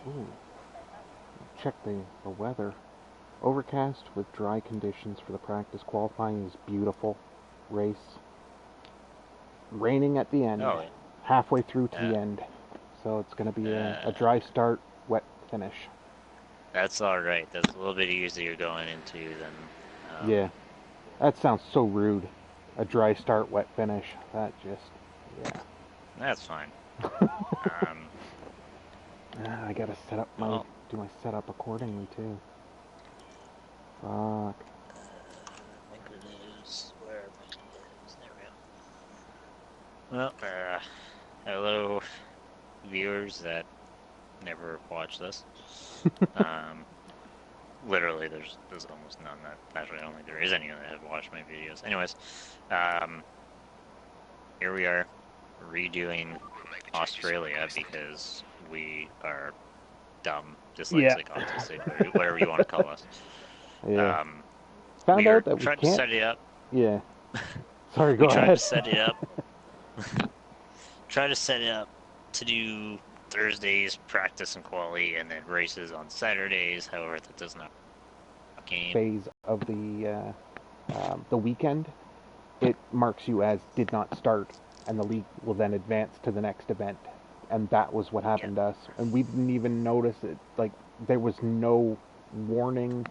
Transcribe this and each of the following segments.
Ooh, check the weather. Overcast with dry conditions for the practice. Qualifying is beautiful. Race. Raining at the end. Oh, Halfway through to the yeah. end. So it's going to be a Uh, dry start, wet finish. that's all right. That's a little bit easier going into than. Yeah, that sounds so rude. A dry start, wet finish. That just, yeah. That's fine. Um, I gotta set up my, well, do my setup accordingly too. Fuck. negatives. Where are my negatives? There we go. Well, hello, viewers that never watch this. Um, literally, there's almost none that actually I don't think there is anyone that have watched my videos. Anyways, um, here we are redoing Australia because we are dumb, Yeah. dyslexic, autistic, whatever you want to call us. Yeah. Um, Found we out are that we tried to can't. set it up. Yeah. Sorry, We go tried to ahead. set it up. Try to set it up to do Thursdays practice and quality, and then races on Saturdays. However, that does not game. Phase of the weekend, it marks you as did not start, and the league will then advance to the next event. And that was what Yeah, happened to us. And we didn't even notice it. Like, there was no warning,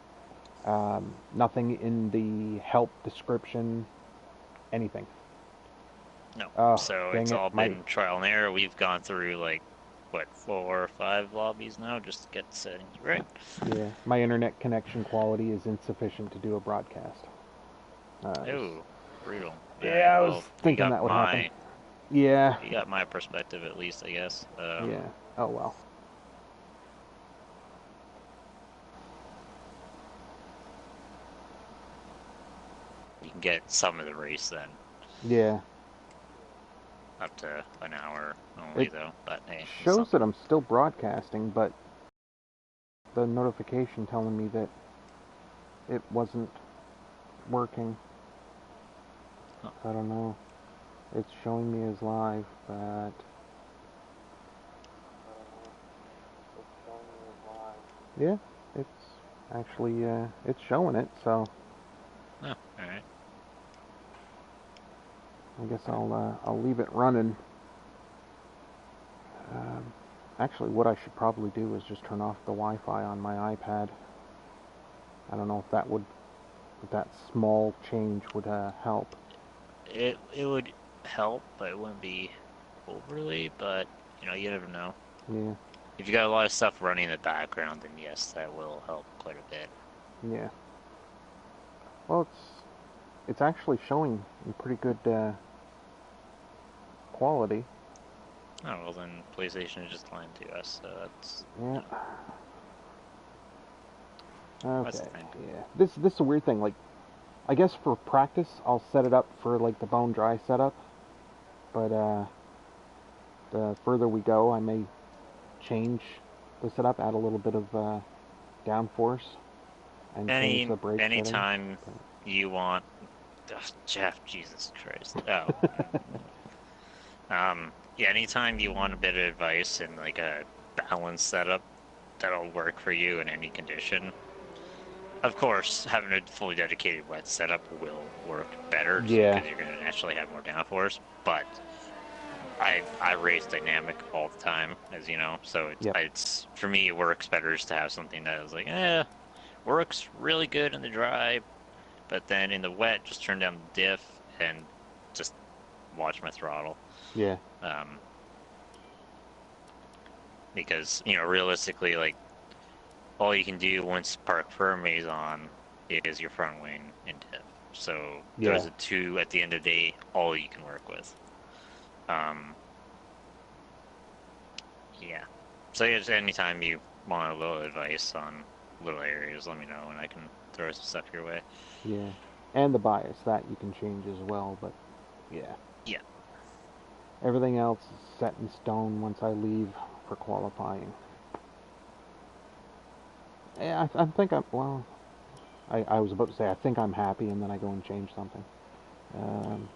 nothing in the help description, anything. no. Oh, So dang it's it. all been trial and error. We've gone through like what 4 or 5 lobbies now just to get the settings right. Yeah, my internet connection quality is insufficient to do a broadcast. Oh, brutal. All right. Yeah, I was Well, thinking that would happen. Yeah, you got my perspective at least, I guess. yeah. Oh well. You can get some of the race then, Yeah, up to an hour only it though. But hey, it's shows that something. I'm still broadcasting, but the notification telling me that it wasn't working. Huh. I don't know. It's showing me as live, but yeah, it's actually it's showing it. So Oh, all right. I guess I'll leave it running. Um, Actually, what I should probably do is just turn off the Wi-Fi on my iPad. I don't know if that small change would help. It would help, but it wouldn't be overly. But you never know. Yeah, If you got a lot of stuff running in the background, then yes, that will help quite a bit. yeah. Well, it's actually showing in pretty good quality. Oh well, then PlayStation is just lying to us. So Yeah. that's Okay. the thing. Yeah. This is a weird thing. Like, I guess for practice, I'll set it up for like the bone dry setup. But the further we go, I may change the setup, add a little bit of downforce, and change the brake settings. Anytime you want, ugh, Jeff, Jesus Christ. Oh, yeah. Anytime you want a bit of advice and like a balanced setup that'll work for you in any condition. Of course, having a fully dedicated wet setup will work better just Yeah. because you're going to naturally have more downforce. But I race dynamic all the time, as you know, so Yep. it's for me it works better just to have something that is like, works really good in the dry, but then in the wet, just turn down the diff and just watch my throttle. Yeah. Um, because realistically, like all you can do once Park Ferme is on is your front wing and diff. So Yeah. those are two at the end of the day, all you can work with. Um, yeah. So yeah, just anytime you want a little advice on little areas, let me know and I can throw some stuff your way. Yeah. And the bias that you can change as well. But yeah, Yeah. everything else is set in stone once I leave for qualifying. Yeah, I think I'm well. I was about to say I think I'm happy, and then I go and change something. Um,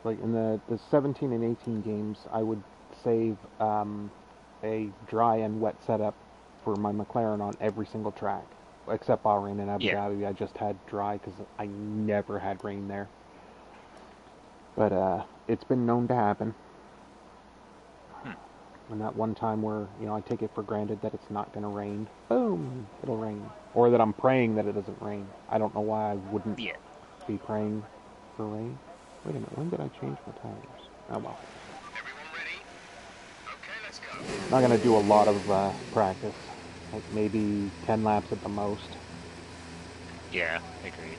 Like in the 17 and 18 games, I would save a dry and wet setup for my McLaren on every single track, except Bahrain and Abu Yeah. Dhabi. I just had dry because I never had rain there. But it's been known to happen. And that one time where, I take it for granted that it's not going to rain, boom, it'll rain. Or that I'm praying that it doesn't rain. I don't know why I wouldn't Yeah. be praying for rain. Wait a minute, when did I change my tires? Oh well. Everyone ready? Okay, let's go. Not going to do a lot of practice. Like maybe 10 laps at the most. Yeah, agreed.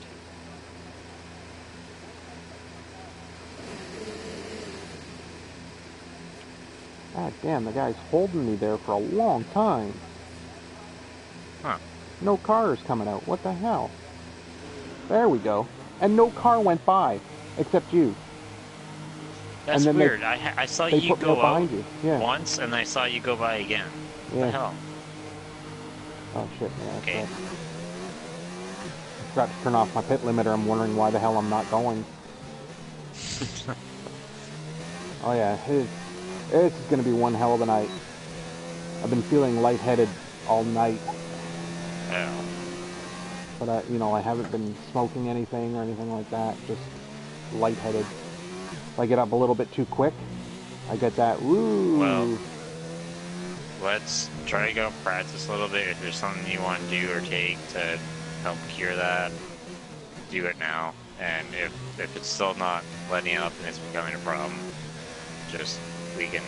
God damn, the guy's holding me there for a long time. Huh. No cars coming out. What the hell? There we go. And no car went by, except you. That's then weird. I saw They you put me go up out behind you. Yeah. once, and I saw you go by again. What Yeah. the hell? Oh shit, yeah. Okay. I forgot to turn off my pit limiter. I'm wondering why the hell I'm not going. Oh yeah, it's gonna be one hell of a night. I've been feeling lightheaded all night, Oh. but I haven't been smoking anything or anything like that. Just lightheaded. If I get up a little bit too quick, I get that woo. Well, let's try to go practice a little bit. If there's something you want to do or take to help cure that, do it now. And if it's still not letting up and it's becoming a problem, just we can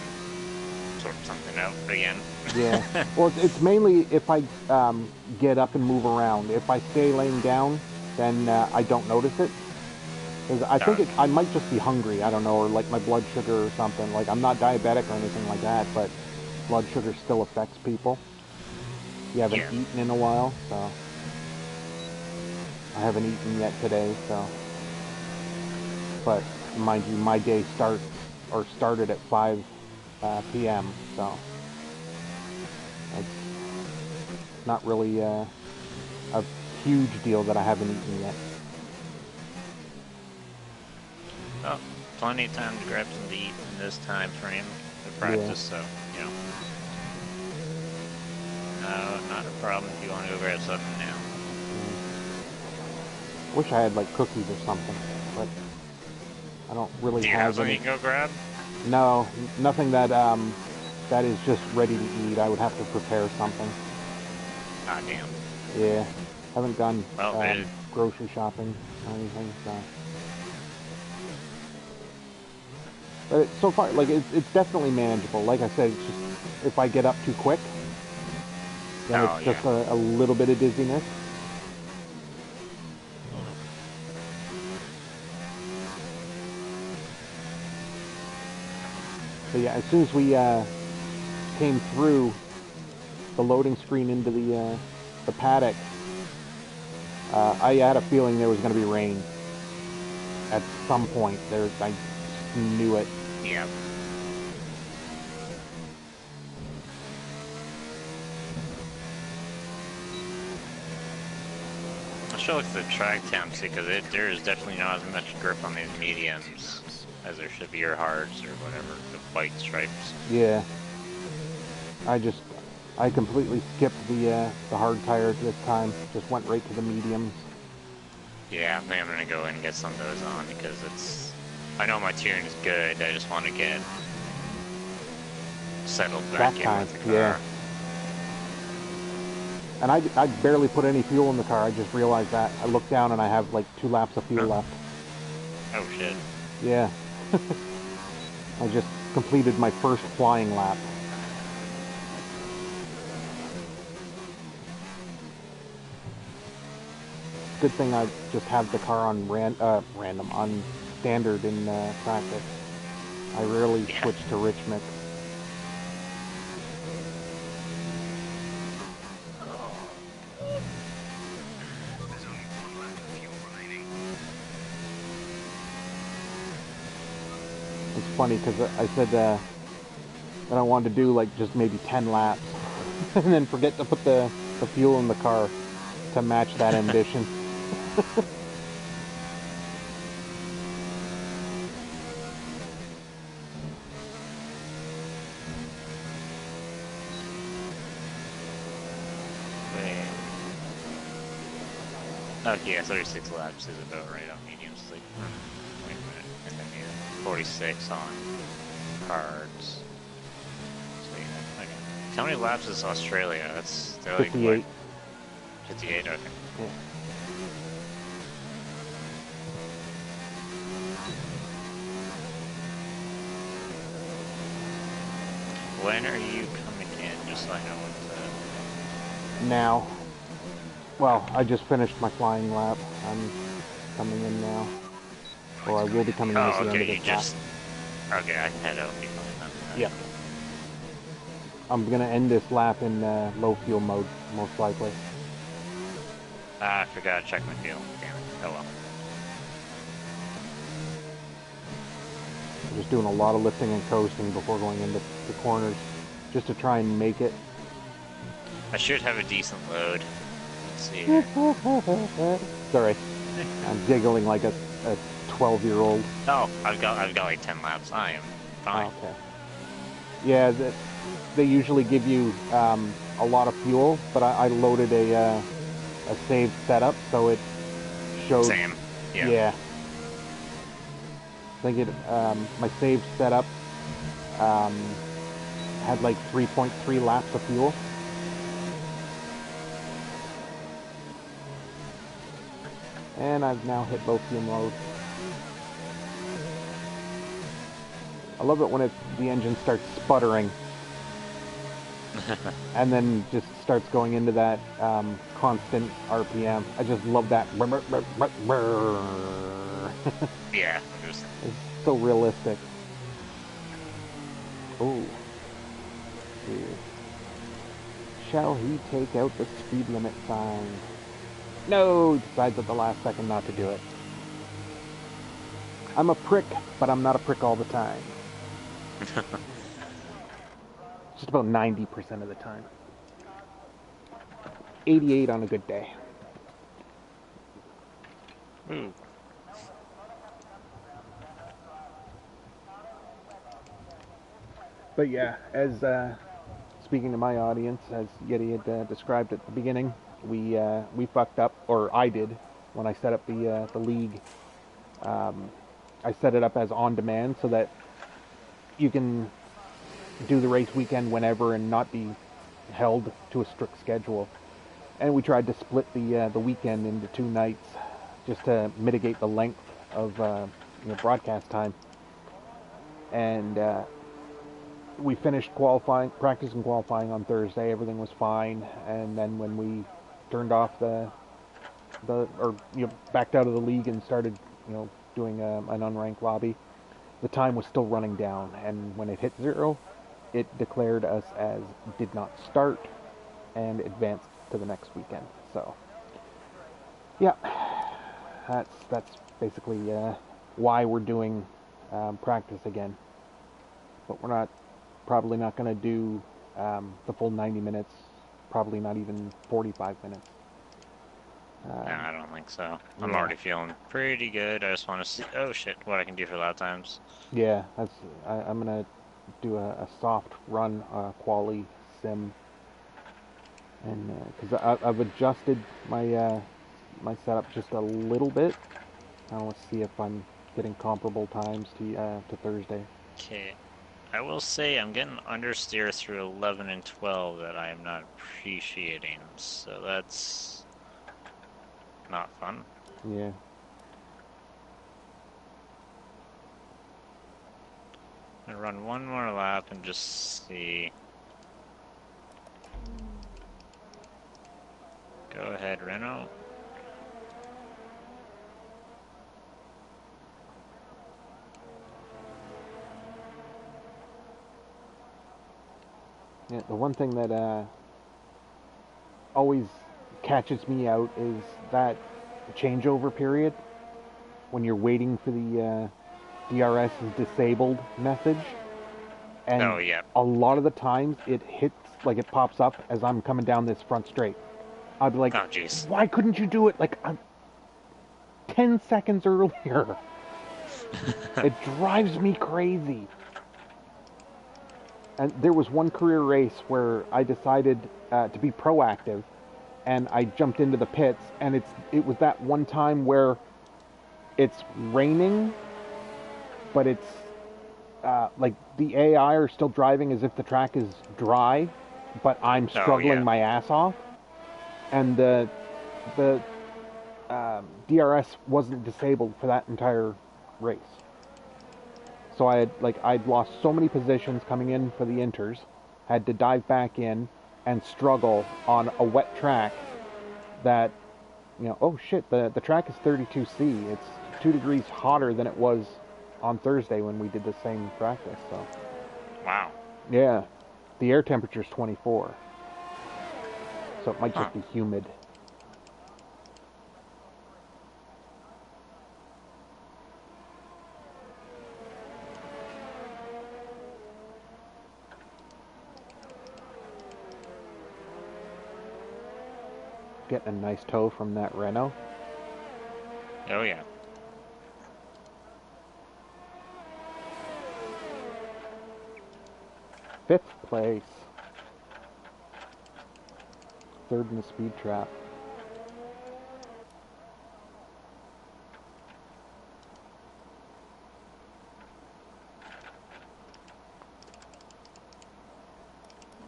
sort something out again. Yeah. Well, it's mainly if I get up and move around. If I stay laying down, then I don't notice it. Because I think I might just be hungry. I don't know, or like my blood sugar or something. Like I'm not diabetic or anything like that, but blood sugar still affects people. You haven't eaten in a while, so I haven't eaten yet today. So, but mind you, my day started at 5 p.m. So it's not really a huge deal that I haven't eaten yet. Well, plenty of time to grab some to eat in this time frame to practice, so, no, not a problem if you want to go grab something now. Wish I had like cookies or something, but I don't really Do you have something you can go grab? No, nothing that that is just ready to eat. I would have to prepare something. Ah, damn. Yeah, haven't gone Well, grocery shopping or anything, so. But so far, like, it's definitely manageable. Like I said, it's just, if I get up too quick, then it's just a little bit of dizziness. But yeah, as soon as we came through the loading screen into the paddock, I had a feeling there was going to be rain at some point. I knew it. Yeah. I'll show look at the track temps because there is definitely not as much grip on these mediums as there should be, or hards or whatever, the white stripes. Yeah. I completely skipped the hard tires this time. Just went right to the mediums. Yeah, I think I'm gonna go in and get some of those on because I know my tune is good. I just want to get settled back in with the car. Yeah. And I barely put any fuel in the car. I just realized that. I looked down and I have like 2 laps of fuel left. Oh shit. Yeah. I just completed my first flying lap. Good thing I just have the car on on standard in practice. I rarely switch to rich mix. It's funny because I said that I wanted to do like just maybe 10 laps and then forget to put the fuel in the car to match that ambition. Okay, yeah, 36 laps is about right on mediums. Like, wait a minute. And then you 46 on cards. So yeah, okay. How many laps is Australia? They're like, 58. what? 58, okay. Yeah. When are you coming in, just so I know what Now, well, I just finished my flying lap. I'm coming in now. Or I will be coming to... in at Oh, the end of okay, you this lap. just... Okay, I can head out and be fine then. Yep. I'm gonna end this lap in low fuel mode, most likely. Ah, I forgot to check my fuel. Damn it. Oh well. I'm just doing a lot of lifting and coasting before going into the corners, just to try and make it. I should have a decent load. Let's see here. Sorry, I'm giggling like a 12-year-old. Oh, I've got like 10 laps. I am fine. Oh, okay. Yeah, they usually give you a lot of fuel, but I loaded a saved setup, so it showed. Same. Yeah. Yeah. I think my saved setup had like 3.3 laps of fuel. And I've now hit low fuel mode. I love it when the engine starts sputtering. And then just starts going into that constant RPM. I just love that. Yeah. Just... It's so realistic. Oh. Shall he take out the speed limit sign? No! He decides at the last second not to do it. I'm a prick, but I'm not a prick all the time. Just about 90% of the time. 88 on a good day. Ooh. But yeah, as speaking to my audience, as Yeti had described at the beginning, we fucked up, or I did, when I set up the league. I set it up as on demand so that you can do the race weekend whenever and not be held to a strict schedule. And we tried to split the weekend into 2 nights just to mitigate the length of broadcast time. And we finished practice and qualifying on Thursday. Everything was fine. And then when we turned off backed out of the league and started doing an unranked lobby, the time was still running down. And when it hit 0, it declared us as did not start and advanced to the next weekend. So yeah, that's basically why we're doing practice again. But we're probably not going to do the full 90 minutes, probably not even 45 minutes. No, I don't think so. I'm yeah. already feeling pretty good. I just want to see, oh shit, what I can do for lap times. Yeah, I'm going to do a soft run quali sim. And because I've adjusted my my setup just a little bit. I want to see if I'm getting comparable times to Thursday. Okay. I will say I'm getting understeer through 11 and 12 that I am not appreciating, so that's not fun. Yeah. I'm gonna run one more lap and just see. Go ahead, Renault. Yeah, the one thing that always catches me out is that changeover period when you're waiting for the DRS is disabled message. And Oh, yeah. a lot of the times it hits, like it pops up as I'm coming down this front straight. I'd be like, Oh, jeez. why couldn't you do it like 10 seconds earlier? It drives me crazy. And there was one career race where I decided to be proactive and I jumped into the pits, and it was that one time where it's raining, but it's like the AI are still driving as if the track is dry, but I'm struggling my ass off, and the DRS wasn't disabled for that entire race. So I'd lost so many positions coming in for the inters, had to dive back in and struggle on a wet track that, oh shit, the track is 32C. It's 2 degrees hotter than it was on Thursday when we did the same practice. So Wow. yeah, the air temperature is 24. So it might just be humid. Getting a nice tow from that Renault. Oh yeah. Fifth place. Third in the speed trap.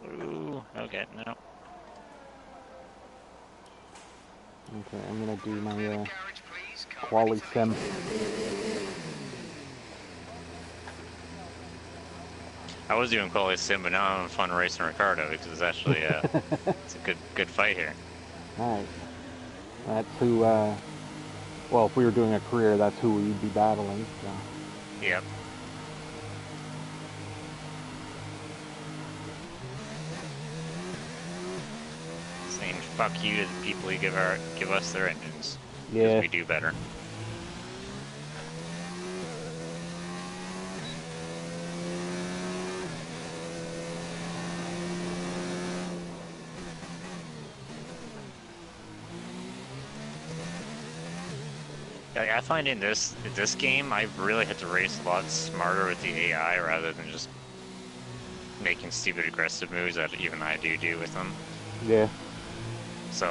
Ooh, okay, no. Okay, I'm gonna do my Garage, please. Car quali sim. I was doing quality sim, but now I'm having fun racing Ricardo because it's actually it's a good fight here. Alright. That's who, well, if we were doing a career, that's who we'd be battling. So. Yep. Saying fuck you to the people who give us their engines. Yeah. Because we do better. I find in this game, I really had to race a lot smarter with the AI rather than just making stupid aggressive moves that even I do with them. Yeah. So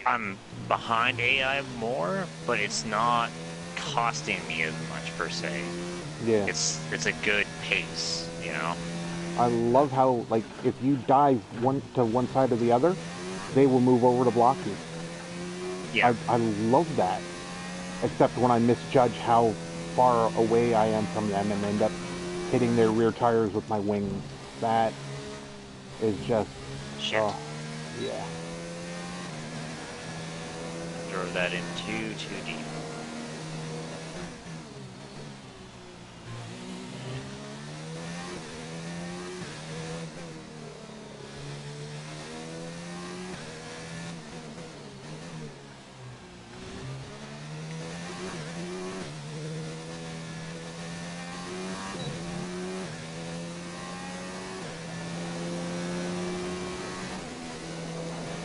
I'm behind AI more, but it's not costing me as much per se. Yeah. It's a good pace, you know. I love how, like, if you dive to one side or the other, they will move over to block you. Yeah. I love that. Except when I misjudge how far away I am from them and end up hitting their rear tires with my wings. That is just... Shit. Oh, yeah. Drove that in too deep.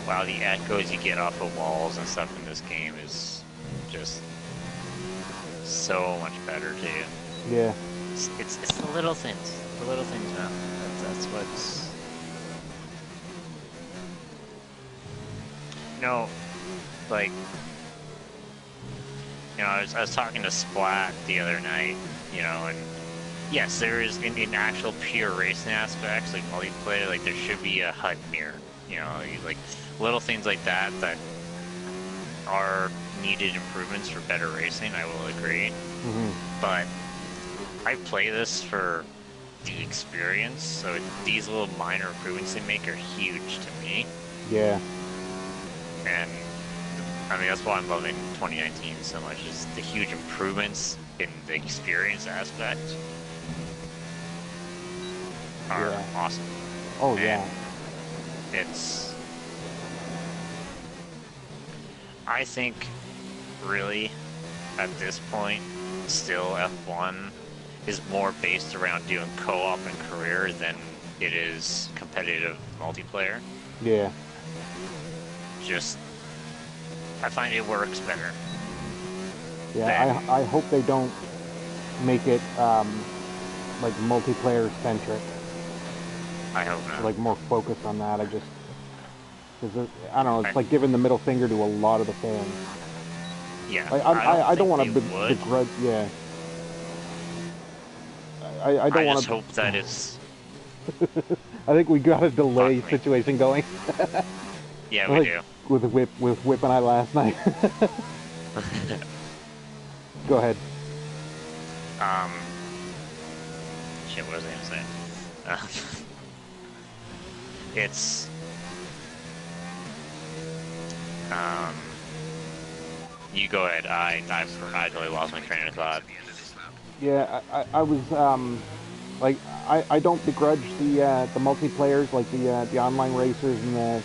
Wow, the echoes you get off of walls and stuff in this game is just so much better too. Yeah. It's the little things. The little things, man. That's what's... No, like... You know, I was talking to Splat the other night, you know, and... Yes, there is, in actual pure racing aspects, like multiplayer, like there should be a HUD mirror. You know, like little things like that that are needed improvements for better racing, I will agree. Mm-hmm. But I play this for the experience, so these little minor improvements they make are huge to me. Yeah. And I mean, that's why I'm loving 2019 so much, is the huge improvements in the experience aspect are awesome. Oh, and yeah. It's... I think, really, at this point, still F1 is more based around doing co-op and career than it is competitive multiplayer. Yeah. Just, I find it works better. Yeah, I hope they don't make it, like, multiplayer-centric. I hope not. Like, more focused on that. because I don't know, it's like giving the middle finger to a lot of the fans. Yeah, Like, I I don't don't want think to they would. begrudge. Yeah, I don't I want just to. hope that it's I think we got a fuck delay me. situation going. Yeah, we Like do. with Whip and I last night. Go ahead. um, shit. What was I gonna say? Uh, it's um. You go ahead. I totally lost my train of thought. Yeah, I was like I don't begrudge the multiplayers, like the online racers and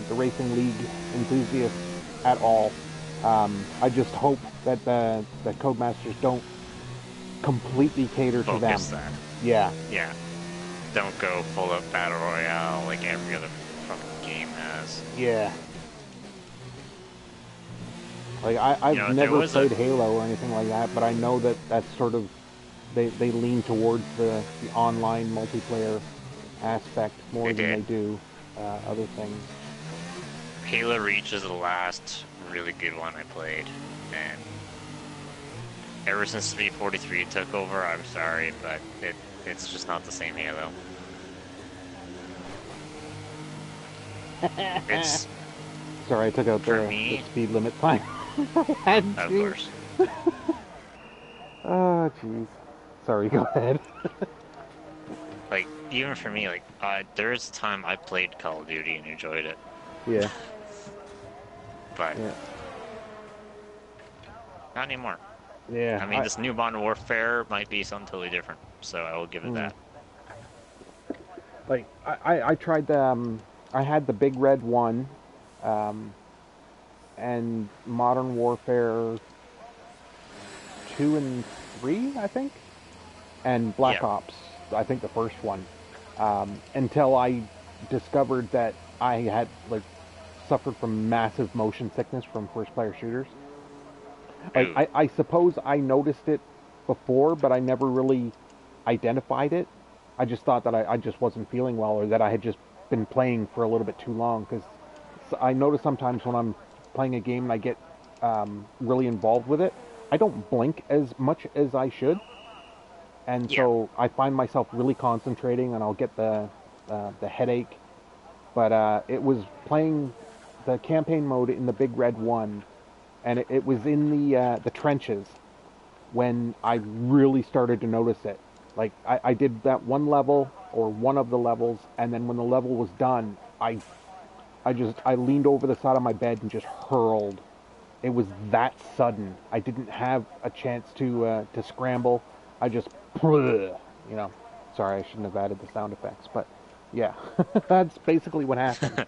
the racing league enthusiasts at all. I just hope that the Codemasters don't completely cater to them. Focus that. Yeah, Yeah. Don't go full up battle royale like every other fucking game has. yeah. Like You I've know, there never was played Halo or anything like that, but I know that that's sort of they lean towards the online multiplayer aspect more They than they did. do other things. Halo Reach is the last really good one I played, and ever since 343 took over, I'm sorry, but it's just not the same Halo. It's Sorry, I took out for the me, speed limit sign. I had of to. course. Oh, jeez. Sorry, go ahead. Like even for me, like there's a time I played Call of Duty and enjoyed it, Yeah, but yeah, not anymore. yeah. I mean, this new Modern Warfare might be something totally different, so I will give it that. Like I tried the I had the Big Red one, and Modern Warfare 2 and 3, I think, and Black Yeah. Ops, I think the first one, until I discovered that I had like suffered from massive motion sickness from first player shooters. Like Ooh. I suppose I noticed it before, but I never really identified it. I just thought that I just wasn't feeling well, or that I had just been playing for a little bit too long. Because I notice sometimes when I'm playing a game and I get really involved with it, I don't blink as much as I should, and Yeah. so I find myself really concentrating, and I'll get the headache. But it was playing the campaign mode in the Big Red one, and it was in the trenches when I really started to notice it. Like I did that one level or one of the levels, and then when the level was done, I leaned over the side of my bed and just hurled. It was that sudden. I didn't have a chance to scramble. I just, you know. Sorry, I shouldn't have added the sound effects, but yeah, that's basically what happened.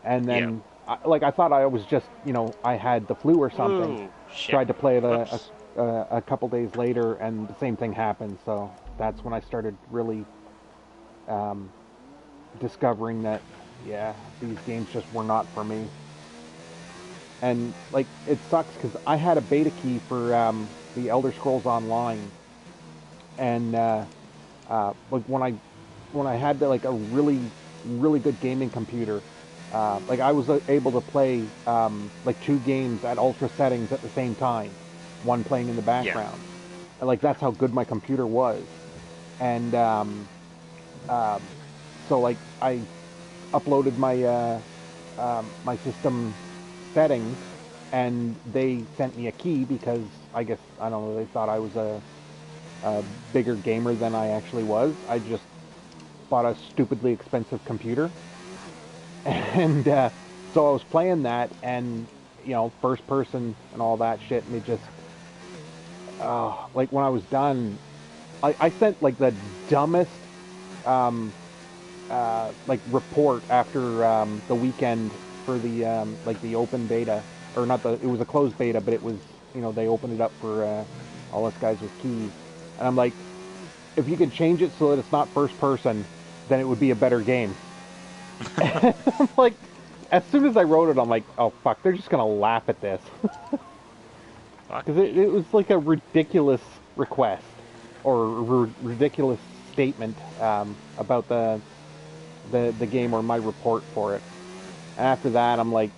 And Yeah. then, I thought I was just, I had the flu or something. Ooh, shit. Tried to play it Whoops. a couple days later, and the same thing happened. So that's when I started really discovering that, yeah, these games just were not for me. And like, it sucks because I had a beta key for the Elder Scrolls Online, and like when I had like a really good gaming computer, like I was able to play like two games at ultra settings at the same time, one playing in the background. And, like, that's how good my computer was. And so like I uploaded my system settings, and they sent me a key because I guess, I don't know, they thought I was a bigger gamer than I actually was. I just bought a stupidly expensive computer, and so I was playing that, and first person and all that shit, and it just like when I was done, I sent like the dumbest like report after the weekend for the like the open beta, or not, it was a closed beta, but it was, they opened it up for all us guys with keys, and I'm like, if you could change it so that it's not first person, then it would be a better game. I'm like, as soon as I wrote it, I'm like, oh fuck, they're just gonna laugh at this. Fuck. Because it was like a ridiculous request, or ridiculous statement about the game, or my report for it. after that, I'm like,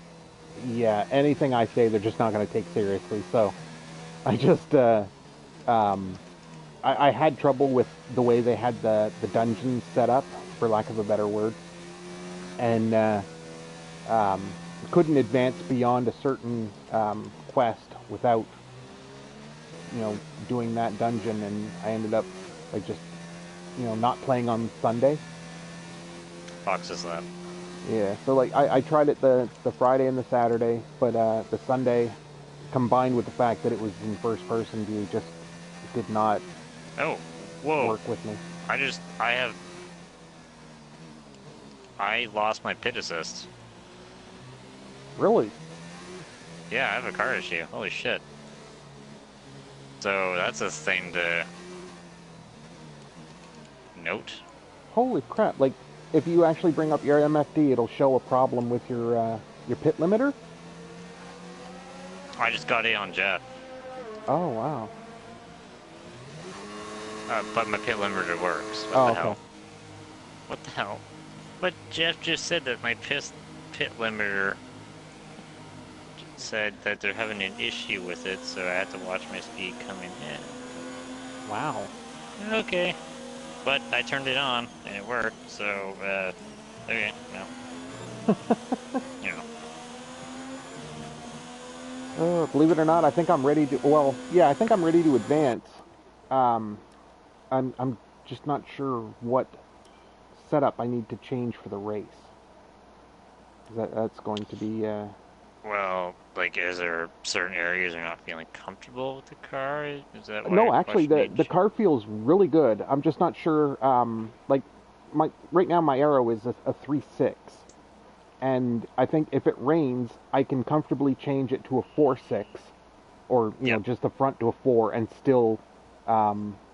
yeah, anything I say, they're just not going to take seriously. So I just, um, I had trouble with the way they had the dungeons set up, for lack of a better word, and um, couldn't advance beyond a certain quest without, doing that dungeon, and I ended up like just, not playing on Sunday. Fox's left. Yeah, so like I tried it the Friday and the Saturday, but the Sunday, combined with the fact that it was in first person view, just did not Oh, whoa! work with me. I lost my pit assist. Really? Yeah, I have a car issue. Holy shit! So that's a thing to note. Holy crap! Like if you actually bring up your MFD, it'll show a problem with your pit limiter. I just got it on Jeff, Oh wow. but my pit limiter works. What Oh the okay. hell? What the hell? But Jeff just said that my pit limiter said that they're having an issue with it, so I had to watch my speed coming in. Wow. Okay. But I turned it on, and it worked, so, okay, no. You know. Believe it or not, I think I'm ready to. Well, yeah, I think I'm ready to advance. Um, I'm just not sure what setup I need to change for the race. That's going to be. Well, like, is there certain areas you're not feeling comfortable with the car? Is that why No, you're actually, the questioning? the car feels really good. I'm just not sure. Like my right now, my arrow is a 3.6, and I think if it rains, I can comfortably change it to a 4.6, or Yep. just the front to a 4, and still,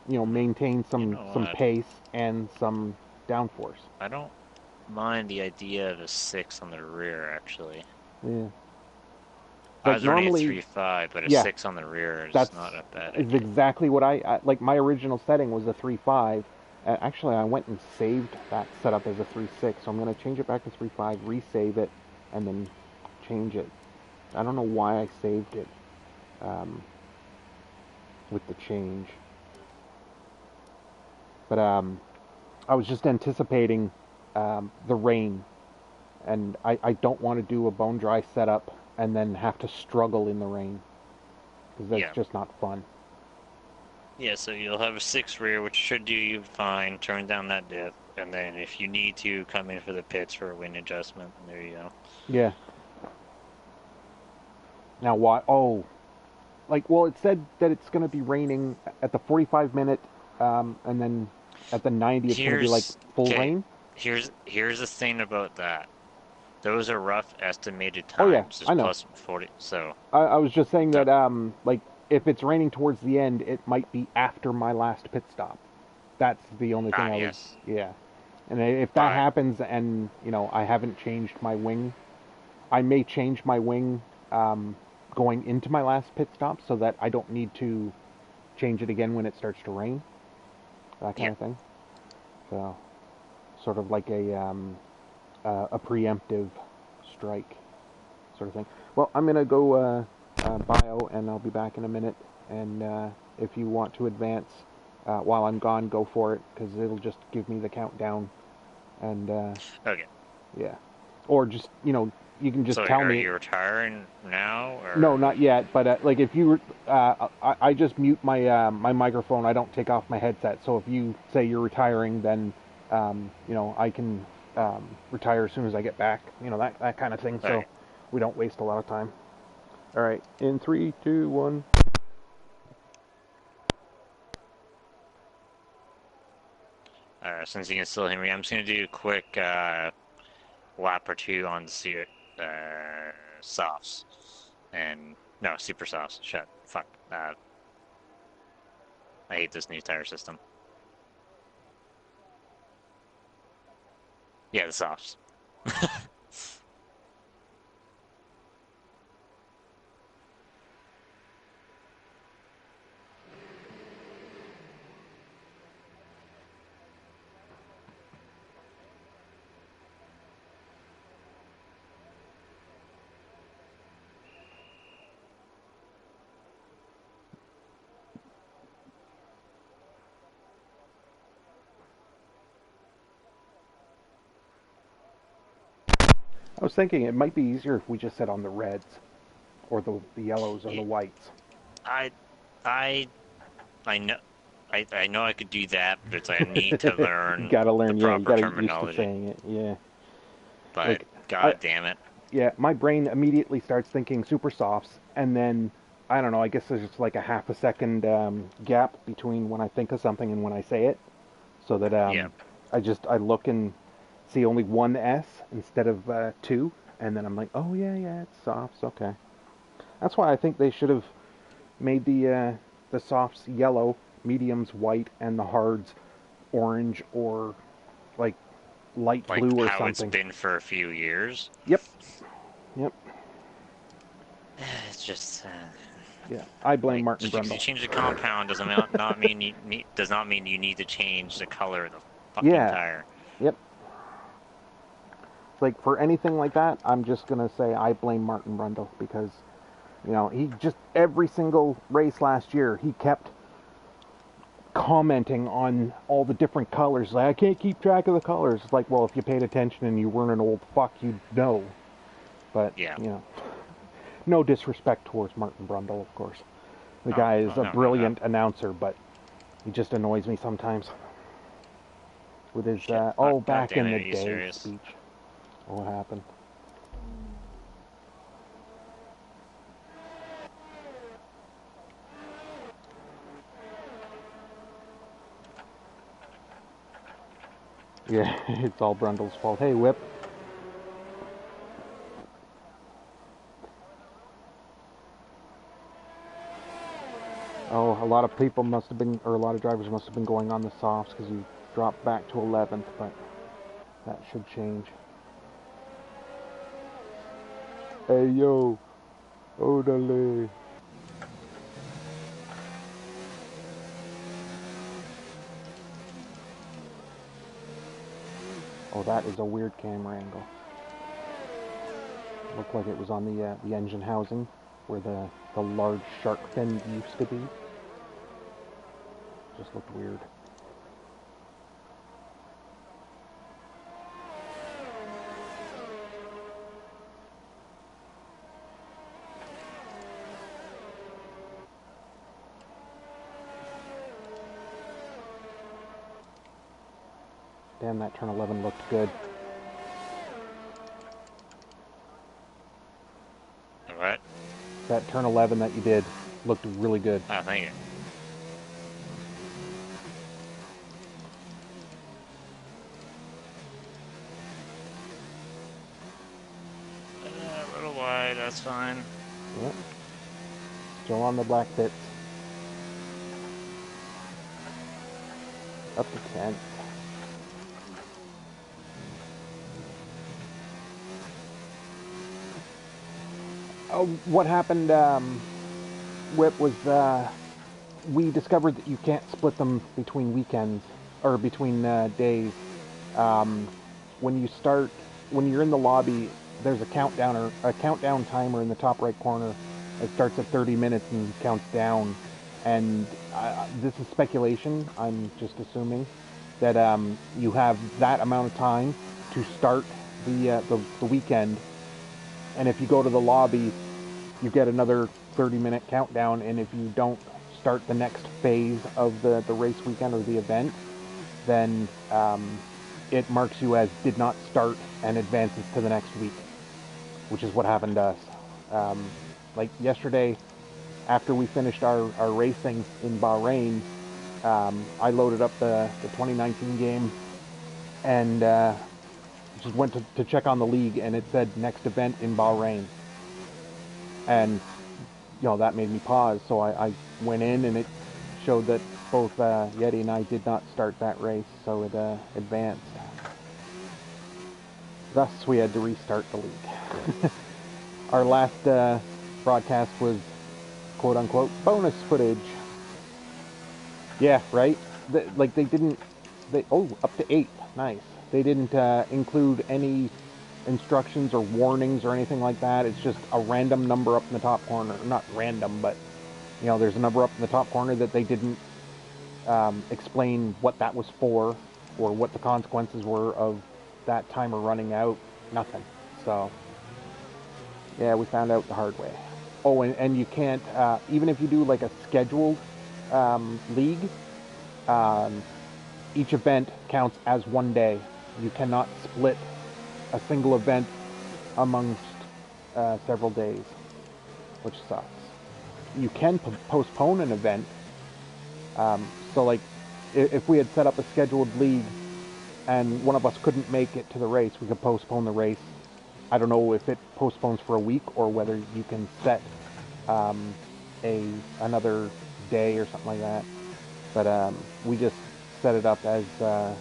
maintain You some know some what? pace and some downforce. I don't mind the idea of a 6 on the rear, actually. Yeah. I Like was running a normally, 3.5, but a yeah, 6 on the rear is that's not a bad is idea. exactly what I like. My original setting was a 3.5. Actually, I went and saved that setup as a 3.6, so I'm going to change it back to 3.5, resave it, and then change it. I don't know why I saved it um, with the change, but I was just anticipating the rain, and I don't want to do a bone dry setup and then have to struggle in the rain, because that's Yeah. just not fun. Yeah, so you'll have a 6 rear, which should do you fine. Turn down that diff, and then if you need to, come in for the pits for a wind adjustment. There you go. Yeah. Now why? Oh, well, it said that it's going to be raining at the 45 minute, and then at the 90, it's going to be like Here's full okay. rain. Here's the thing about that. Those are rough estimated Oh yeah, times. There's I know. plus 40. So I was just saying the that like if it's raining towards the end, it might be after my last pit stop. That's the only thing I was. yes, Yeah. And if that but happens, and I haven't changed my wing, I may change my wing going into my last pit stop so that I don't need to change it again when it starts to rain. That kind yeah. of thing. So, sort of like a preemptive strike, sort of thing. Well, I'm gonna go bio, and I'll be back in a minute. And if you want to advance while I'm gone, go for it, because it'll just give me the countdown. And Okay. yeah, or just you can just So tell are me. you retiring now, No, or not yet. But like if you, I just mute my my microphone. I don't take off my headset. So if you say you're retiring, then I can retire as soon as I get back. That kind of thing. So okay? we don't waste a lot of time. All right, in 3, 2, 1. Since you can still hear me, I'm just gonna do a quick lap or two on the softs, and no super softs. Shut fuck. I hate this new tire system. Yeah, the softs. I was thinking it might be easier if we just said on the reds, or the yellows or the Yeah, whites. I, I, I know. I know I could do that, but it's like I need to You learn gotta the learn, yeah, you proper gotta get used to terminology. saying it, yeah. But Like, I, god damn it. yeah, my brain immediately starts thinking super softs, and then, I don't know, I guess there's just like a half a second gap between when I think of something and when I say it, so that Yeah. I look and see only one S instead of two, and then I'm like, oh yeah, it's softs, okay. That's why I think they should have made the softs yellow, mediums white, and the hards orange or like light Like blue or how it's something. been for a few years. Yep, yep, It's just yeah. I blame like Martin just because you Brundle. change the compound not mean does not mean you need to change the color of the fucking Yeah, tire. yep. Like for anything like that, I'm just gonna say I blame Martin Brundle because he just every single race last year he kept commenting on all the different colors. Like I can't keep track of the colors. It's like, well, if you paid attention and you weren't an old fuck, you'd know. But Yeah. no disrespect towards Martin Brundle, of course. The Oh, guy is a no, brilliant announcer, but he just annoys me sometimes with his shit. God back damn in it, the are you day serious? speech. What happened? Yeah, it's all Brundle's fault. Hey, Whip. Oh, a lot of people must have been, or a lot of drivers must have been going on the softs because you dropped back to 11th, but that should change. Hey, yo. Odale. Oh, that is a weird camera angle. Looked like it was on the engine housing where the large shark fin used to be. Just looked weird. Damn, that turn 11 looked good. What? That turn 11 that you did looked really good. Oh, thank you. A little wide, that's fine. Yep. Still on the black bits. Up to 10. Oh, what happened, Whip, was we discovered that you can't split them between weekends, or between days. Um, when you start, when you're in the lobby, there's a countdown or a countdown timer in the top right corner. It starts at 30 minutes and counts down. And this is speculation. I'm just assuming that you have that amount of time to start the weekend. And if you go to the lobby, you get another 30-minute countdown. And if you don't start the next phase of the race weekend or the event, then it marks you as did not start and advances to the next week, which is what happened to us. Like yesterday, after we finished our racing in Bahrain, I loaded up the 2019 game and just went to check on the league, and it said next event in Bahrain. And, that made me pause. So I went in, and it showed that both Yeti and I did not start that race, so it advanced. Thus, we had to restart the league. Our last broadcast was quote-unquote bonus footage. Yeah, right? They didn't... up to 8. Nice. They didn't include any instructions or warnings or anything like that. It's just a random number up in the top corner. Not random, but, there's a number up in the top corner that they didn't explain what that was for or what the consequences were of that timer running out. Nothing. So, yeah, we found out the hard way. Oh, and you can't, even if you do like a scheduled league, um, each event counts as one day. You cannot split a single event amongst several days, which sucks. You can postpone an event. So, like, if we had set up a scheduled league and one of us couldn't make it to the race, we could postpone the race. I don't know if it postpones for a week or whether you can set um, another day or something like that. But we just set it up as I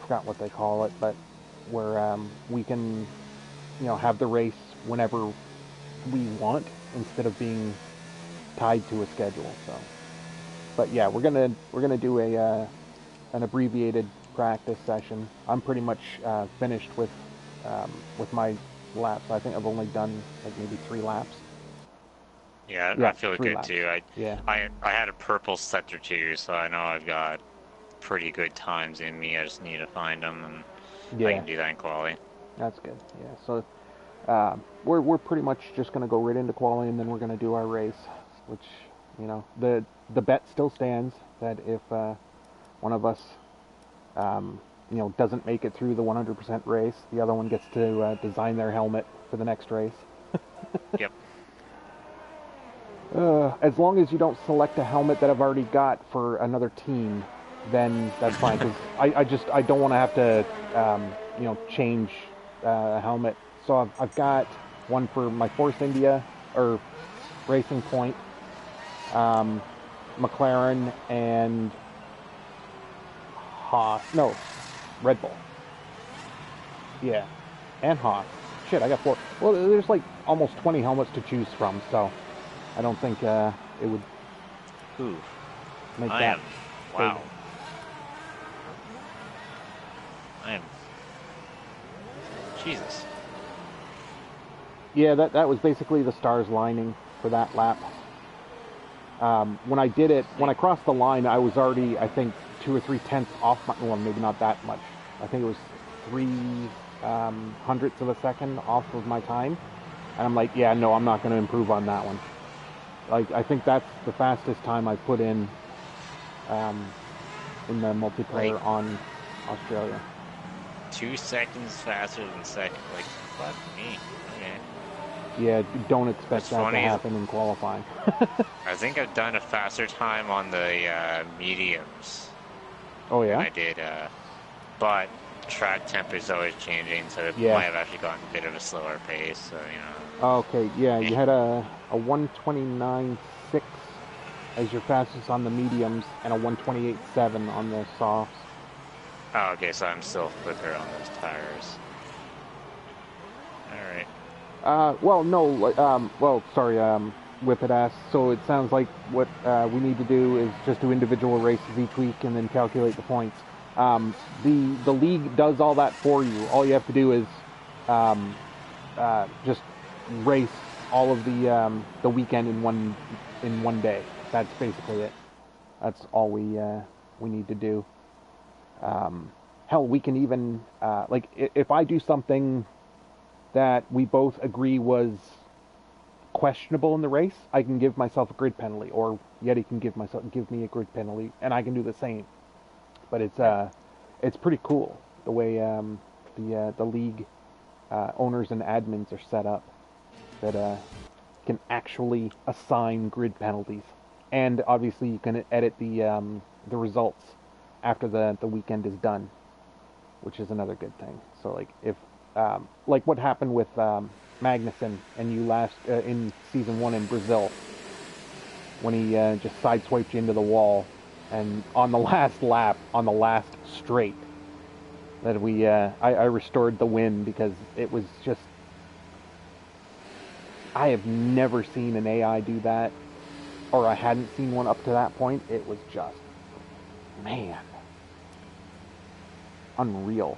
forgot what they call it, but where we can, have the race whenever we want instead of being tied to a schedule. So, but yeah, we're gonna do an abbreviated practice session. I'm pretty much finished with my laps. I think I've only done like maybe 3 laps. Yeah, Yeah, I feel 3 good laps. too. Yeah. I had a purple sector too, so I know I've got pretty good times in me. I just need to find them, and I Yeah, can do that in quali. that's good. Yeah, so we're pretty much just gonna go right into quali, and then we're gonna do our race, which the bet still stands that if one of us doesn't make it through the 100% race, the other one gets to design their helmet for the next race. Yep. As long as you don't select a helmet that I've already got for another team, then that's fine. Because I don't want to have to change a helmet. So I've got one for my Force India or Racing Point, McLaren, and Haas. No, Red Bull. Yeah, and Haas. Shit, I got 4. Well, there's like almost 20 helmets to choose from, so I don't think it would Ooh, make I that. am. Wow. I am. Jesus. Yeah, that was basically the stars lining for that lap. When I did it, when I crossed the line, I was already, I think, 2 or 3 tenths off my, well, maybe not that much. I think it was 3 hundredths of a second off of my time. And I'm like, yeah, no, I'm not going to improve on that one. Like, I think that's the fastest time I put in the multiplayer Like- on Australia. 2 seconds faster than second. Like, fuck me. Okay. Yeah, don't expect What's that to funny is- happen in qualifying. I think I've done a faster time on the mediums Oh, than yeah? I did, but track temp is always changing, so it Yeah. might have actually gotten a bit of a slower pace, so, Okay, yeah, you had a 129.6 as your fastest on the mediums and a 128.7 on the softs. Oh, okay, so I'm still quicker on those tires. Alright. Well, no, sorry, Whippet asked. So it sounds like what we need to do is just do individual races each week and then calculate the points. The league does all that for you. All you have to do is just race all of the weekend in one day. That's basically it. That's all we need to do. Hell, we can even like if I do something that we both agree was questionable in the race, I can give myself a grid penalty, or Yeti can give me a grid penalty, and I can do the same. But it's pretty cool the way the league owners and admins are set up that can actually assign grid penalties, and obviously you can edit the results after the weekend is done, which is another good thing. So like if like what happened with Magnussen and you last in season 1 in Brazil, when he just sideswiped you into the wall, and on the last lap, on the last straight, that I restored the win because it was just, I have never seen an AI do that, or I hadn't seen one up to that point. It was just, man, unreal.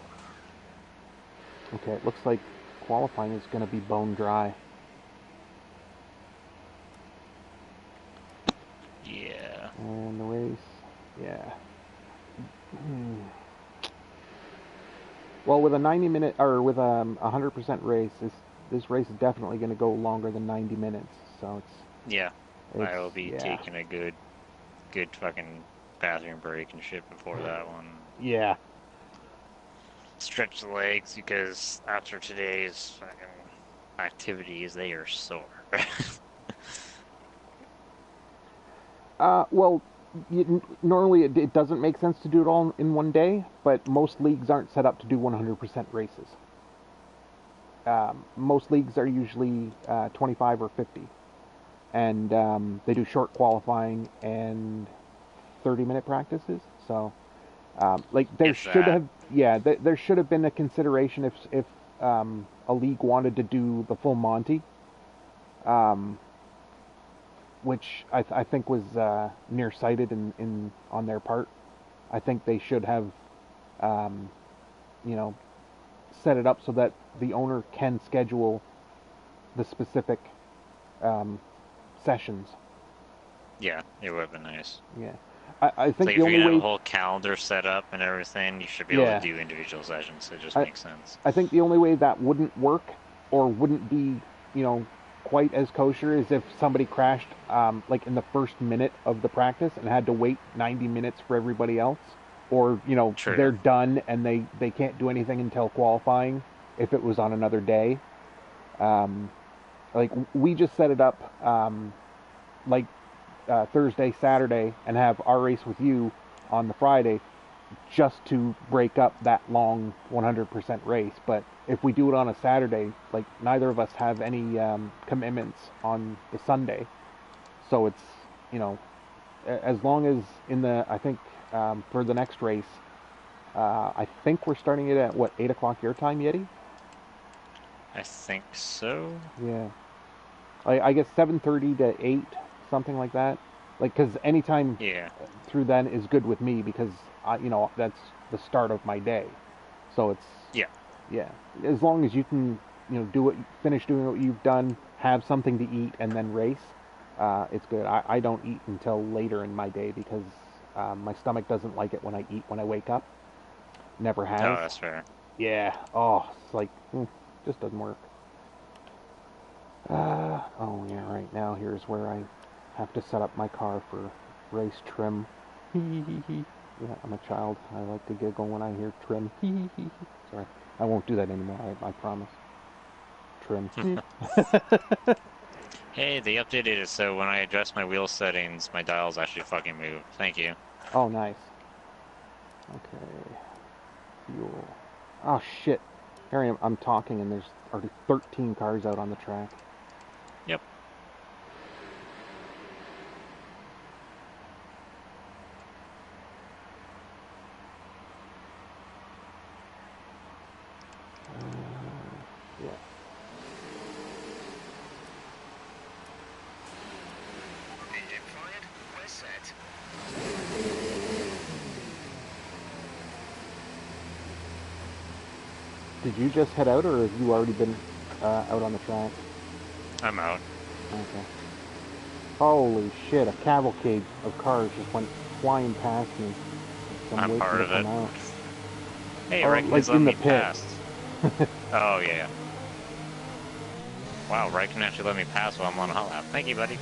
Okay, it looks like qualifying is going to be bone dry. Yeah. And the race, yeah. Well, with a 90-minute or with a 100% race, this race is definitely going to go longer than 90 minutes. So Yeah, I will it's be yeah, taking a good fucking bathroom break and shit before that one. yeah. Stretch the legs because after today's fucking activities, they are sore. Well, normally it doesn't make sense to do it all in one day, but most leagues aren't set up to do 100% races. Most leagues are usually 25 or 50, and they do short qualifying and 30-minute practices. So, like there If should that, have, yeah, there should have been a consideration if a league wanted to do the full Monty, um, which I think was nearsighted in on their part. I think they should have, um, you know, set it up so that the owner can schedule the specific um, sessions. yeah, it would have been nice. Yeah, I It's think like the if you're only gonna have a way. whole calendar set up and everything, you should be able to Yeah, do individual sessions. It just I makes sense. I think the only way that wouldn't work or wouldn't be, you know, quite as kosher is if somebody crashed like in the first minute of the practice and had to wait 90 minutes for everybody else, or you know True. they're done and they can't do anything until qualifying if it was on another day. Um, like we just set it up like Thursday, Saturday, and have our race with you on the Friday, just to break up that long 100% race. But if we do it on a Saturday, like neither of us have any commitments on the Sunday, so it's, you know, as long as in the I think for the next race, I think we're starting it at what 8 o'clock your time, Yeti? I think so. Yeah, I guess 7:30 to 8, something like that. Like, because anytime Yeah. through then is good with me because you know, that's the start of my day. So it's Yeah. yeah, as long as you can, you know, finish doing what you've done, have something to eat, and then race. It's good. I don't eat until later in my day because my stomach doesn't like it when I eat when I wake up. Never Oh, has. that's fair. Yeah. Oh, it's like just doesn't work. Oh yeah. Right now, here's where I have to set up my car for race trim. Yeah, I'm a child. I like to giggle when I hear trim. Sorry, I won't do that anymore. I promise. Trim. Hey, they updated it so when I adjust my wheel settings, my dials actually fucking move. Thank you. Oh, nice. Okay. Fuel. Oh shit. Here I am. I'm talking, and there's already 13 cars out on the track. Yep. Yeah. Engine fired. We're set. Did you just head out, or have you already been out on the track? I'm out. Okay. Holy shit! A cavalcade of cars just went flying past me. So I'm I'm waiting part to of come it. out. Hey, Oh, Rick like is in letting the me pit. pass. Oh, yeah. Wow, Rick can actually let me pass while I'm on a hot lap. Thank you, buddy.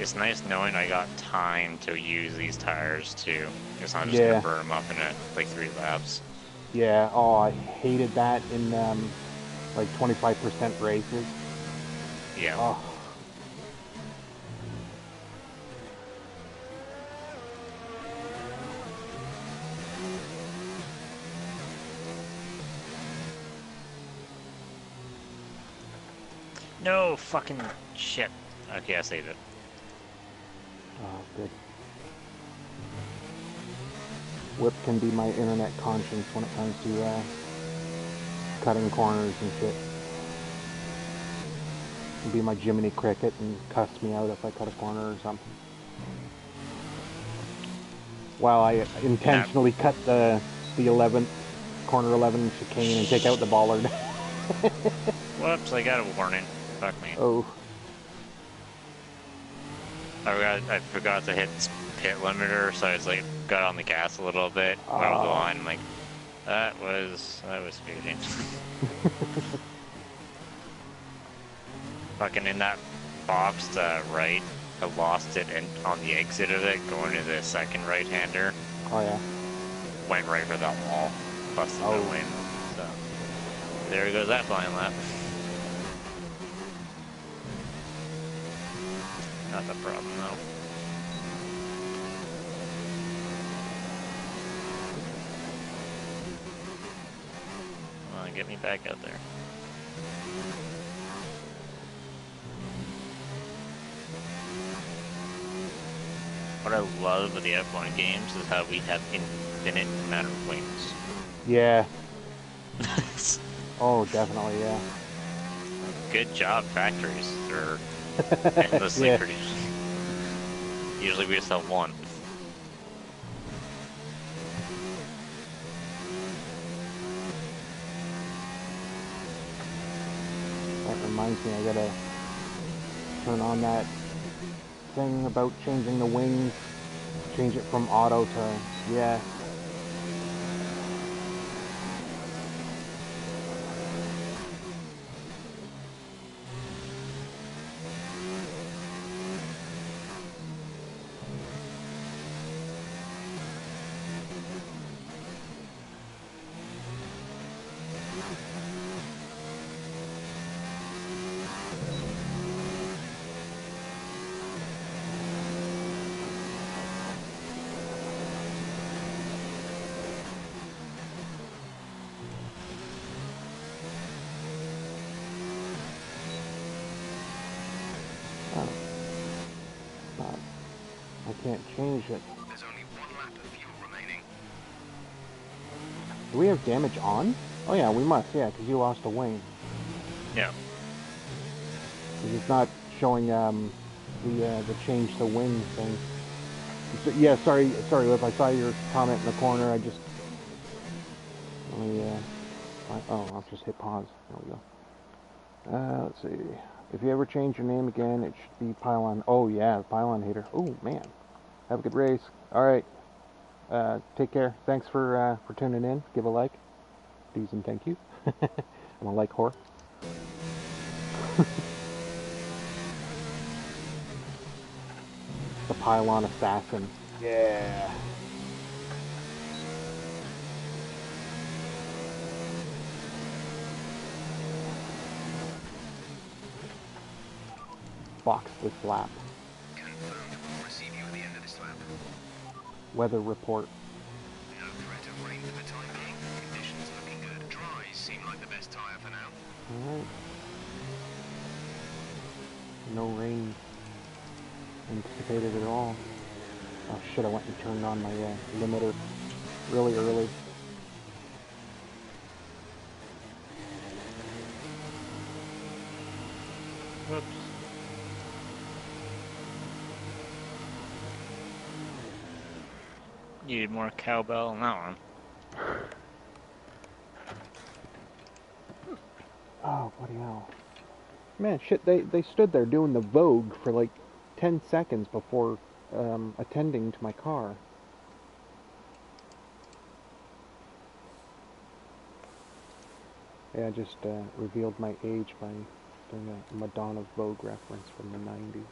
It's nice knowing I got time to use these tires too. It's not just Yeah. gonna burn them up in like 3 laps. Yeah. Oh, I hated that in like 25% races. Yeah. Oh. No fucking shit. Okay, I saved it. Oh, good. Whip can be my internet conscience when it comes to cutting corners and shit. Can be my Jiminy Cricket and cuss me out if I cut a corner or something. while I intentionally cut the 11th, corner 11 chicane and take out the bollard. Whoops, I got a warning. Fuck me. Oh, I forgot to hit pit limiter, so I was like, got on the gas a little bit. Went over the line, I'm like, that was speeding. Fucking in that box to the right, I lost it and on the exit of it, going to the second right-hander. oh yeah. Went right for that wall, busted Oh. the wind. So there goes that flying lap. Not the problem though. Come on, get me back out there. What I love with the F1 games is how we have infinite amount of wings. Yeah. Oh, definitely, yeah. Good job, factories. They're endlessly Yeah. producing. Usually we just have one. That reminds me, I gotta turn on that thing about changing the wings, change it from auto to, yeah. Oh. I can't change it. There's only 1 lap of fuel remaining. Do we have damage on? Oh yeah, we must, yeah, because you lost a wing. Yeah. 'Cause it's not showing the change the wing thing. So, yeah, sorry, Whip, I saw your comment in the corner. I just let me I'll just hit pause. There we go. Let's see. If you ever change your name again, it should be Pylon. Oh yeah, Pylon Hater. Oh man, have a good race. All right. Take care. Thanks for tuning in. Give a like. Please and thank you. I'm a like whore. The Pylon Assassin. Yeah. Box this lap. Confirmed. We'll receive you at the end of this lap. Weather report. No threat of rain for the time being. Conditions looking good. Dries seem like the best tyre for now. Alright. No rain anticipated at all. Oh shit, I went and turned on my limiter really early. Whoops. Needed more cowbell on that one. Oh, bloody hell. Man, shit, they stood there doing the Vogue for like 10 seconds before attending to my car. Yeah, I just revealed my age by doing a Madonna Vogue reference from the 90s.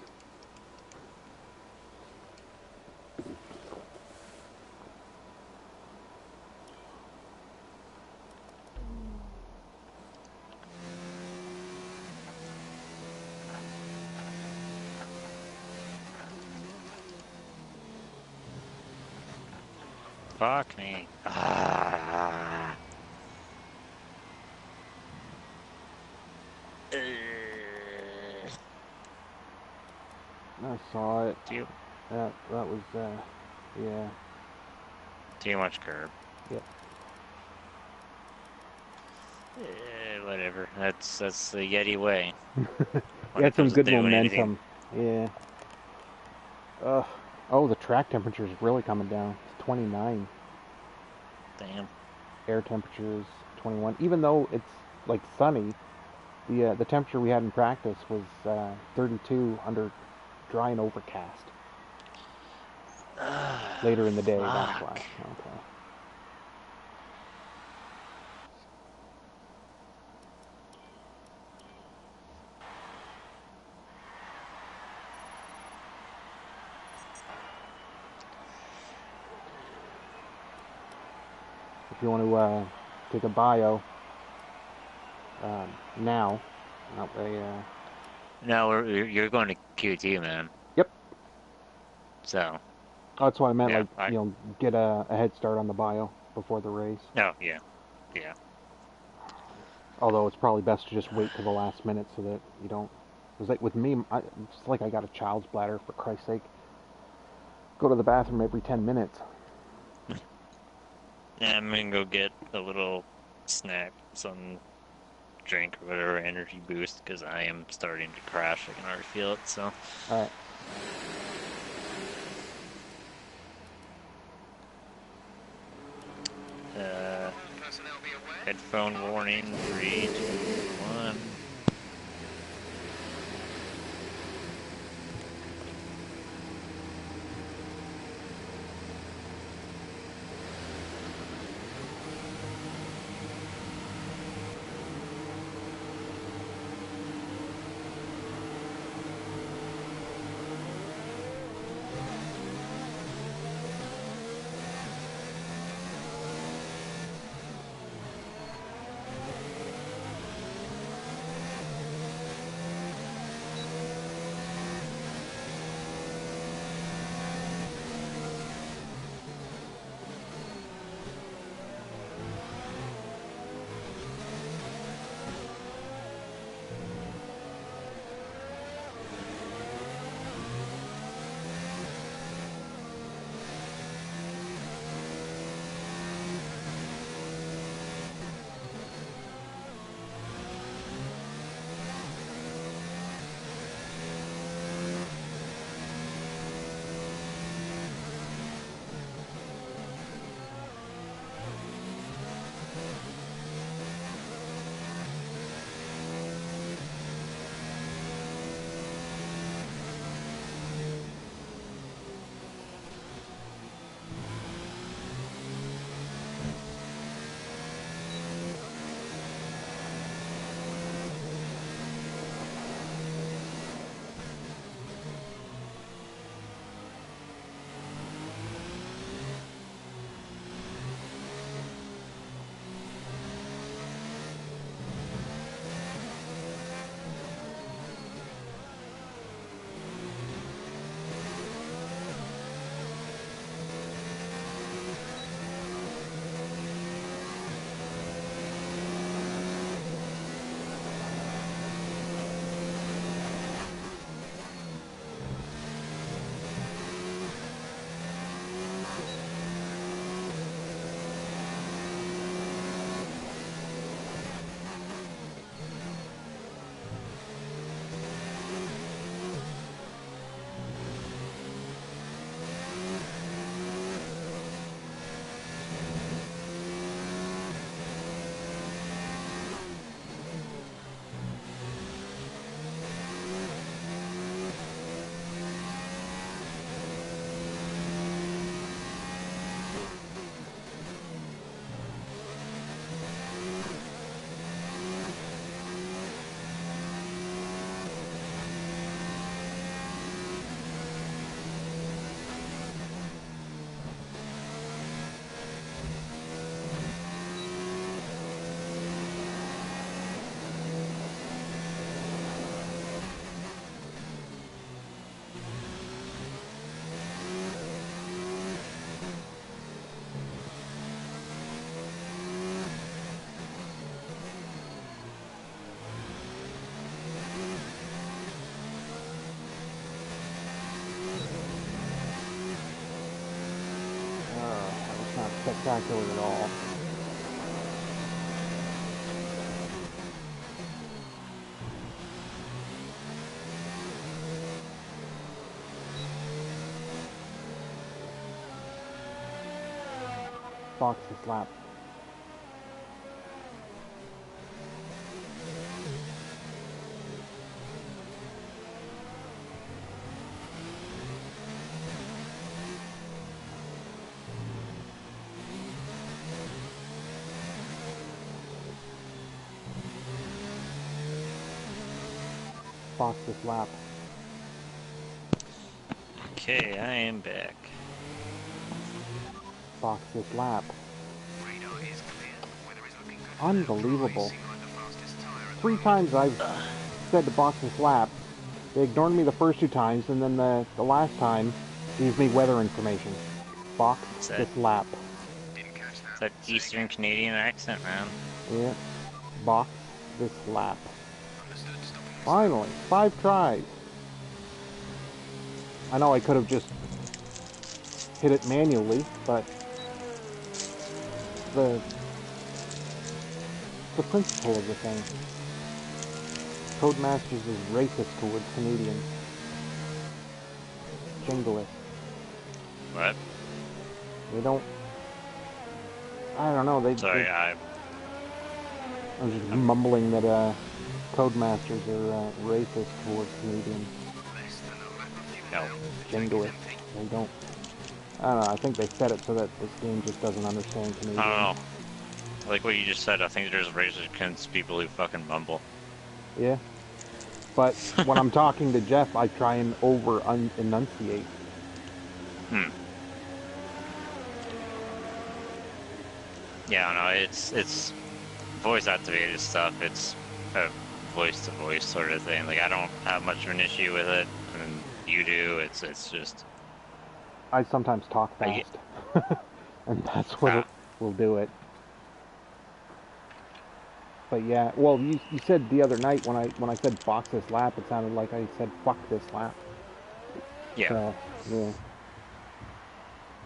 Fuck me. Ah. I saw it. Too That was, yeah. too much curb. Yep. Whatever. That's the Yeti way. Got some good doing momentum. Yeah. Oh, the track temperature is really coming down. It's 29. Damn. Air temperature is 21. Even though it's like sunny, the temperature we had in practice was 32 under dry and overcast. Later in the day, that's why. Okay. If you want to take a bio now, not a. No, you're going to QT, man. Yep. So. Oh, that's what I meant. Yeah, like, you know, get a head start on the bio before the race. No, yeah, yeah. Although it's probably best to just wait till the last minute so that you don't. Because like with me, it's like I got a child's bladder. For Christ's sake, go to the bathroom every 10 minutes. Yeah, I'm gonna go get a little snack, some drink or whatever, energy boost, because I am starting to crash. I can already feel it. So. All right. Personnel be aware. Headphone warning. 3, 2, 1. Not spectacular at all. Box this lap. Box this lap. Okay, I am back. Box this lap. Radar is clear. Weather is looking good. Unbelievable. Seem like the fastest tire at the 3 moment. times I've said to box this lap. They ignored me the first 2 times, and then the last time gives me weather information. Box Is that- this lap. Didn't catch that. That Eastern Canadian accent, man. Yeah. Box this lap. Understood. Stopping this. Finally, 5 tries. I know I could have just hit it manually, but the principle of the thing. Codemasters is racist towards Canadians. Jingoist. What? They don't. I don't know. Sorry, I'm just mumbling that Codemasters are racist towards Canadians. Less than a lap of fuel No. now. Jingoist. They don't. I don't know. I think they said it so that this game just doesn't understand Canadians. I don't know. Like what you just said, I think there's racist against people who fucking mumble. Yeah. But when I'm talking to Jeff, I try and enunciate. Yeah, no, it's voice activated stuff. It's a voice to voice sort of thing. Like I don't have much of an issue with it, and you do. It's just I sometimes talk I fast, and that's what Ah. will do it. But yeah, well, you said the other night when I said box this lap, it sounded like I said fuck this lap. yeah. So yeah.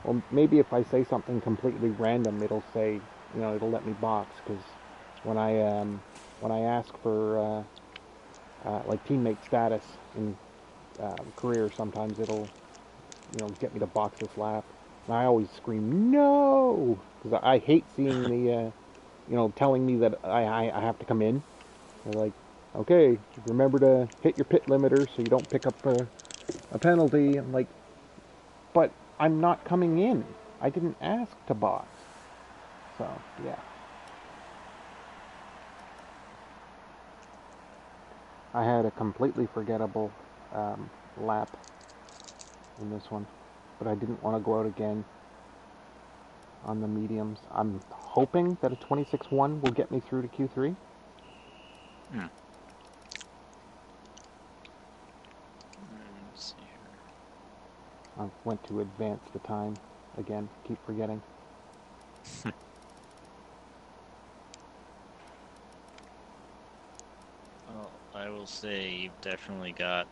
Well, maybe if I say something completely random, it'll say, it'll let me box. Because when I ask for like teammate status in career, sometimes it'll get me to box this lap, and I always scream no because I hate seeing the telling me that I have to come in. They're like, okay, remember to hit your pit limiter so you don't pick up a penalty. I'm like, but I'm not coming in. I didn't ask to box. So, yeah. I had a completely forgettable lap in this one, but I didn't want to go out again on the mediums. I'm hoping that a 26-1 will get me through to Q3. Let's see here. I went to advance the time again. Keep forgetting. Well, I will say you've definitely got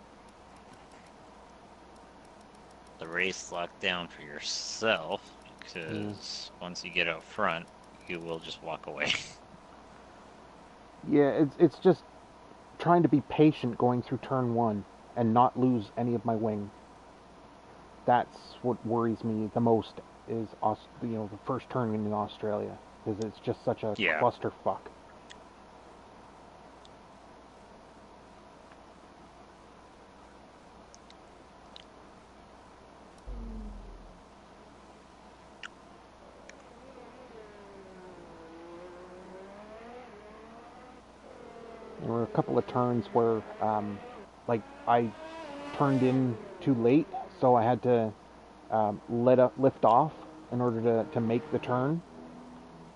the race locked down for yourself, because once you get out front, you will just walk away. Yeah, it's just trying to be patient going through turn 1 and not lose any of my wing. That's what worries me the most is the first turn in Australia, because it's just such a Yeah. clusterfuck. There were a couple of turns where, like, I turned in too late, so I had to lift off in order to make the turn.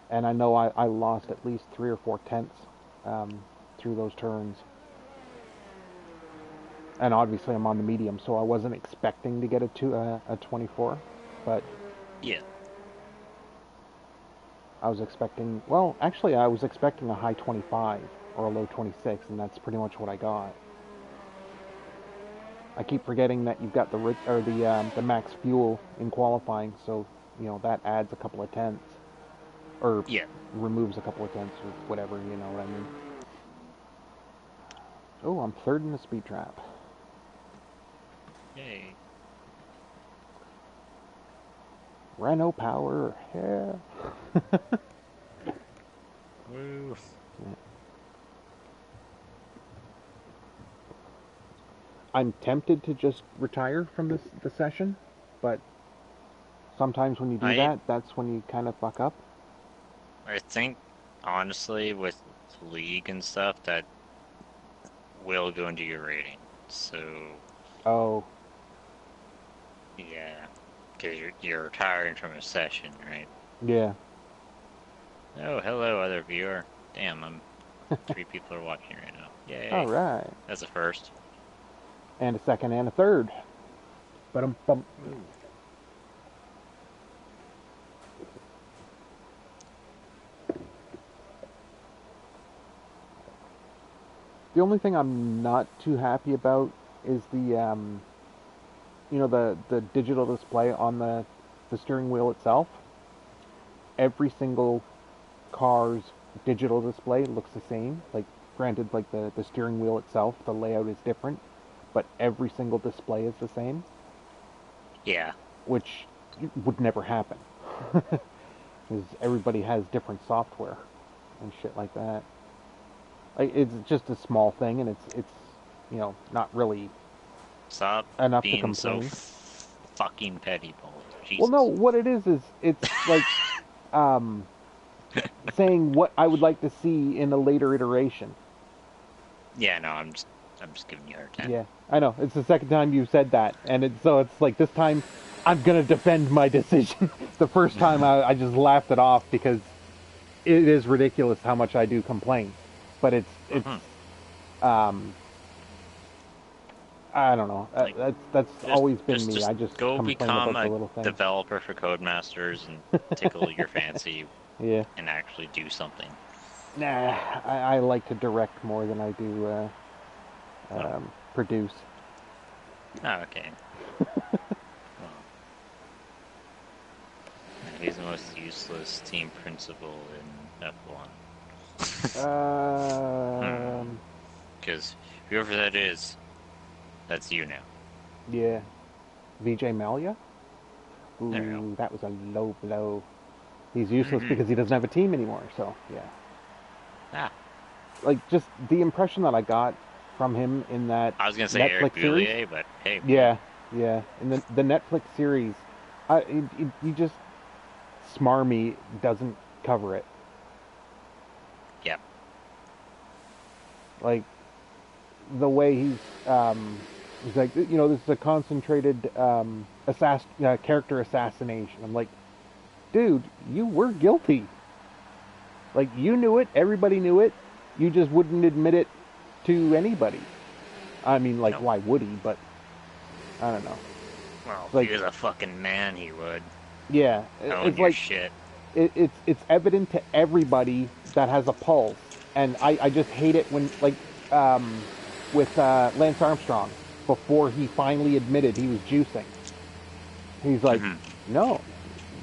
And I know I lost at least 3 or 4 tenths through those turns. And obviously I'm on the medium, so I wasn't expecting to get a 24, but Yeah. I was expecting, well, actually I was expecting a high 25 or a low 26, and that's pretty much what I got. I keep forgetting that you've got the max fuel in qualifying, so that adds a couple of tenths, or Yeah. removes a couple of tenths, or whatever. You know what I mean? Oh, I'm third in the speed trap. Yay. Renault power, yeah. Woo. I'm tempted to just retire from the session, but sometimes when you do that, that's when you kind of fuck up. I think, honestly, with League and stuff, that will go into your rating. So, Oh, yeah. Because you're retiring from a session, right? yeah. Oh, hello, other viewer. Damn, 3 people are watching right now. Yay. All right. That's a first. And a second and a third. But bum. The only thing I'm not too happy about is the the digital display on the steering wheel itself. Every single car's digital display looks the same. Like, granted, like the steering wheel itself, the layout is different, but every single display is the same. Yeah. Which would never happen. Because everybody has different software and shit like that. Like, it's just a small thing, and it's not really Stop enough to being so complain. fucking petty, Paul. Jesus. Well, no, what it is it's like saying what I would like to see in a later iteration. Yeah, no, I'm just giving you a hard time. Yeah, I know. It's the second time you said that, and so it's like this time I'm gonna defend my decision. The first time I just laughed it off because it is ridiculous how much I do complain, but it's I don't know. Like, that's always been me. Just I just go complain become about a the little things. developer for Codemasters and tickle your fancy. Yeah. And actually do something. Nah, I like to direct more than I do produce. Oh, okay. Well, he's the most useless team principal in F1. Because whoever that is, that's you now. Yeah. Vijay Mallya? There you Ooh, that was a low blow. He's useless because he doesn't have a team anymore, so, yeah. Ah. Like, just the impression that I got from him in that I was going to say Netflix Eric series. Boulier, but hey. Yeah, yeah. In the Netflix series, you just... Smarmy doesn't cover it. Yep. Like, the way he's like, this is a concentrated character assassination. I'm like, dude, you were guilty. Like, you knew it, everybody knew it, you just wouldn't admit it to anybody. I mean, like, why would he? But I don't know. Well, if like, he was a fucking man, he would. Yeah, It's like shit. It's evident to everybody that has a pulse, and I just hate it when, like, with Lance Armstrong, before he finally admitted he was juicing. He's like, no,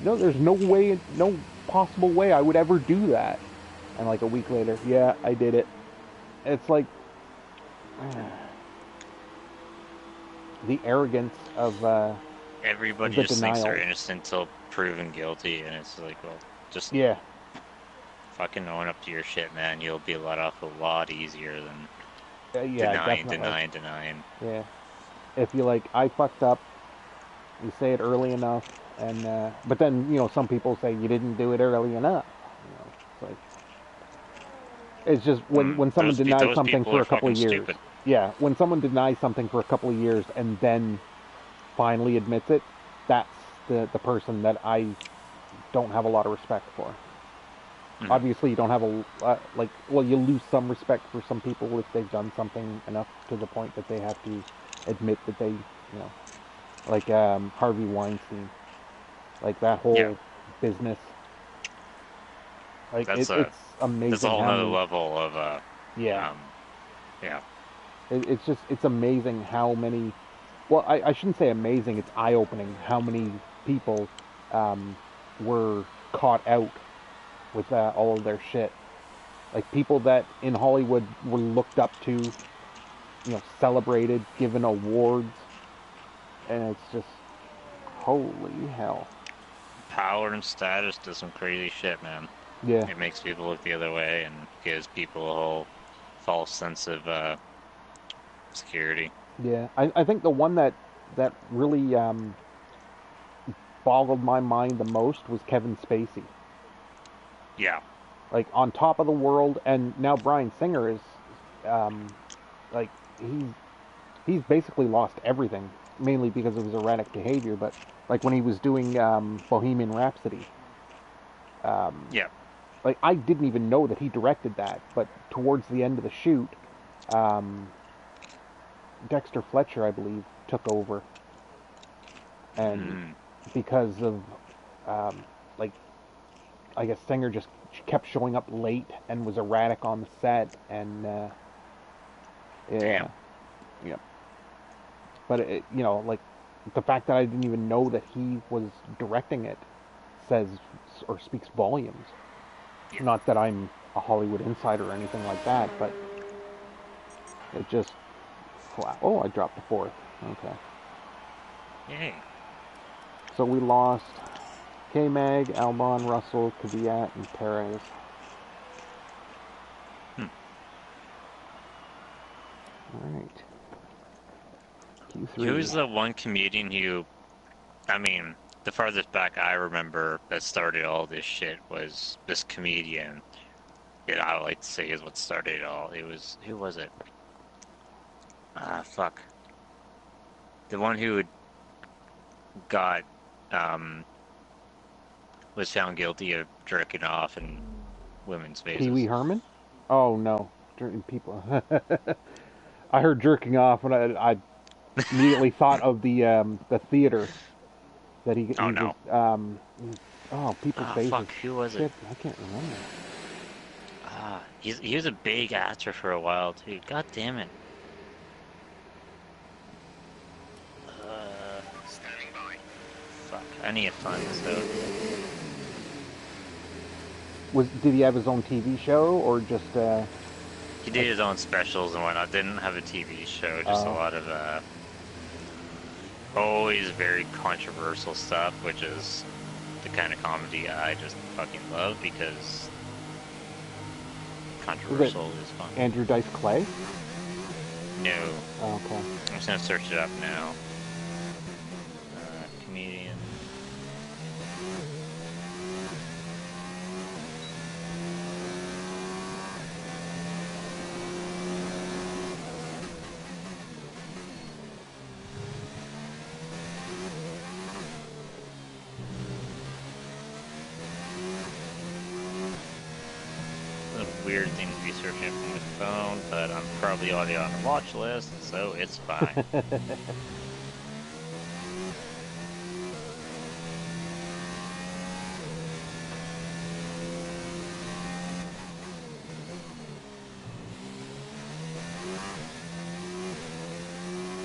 there's no way, no possible way I would ever do that. And like a week later, yeah, I did it. It's like the arrogance of everybody the just thinks denial. they're innocent until proven guilty, and it's like, well, just fucking own up to your shit, man. You'll be let off a lot easier than denying. Yeah. If you like, I fucked up, you say it early enough, and but then some people say you didn't do it early enough. It's like, it's just when someone denies something for a couple of years. Stupid. Yeah, when someone denies something for a couple of years and then finally admits it, that's the person that I don't have a lot of respect for. Obviously, you don't have you lose some respect for some people if they've done something enough to the point that they have to admit that they, like Harvey Weinstein, like that whole business. Like, it's amazing. That's a whole other level of yeah. It's it's amazing how many. Well, I shouldn't say amazing. It's eye-opening how many people were caught out with all of their shit. Like, people that in Hollywood were looked up to, celebrated, given awards, and it's just holy hell. power and status does some crazy shit, man. Yeah. It makes people look the other way and gives people a whole false sense of security. Yeah. I think the one that really boggled my mind the most was Kevin Spacey. Yeah. Like, on top of the world, and now Bryan Singer is, like, he's basically lost everything, mainly because of his erratic behavior, but, like, when he was doing Bohemian Rhapsody, Yeah. like, I didn't even know that he directed that, but towards the end of the shoot, Dexter Fletcher, I believe, took over, and because of, like, I guess Singer just kept showing up late and was erratic on the set, and yeah, Damn. yeah. But it, you know, like, the fact that I didn't even know that he was directing it says or speaks volumes. Yeah. Not that I'm a Hollywood insider or anything like that, but it just. Oh, I dropped the fourth. Okay. Yay. So we lost K-Mag, Albon, Russell, Kvyat, and Perez. Alright. Q3. Who's the one comedian who, I mean, the farthest back I remember that started all this shit was this comedian. That I like to say is what started it all. It was, who was it? Fuck. The one who got, was found guilty of jerking off in women's faces. Pee Wee Herman? Oh, no. People. I heard jerking off, and I immediately thought of the theater that he Oh, no. People's faces. Fuck, who was it? Shit, I can't remember. He was a big actor for a while, too. God damn it. Standing by. Fuck, I need to find this out. Did he have his own TV show, or just He did his own specials and whatnot. Didn't have a TV show, just a Oh. lot of always very controversial stuff, which is the kind of comedy I just fucking love because controversial is fun. Andrew Dice Clay? No, Oh, okay. I'm just gonna search it up now. Comedian. A weird thing to be searching from my phone, but I'm probably already on the watch list, so it's fine.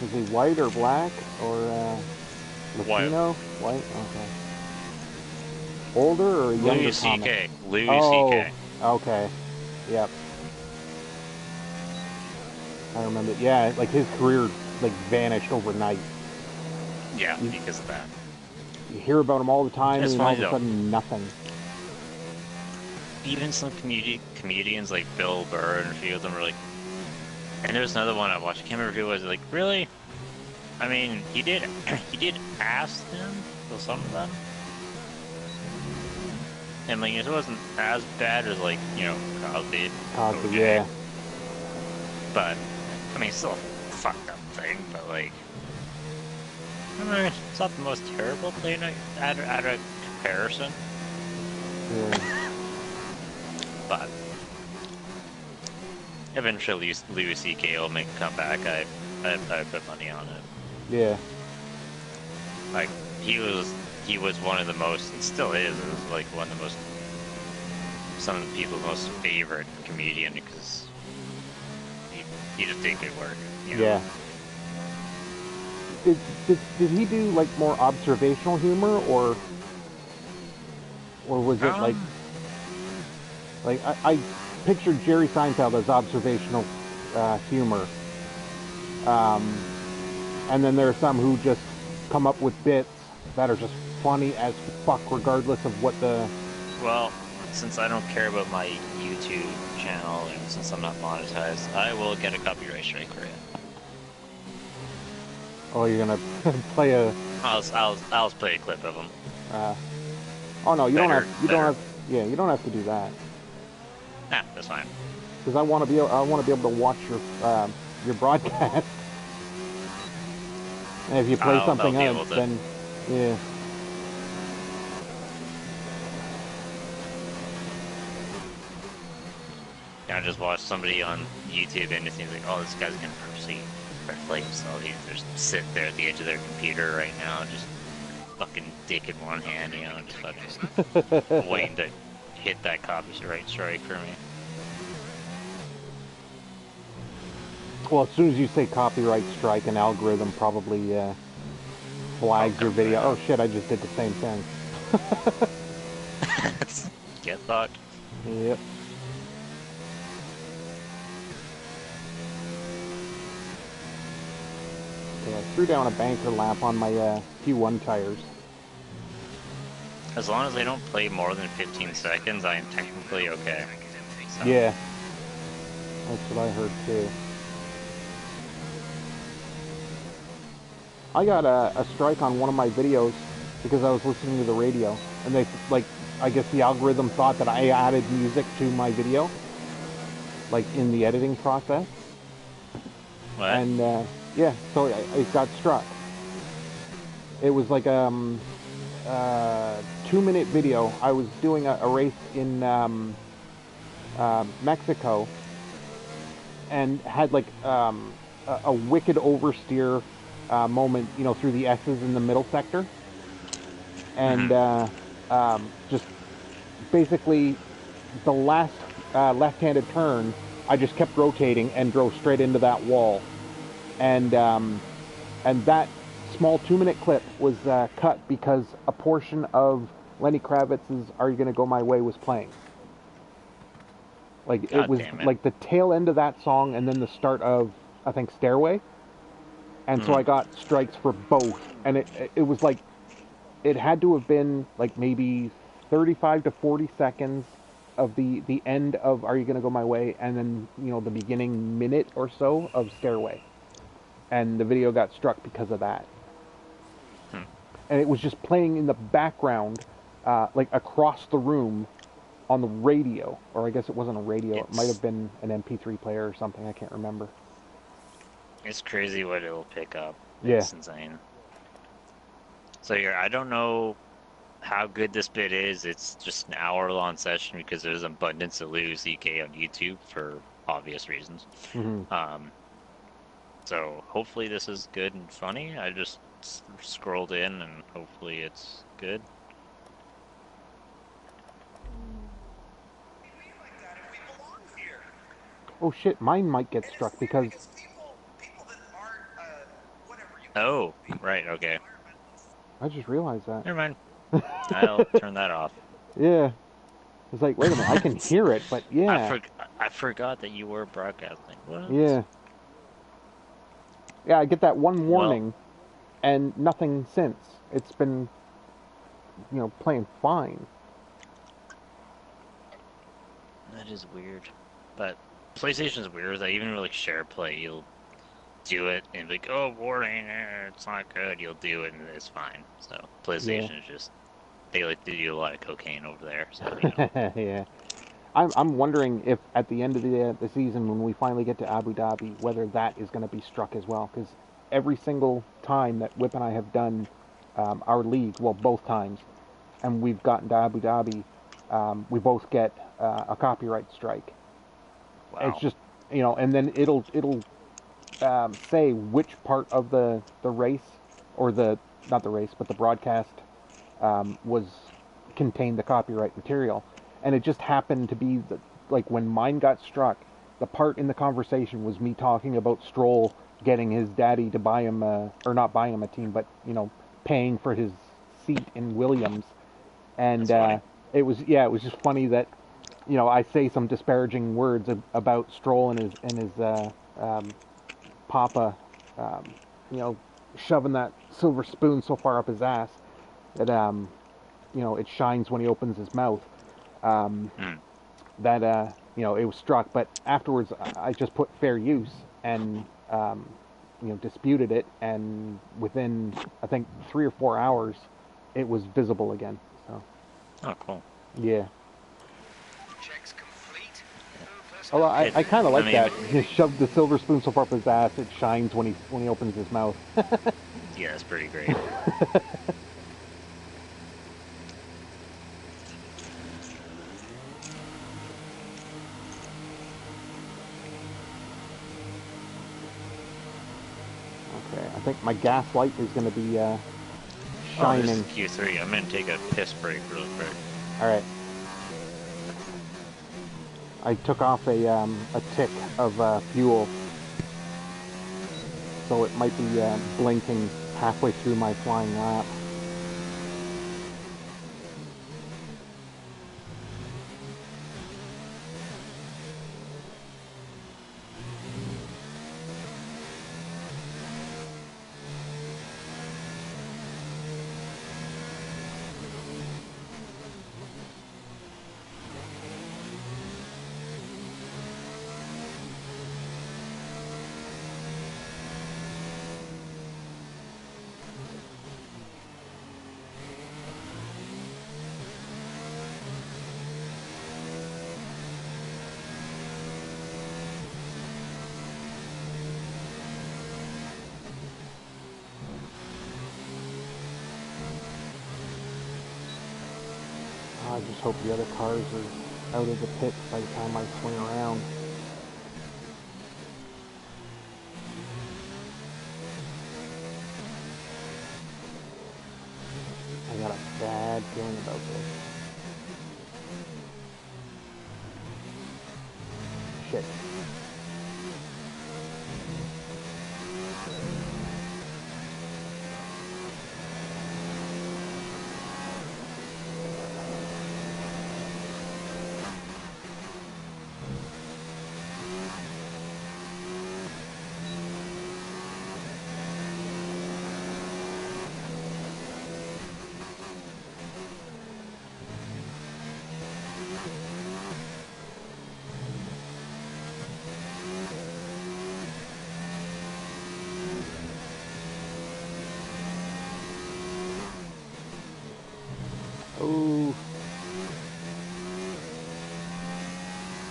Is he white or black or Latino? White. Okay. Older or younger? Louis C.K. Louis Oh, C.K. okay. Yep. I remember. Yeah, like his career like vanished overnight. Yeah, because of that. You hear about him all the time, It's and then all funny, of a though. sudden nothing. Even some comedians like Bill Burr and a few of them were like, and there's another one I watched. I can't remember who it was. Like, really? I mean, he did ask him for some of them, and like it wasn't as bad as like Cosby. Cosby, OJ. yeah. But I mean, it's still a fucked up thing. But like, I mean, it's not the most terrible thing at a comparison. Yeah. But eventually, Louis C.K. will make a comeback. I put money on it. Yeah. Like he was one of the most, and still is like one of the most, some of the people's most favorite comedian because he just did good work. You know? Yeah. Did he do like more observational humor, or was it like I pictured Jerry Seinfeld as observational humor, and then there are some who just come up with bits that are just funny as fuck, regardless of what the. Well, since I don't care about my YouTube channel and since I'm not monetized, I will get a copyright strike for it. Oh, you're gonna play a. I'll play a clip of them. Oh no, you don't have. You Better. don't have. Yeah, you don't have to do that. Nah, that's fine. Because I want to be. I want to be able to watch your broadcast. And if you play something I'll be else, able to. then yeah. I just watched somebody on YouTube and it seems like, oh, this guy's gonna proceed for flames. So he's just sitting there at the edge of their computer right now, just fucking dick in one hand, you know, just fucking waiting to hit that copyright strike for me. Well, as soon as you say copyright strike, an algorithm probably flags your video. Oh shit! I just did the same thing. Get fucked. Yep. Yeah, I threw down a banker lap on my Q1 tires. As long as they don't play more than 15 seconds, I am technically okay. So. Yeah. That's what I heard too. I got a strike on one of my videos because I was listening to the radio, and they, like, I guess the algorithm thought that I added music to my video, like in the editing process. What? And yeah, so it got struck. It was like 2-minute video. I was doing a race in Mexico, and had like a wicked oversteer moment, you know, through the S's in the middle sector, and just basically the last left-handed turn, I just kept rotating and drove straight into that wall, and that small 2-minute clip was cut because a portion of Lenny Kravitz's "Are You Gonna Go My Way" was playing. Like God it was damn it. like the tail end of that song and then the start of, I think, Stairway. And so I got strikes for both, and it was like, it had to have been like maybe 35 to 40 seconds of the end of "Are You Gonna Go My Way," and then, you know, the beginning minute or so of Stairway, and the video got struck because of that. And it was just playing in the background, like across the room, on the radio, or I guess it wasn't a radio. It might have been an MP3 player or something. I can't remember. It's crazy what it'll pick up. Yeah. It's insane. So here, I don't know how good this bit is. It's just an hour-long session because there's an abundance of Lewis EK on YouTube for obvious reasons. So hopefully this is good and funny. I just scrolled in and hopefully it's good. Oh shit, mine might get struck because... Oh, right, okay. I just realized that. Never mind. I'll turn that off. Yeah. It's like, wait a minute, I can hear it, but yeah. I forgot that you were broadcasting. What? Yeah. Yeah, I get that one warning, and nothing since. It's been, you know, playing fine. That is weird. But PlayStation's weird. That even with like SharePlay, you'll do it and be like, oh, warning, it's not good. You'll do it and it's fine. So PlayStation is just, they like to do a lot of cocaine over there. So, you know. Yeah. I'm wondering if at the end of the season, when we finally get to Abu Dhabi, whether that is going to be struck as well. Because every single time that Whip and I have done our league, well, both times, and we've gotten to Abu Dhabi, we both get a copyright strike. Wow. It's just, you know, and then it'll say which part of the race, or not the race, but the broadcast contained the copyright material. And it just happened to be that, like, when mine got struck, the part in the conversation was me talking about Stroll getting his daddy to buy him or not buying him a team, but, you know, paying for his seat in Williams. And it was just funny that, you know, I say some disparaging words about Stroll and his papa, you know, shoving that silver spoon so far up his ass. that it shines when he opens his mouth. Um, Hmm. that it was struck, but afterwards I just put fair use and disputed it, and within I think 3 or 4 hours, it was visible again. So Oh, cool. yeah. Checks complete. All Although personnel It, I kind of I like mean, that. He shoved the silver spoon so far up his ass it shines when he opens his mouth. yeah, it's pretty great. Okay, I think my gas light is going to be Oh, this is shining. Q3. I'm gonna take a piss break real quick. All right. I took off a tick of fuel, so it might be blinking halfway through my flying lap. I just hope the other cars are out of the pit by the time I swing around. I got a bad feeling about this. Shit. Oh,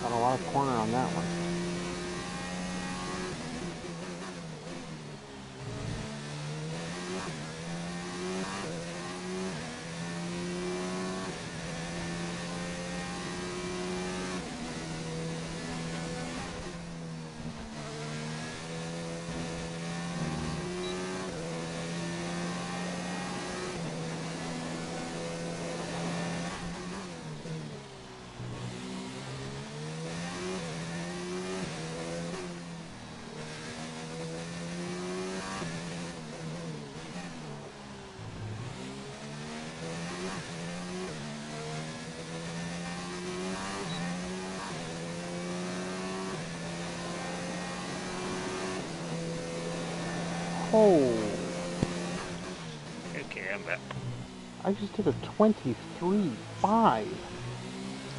got a lot of corner on that one. Oh, Okay, I'm back. I just did a 23.5.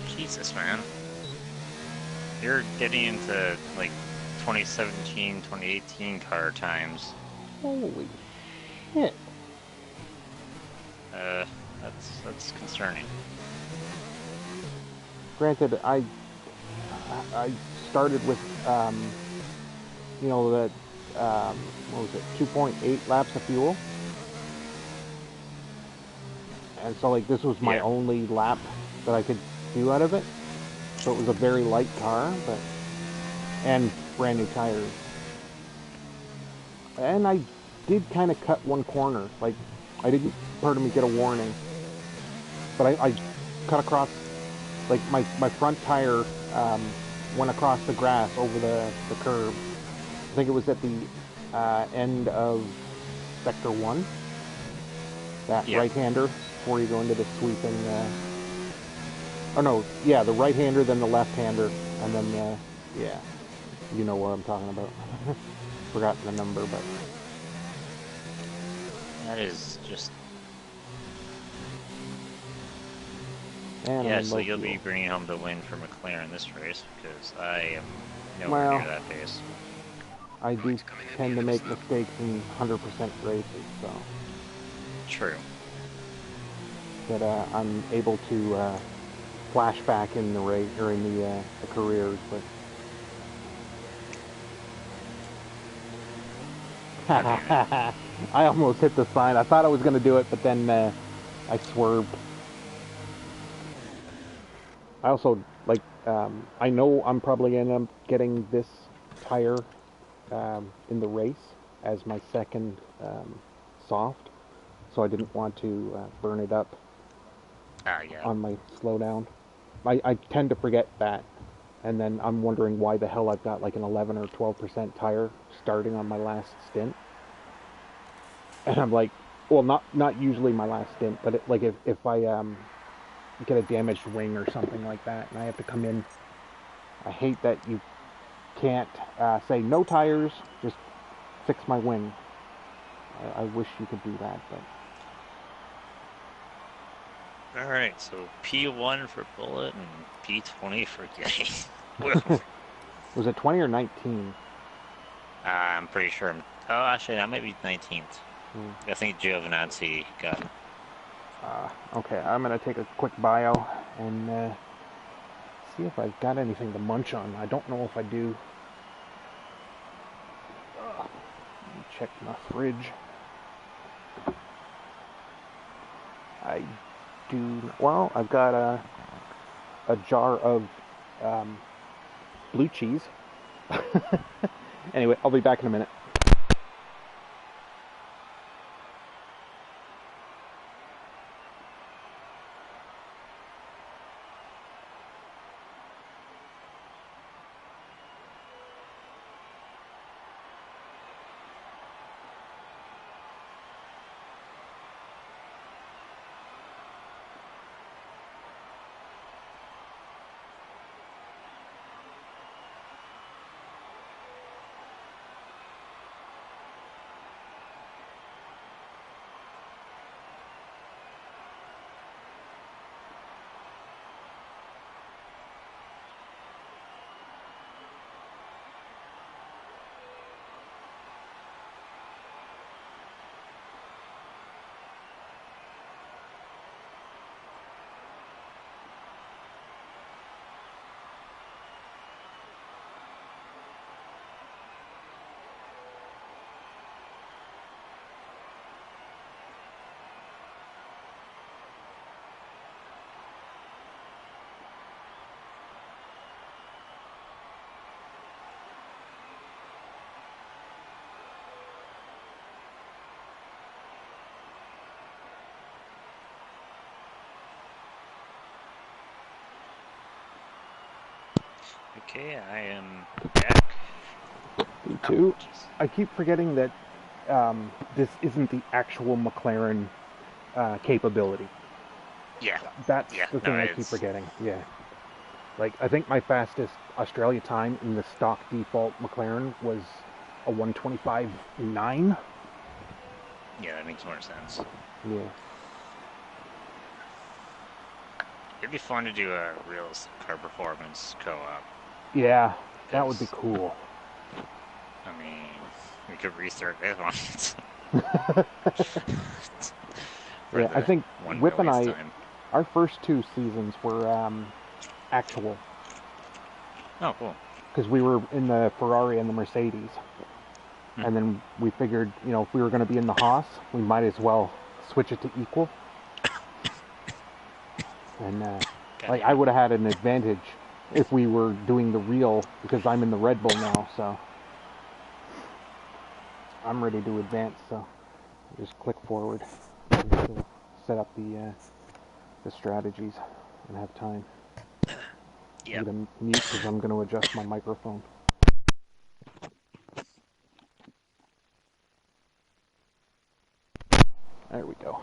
Jesus, man. You're getting into, like, 2017, 2018 car times. Holy shit. That's concerning. Granted, I started with that what was it, 2.8 laps of fuel, and so like this was my Yeah. only lap that I could do out of it. So it was a very light car, and brand new tires. And I did kind of cut one corner. Like I didn't, pardon me, get a warning, but I cut across. Like my front tire went across the grass over the curb. I think it was at the end of sector 1. That Yeah. right-hander before you go into the sweeping. Oh no, yeah, the right-hander, then the left-hander, and then yeah, you know what I'm talking about. Forgotten the number, but That is just And I'm Yeah, in so low you'll fuel. be bringing home the win for McLaren this race, because I am nowhere Well, near that pace. I do Right, coming in tend to here, make slow. mistakes in 100% races, so True. that I'm able to flash back in the race or in the careers, but God damn it. I almost hit the sign. I thought I was going to do it, but then I swerved. I also like. I know I'm probably going to end up getting this tire in the race as my second soft, so I didn't want to burn it up Ah, yeah. on my slowdown. I tend to forget that, and then I'm wondering why the hell I've got like an 11 or 12% tire starting on my last stint. And I'm like, well, not usually my last stint, but like if I get a damaged wing or something like that, and I have to come in, I hate that you can't say no tires, just fix my wing. I wish you could do that, but Alright, so P1 for Bullet and P20 for Gay. was it 20 or 19? I'm pretty sure oh, actually, that might be 19th. Hmm. I think Giovinazzi got him. Okay, I'm gonna take a quick bio and see if I've got anything to munch on. I don't know if I do. Let me check my fridge. I do. Well, I've got a jar of blue cheese. Anyway, I'll be back in a minute. Okay, I am back. Me too. Oh, jeez. I keep forgetting that this isn't the actual McLaren capability. Yeah. That's Yeah, the no, thing I keep it's... forgetting. Yeah. Like, I think my fastest Australia time in the stock default McLaren was a 125.9. Yeah, that makes more sense. Yeah. It'd be fun to do a real car performance co-op. Yeah, that would be cool. I mean, we could restart this one. Yeah, I think Whip and I, time. our first two seasons were actual. Oh, cool. Because we were in the Ferrari and the Mercedes. Hmm. And then we figured, if we were going to be in the Haas, we might as well switch it to equal. And I would have had an advantage if we were doing the real, because I'm in the Red Bull now, so I'm ready to advance. So just click forward, and set up the strategies, and have time. Yeah. I'm going to mute because I'm going to adjust my microphone. There we go.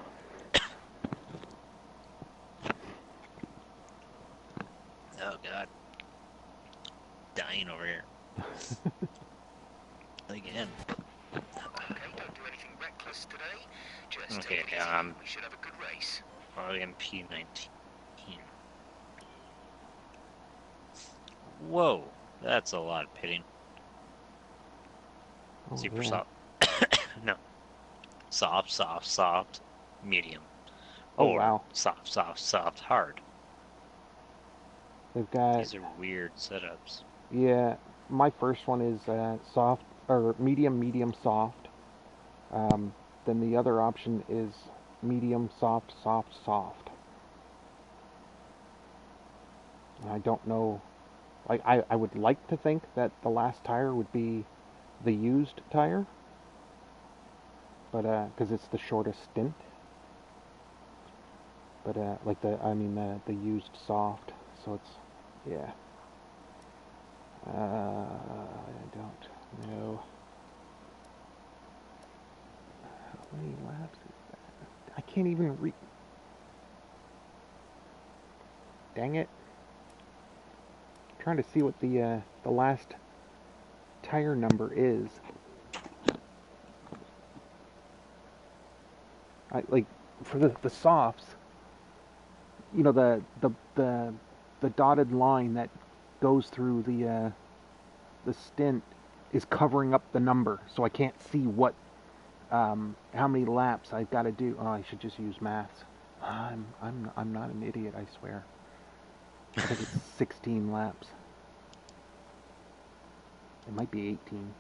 Oh God. Dying over here. Again. Okay, don't do anything reckless today. Just Okay, take it easy. We should have a good race. probably in P19. Whoa, that's a lot of pitting. Oh, Super yeah. soft. No. Soft, medium. Oh, Or wow. soft, hard. They've got, These are weird setups. yeah, my first one is soft, or medium, soft. Then the other option is medium, soft. And I don't know, like, I would like to think that the last tire would be the used tire, but, because it's the shortest stint. But, like the used soft, so it's, yeah. I don't know. How many laps is that? I can't even read. Dang it. I'm trying to see what the last tire number is. I like for the softs, you know, the dotted line that goes through the stint is covering up the number, so I can't see what how many laps I've got to do. Oh, I should just use maths. I'm not an idiot, I swear. I think it's 16 laps. It might be 18.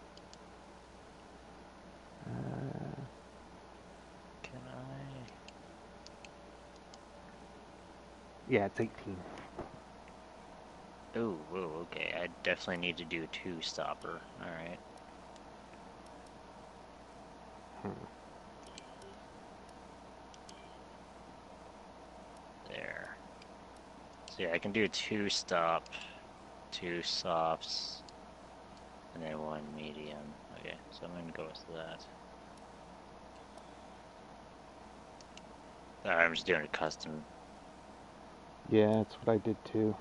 Can I? Yeah, it's 18. Oh, whoa, okay. I definitely need to do a two-stopper. Alright. There. So yeah, I can do a two-stop, two softs, and then one medium. Okay, so I'm gonna go with that. Alright, I'm just doing a custom. Yeah, that's what I did too.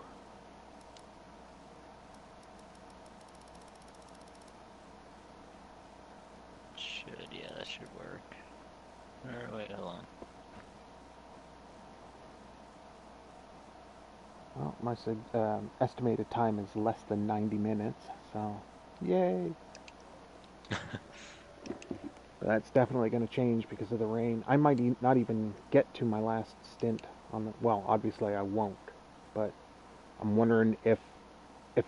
Yeah, that should work. Alright, wait, hold on. Well, my estimated time is less than 90 minutes, so yay! But that's definitely going to change because of the rain. I might not even get to my last stint on the. Well, obviously I won't, but I'm wondering if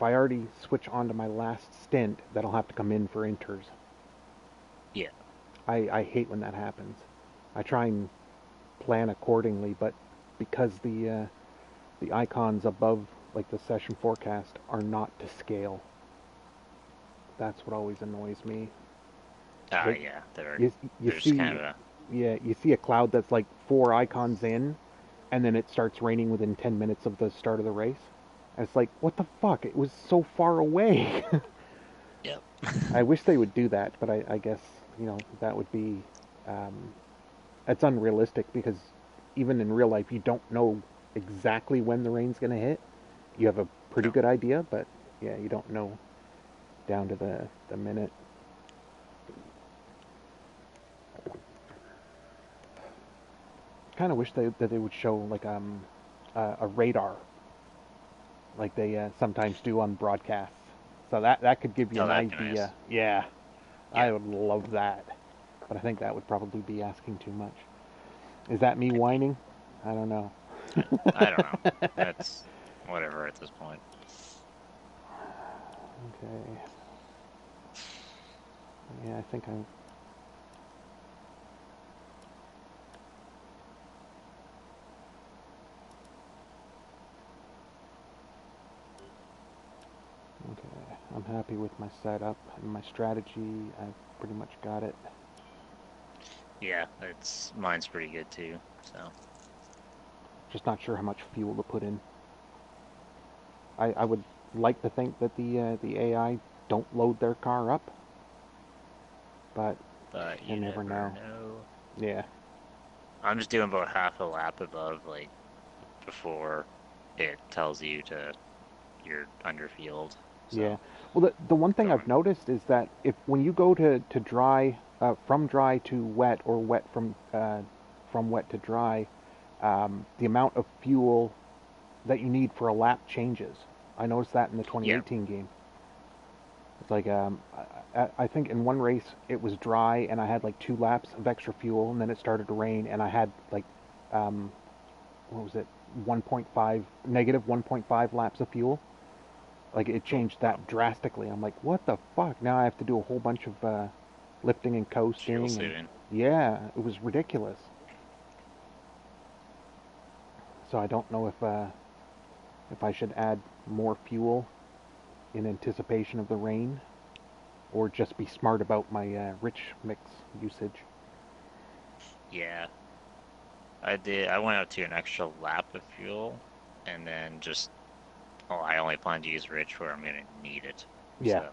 I already switch on to my last stint, that'll have to come in for inters. Yeah. I hate when that happens. I try and plan accordingly, but because the icons above, like the session forecast, are not to scale, that's what always annoys me. Ah, Like, yeah, you they're just see, kind of a... yeah, you see a cloud that's like 4 icons in, and then it starts raining within 10 minutes of the start of the race. And it's like, what the fuck? It was so far away. Yep. I wish they would do that, but I guess, that would be, um, it's unrealistic because even in real life, you don't know exactly when the rain's going to hit. You have a pretty No. good idea, but yeah, you don't know down to the minute. Kind of wish that they would show like a radar, like they sometimes do on broadcasts. So that could give you Oh, an that'd be nice. idea. Yeah, Yeah. I would love that, but I think that would probably be asking too much. Is that me Could be. whining? I don't know. I don't know. That's whatever at this point. Okay. Yeah, I think I. Okay, I'm happy with my setup and my strategy. I've pretty much got it. Yeah, mine's pretty good too. So Just not sure how much fuel to put in. I would like to think that the AI don't load their car up, but but you you never never know. know. Yeah, I'm just doing about half a lap above, like, before it tells you to you're underfield. yeah. So Well, the one thing I've going. noticed is that if when you go to dry, from dry to wet, or wet from wet to dry, the amount of fuel that you need for a lap changes. I noticed that in the 2018 game. It's like I think in one race it was dry and I had like 2 laps of extra fuel, and then it started to rain and I had like what was it, 1.5 negative 1.5 laps of fuel. Like it changed that drastically. I'm like, what the fuck? Now I have to do a whole bunch of lifting and coasting. Fuel And, saving. yeah, it was ridiculous. So I don't know if I should add more fuel in anticipation of the rain, or just be smart about my rich mix usage. Yeah. I did. I went up to an extra lap of fuel, and then just. Oh, I only plan to use rich where I'm gonna need it. Yeah. So.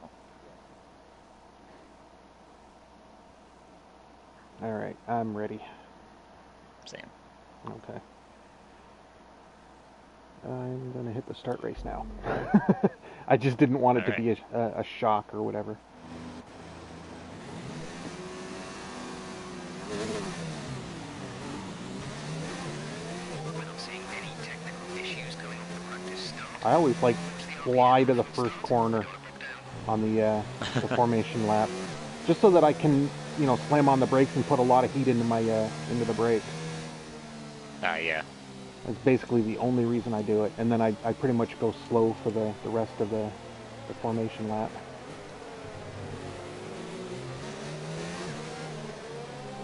All right, I'm ready. Same. Okay. I'm gonna hit the start race now. I just didn't want it to be a shock or whatever. We're not seeing any technical issues going off the practice start. I always like fly to the first corner on the formation lap, just so that I can, you know, slam on the brakes and put a lot of heat into my into the brakes. Yeah. That's basically the only reason I do it, and then I pretty much go slow for the rest of the formation lap.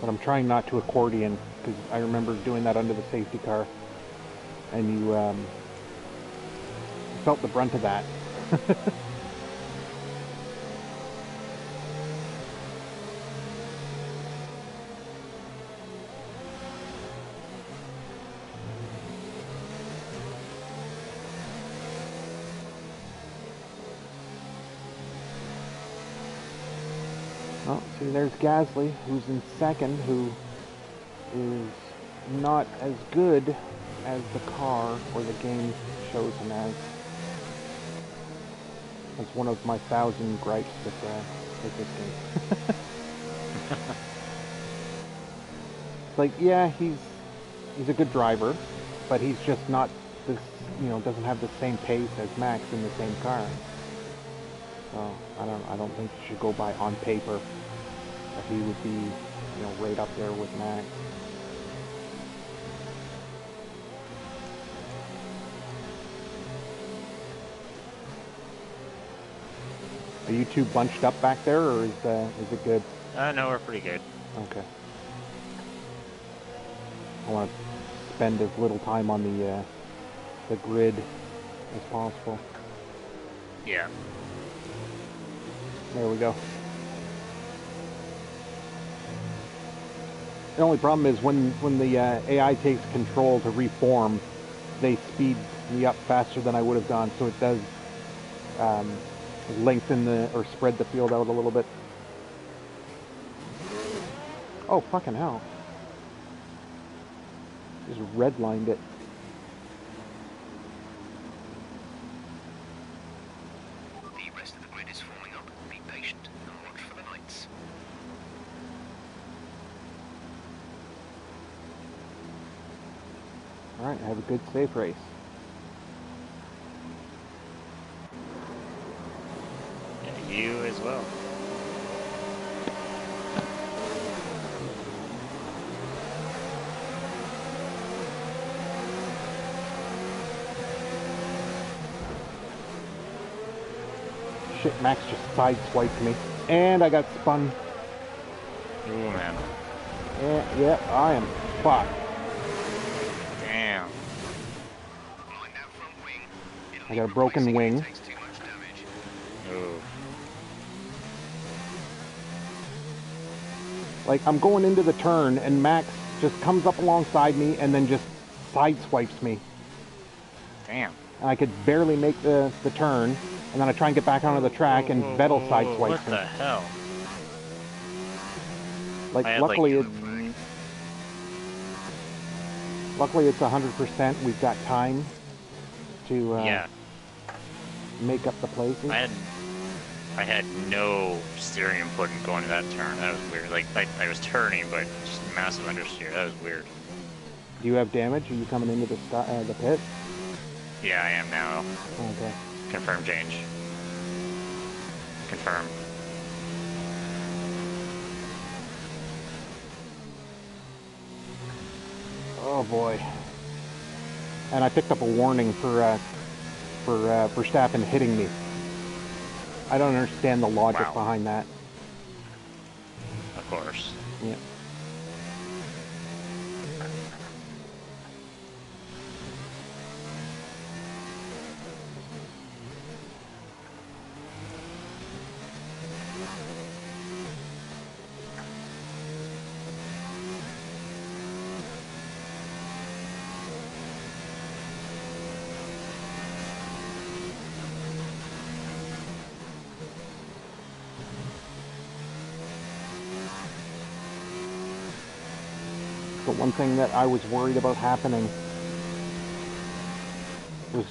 But I'm trying not to accordion, because I remember doing that under the safety car, and you felt the brunt of that. Oh, see, there's Gasly, who's in second, who is not as good as the car or the game shows him as. That's one of my 1,000 gripes with this game. It's like, yeah, he's a good driver, but he's just not this, you know, doesn't have the same pace as Max in the same car. So I don't think you should go by on paper that he would be, you know, right up there with Max. Are you two bunched up back there, or is it good? No, we're pretty good. Okay. I want to spend as little time on the grid as possible. Yeah. There we go. The only problem is when the AI takes control to reform, they speed me up faster than I would have gone, so it does lengthen or spread the field out a little bit. Oh, fucking hell. Just redlined it. The rest of the grid is forming up. Be patient and watch for the lights. Alright, have a good, safe race. Yeah, you as well. Shit, Max just sideswiped me. And I got spun. Ooh, man. Yeah, I am fucked. Damn. Mind that front wing. It'll I got a need broken replacing if wing. it takes too much damage. Ooh. Like, I'm going into the turn, and Max just comes up alongside me and then just sideswipes me. Damn. And I could barely make the turn, and then I try and get back onto the track, and Whoa, Vettel whoa, sideswipes whoa, me. What the hell? Like, I had, luckily like, it's 100%. We've got time to yeah. make up the places. I had no steering input in going to that turn. That was weird. Like, I was turning, but just massive understeer. That was weird. Do you have damage? Are you coming into the pit? Yeah, I am now. Okay. Confirm change. Confirm. Oh boy. And I picked up a warning for Verstappen hitting me. I don't understand the logic Wow. behind that. Of course. Yeah. The one thing that I was worried about happening was,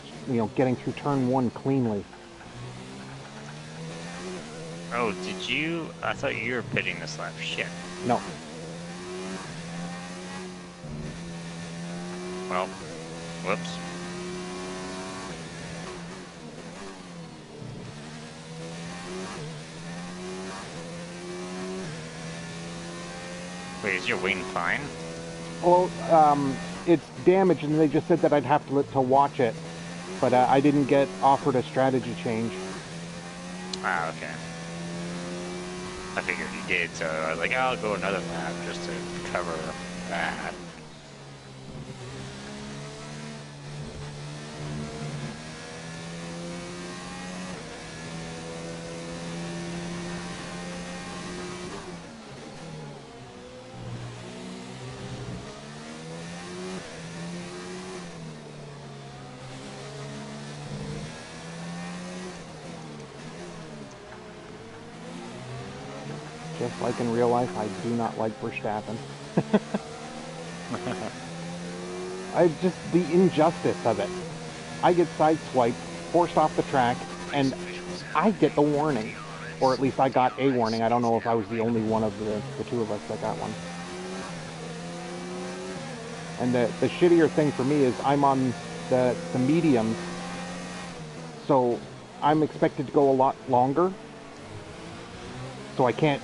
getting through turn 1 cleanly. Oh, did you? I thought you were pitting this lap. Shit. No. Well, whoops. Wait, is your wing fine? Well, it's damaged, and they just said that I'd have to watch it. But I didn't get offered a strategy change. Ah, okay. I figured you did, so I was like, I'll go another lap just to cover that. Just like in real life, I do not like Verstappen. The injustice of it. I get sideswiped, forced off the track, and I get the warning. Or at least I got a warning. I don't know if I was the only one of the two of us that got one. And the shittier thing for me is I'm on the mediums, so I'm expected to go a lot longer. So I can't,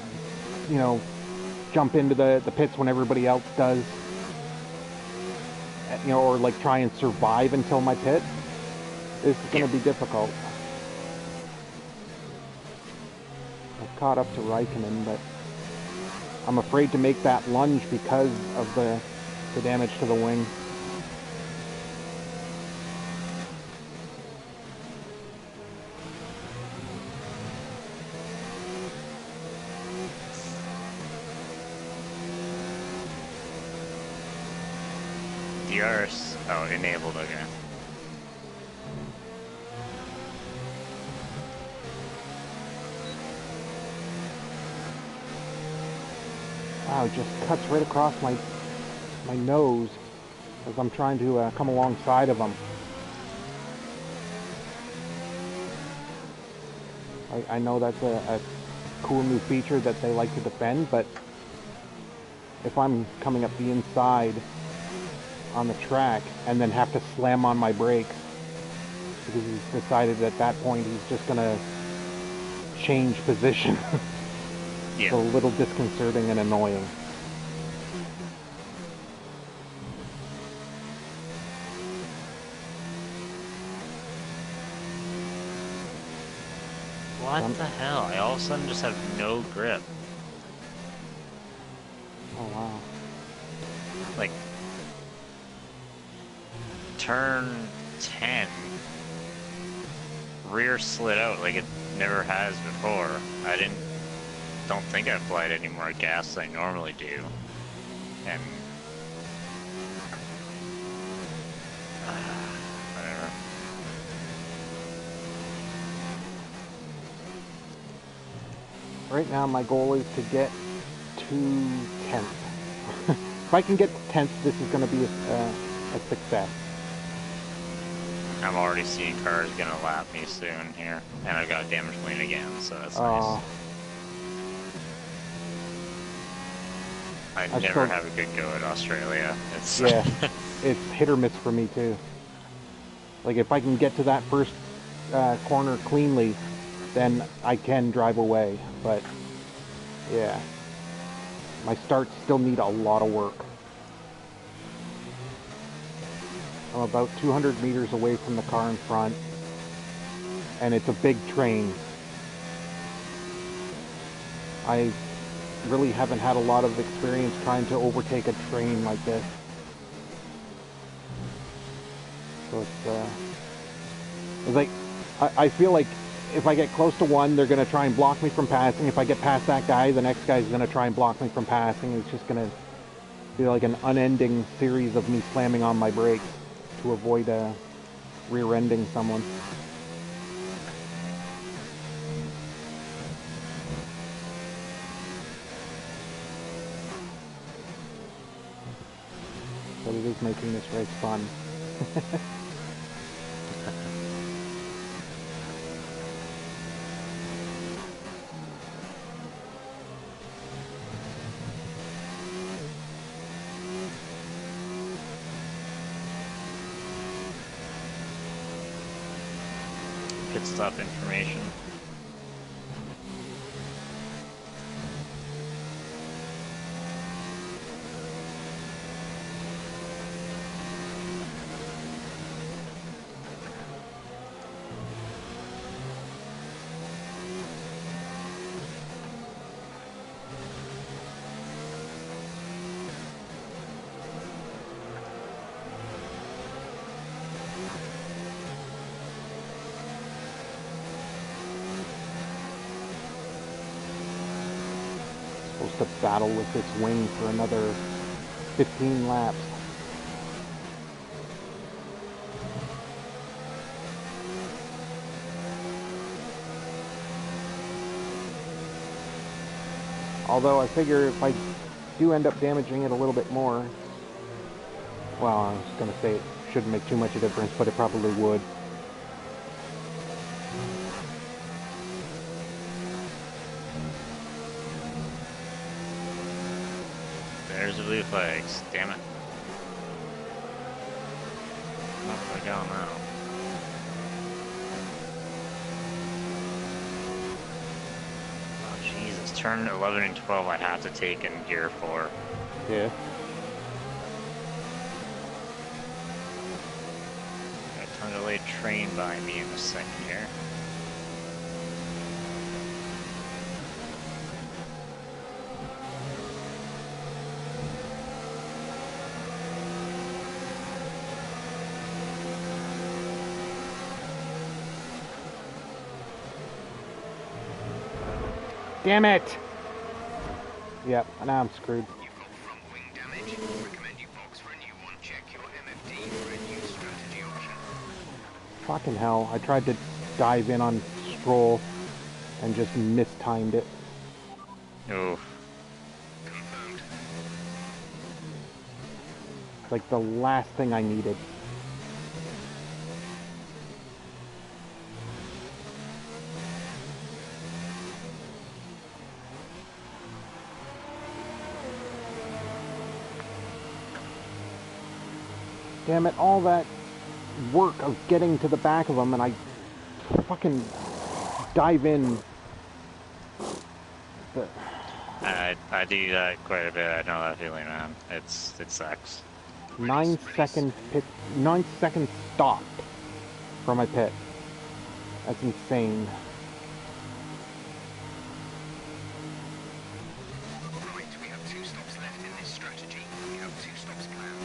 jump into the pits when everybody else does. Or like try and survive until my pit. This is going to be difficult. I've caught up to Raikkonen, but I'm afraid to make that lunge because of the damage to the wing. DRS, oh, enabled, okay. Wow, it just cuts right across my nose as I'm trying to come alongside of them. I know that's a cool new feature that they like to defend, but if I'm coming up the inside on the track and then have to slam on my brakes because he's decided at that point he's just gonna change position. Yeah. It's a little disconcerting and annoying. What the hell? I all of a sudden just have no grip. Oh wow. Like, turn 10, rear slid out like it never has before. Don't think I applied any more gas than I normally do. And whatever. Right now my goal is to get to 10th. If I can get to 10th, this is going to be a success. I'm already seeing cars gonna lap me soon here. And I've got a damaged wing again, so that's nice. I never have a good go at Australia. It's yeah, it's hit or miss for me too. Like if I can get to that first corner cleanly, then I can drive away. But yeah, my starts still need a lot of work. I'm about 200 meters away from the car in front, and it's a big train. I really haven't had a lot of experience trying to overtake a train like this. So it's like, I feel like if I get close to one, they're going to try and block me from passing. If I get past that guy, the next guy's going to try and block me from passing. It's just going to be like an unending series of me slamming on my brakes to avoid rear-ending someone. But it is making this race fun. Pit stop information. Supposed to battle with its wing for another 15 laps. Although I figure if I do end up damaging it a little bit more, well, I was going to say it shouldn't make too much of a difference, but it probably would. There's the blue flags. Damn it. Where do I go now? Oh, Jesus. Turn 11 and 12 I'd have to take in gear 4. Yeah. Got a ton of delayed train by me in a second here. Damn it! Yep, now I'm screwed. You've got front wing damage. Recommend you box for a new one. Check your MFD for a new strategy option. Fucking hell, I tried to dive in on Stroll and just mistimed it. Oof. Confirmed. It's like the last thing I needed. Damn it, all that work of getting to the back of them, and I fucking dive in. I do that quite a bit. I know that feeling, man. It sucks. 9 second pit, 9 second stop from my pit. That's insane. Right, we have 2 stops left in this strategy. We have 2 stops planned.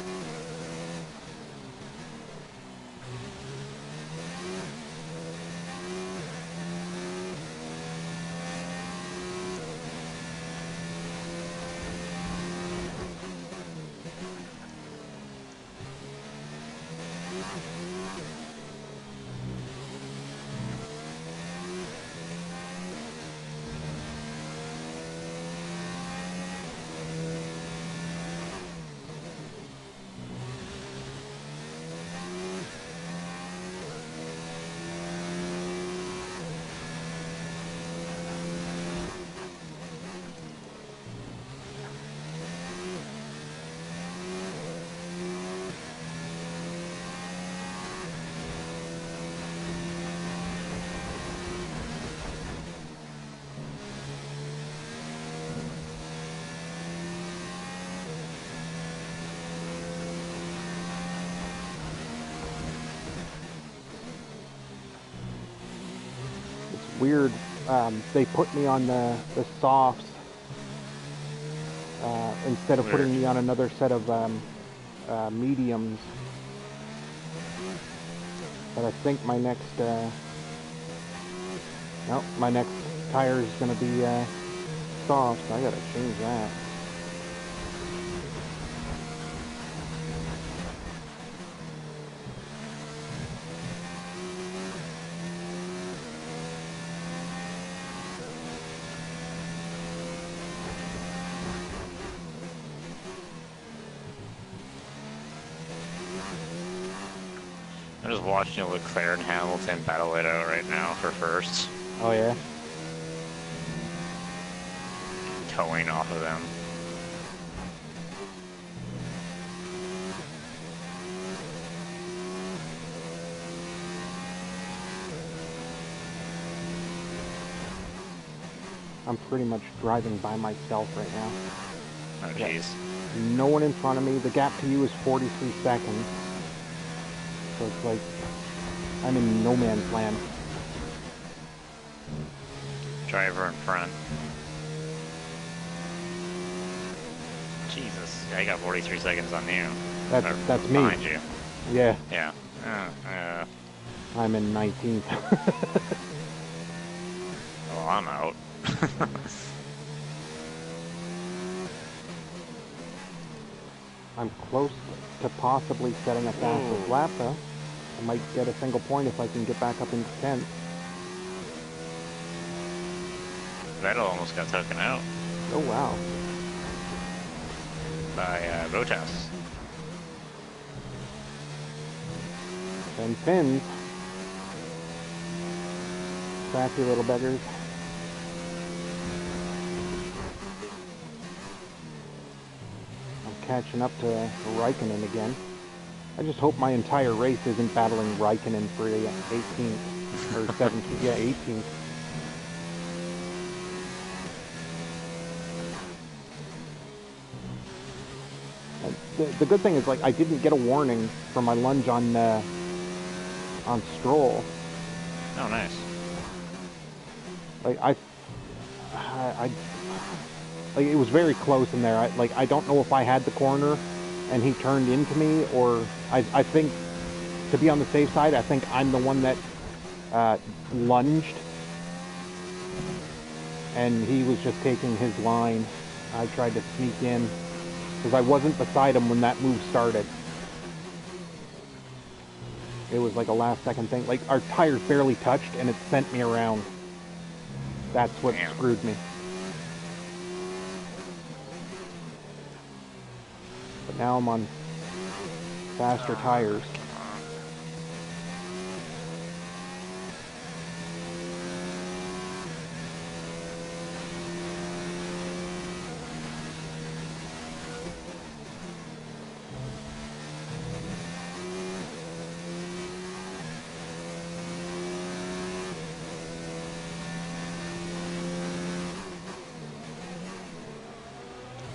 weird. They put me on the softs instead of putting Weird. me on another set of mediums. But I think my next my next tire is going to be soft. So I got to change that. I'm just watching Leclerc and Hamilton battle it out right now for first. Oh yeah. Towing off of them. I'm pretty much driving by myself right now. Oh Yeah. jeez. No one in front of me. The gap to you is 43 seconds. So it's like I'm in no man's land. Driver in front. Jesus, I got 43 seconds on you. Or That's me. behind you. Yeah, Yeah. I'm in 19th. Well, I'm out. I'm close to possibly setting a fastest Ooh. lap though. I might get a single point if I can get back up into 10th. Vettel almost got taken out Oh wow. by Bottas. And Fins. Sassy little beggars. I'm catching up to Raikkonen again. I just hope my entire race isn't battling Raikkonen for 18th or 17th. Yeah, 18th. The good thing is, like, I didn't get a warning for my lunge on Stroll. Oh, nice. Like I like it was very close in there. I don't know if I had the corner and he turned into me, or I think, to be on the safe side, I think I'm the one that lunged and he was just taking his line. I tried to sneak in because I wasn't beside him when that move started. It was like a last second thing. Like, our tires barely touched and it sent me around. That's what Damn. screwed me. But now I'm on faster tires.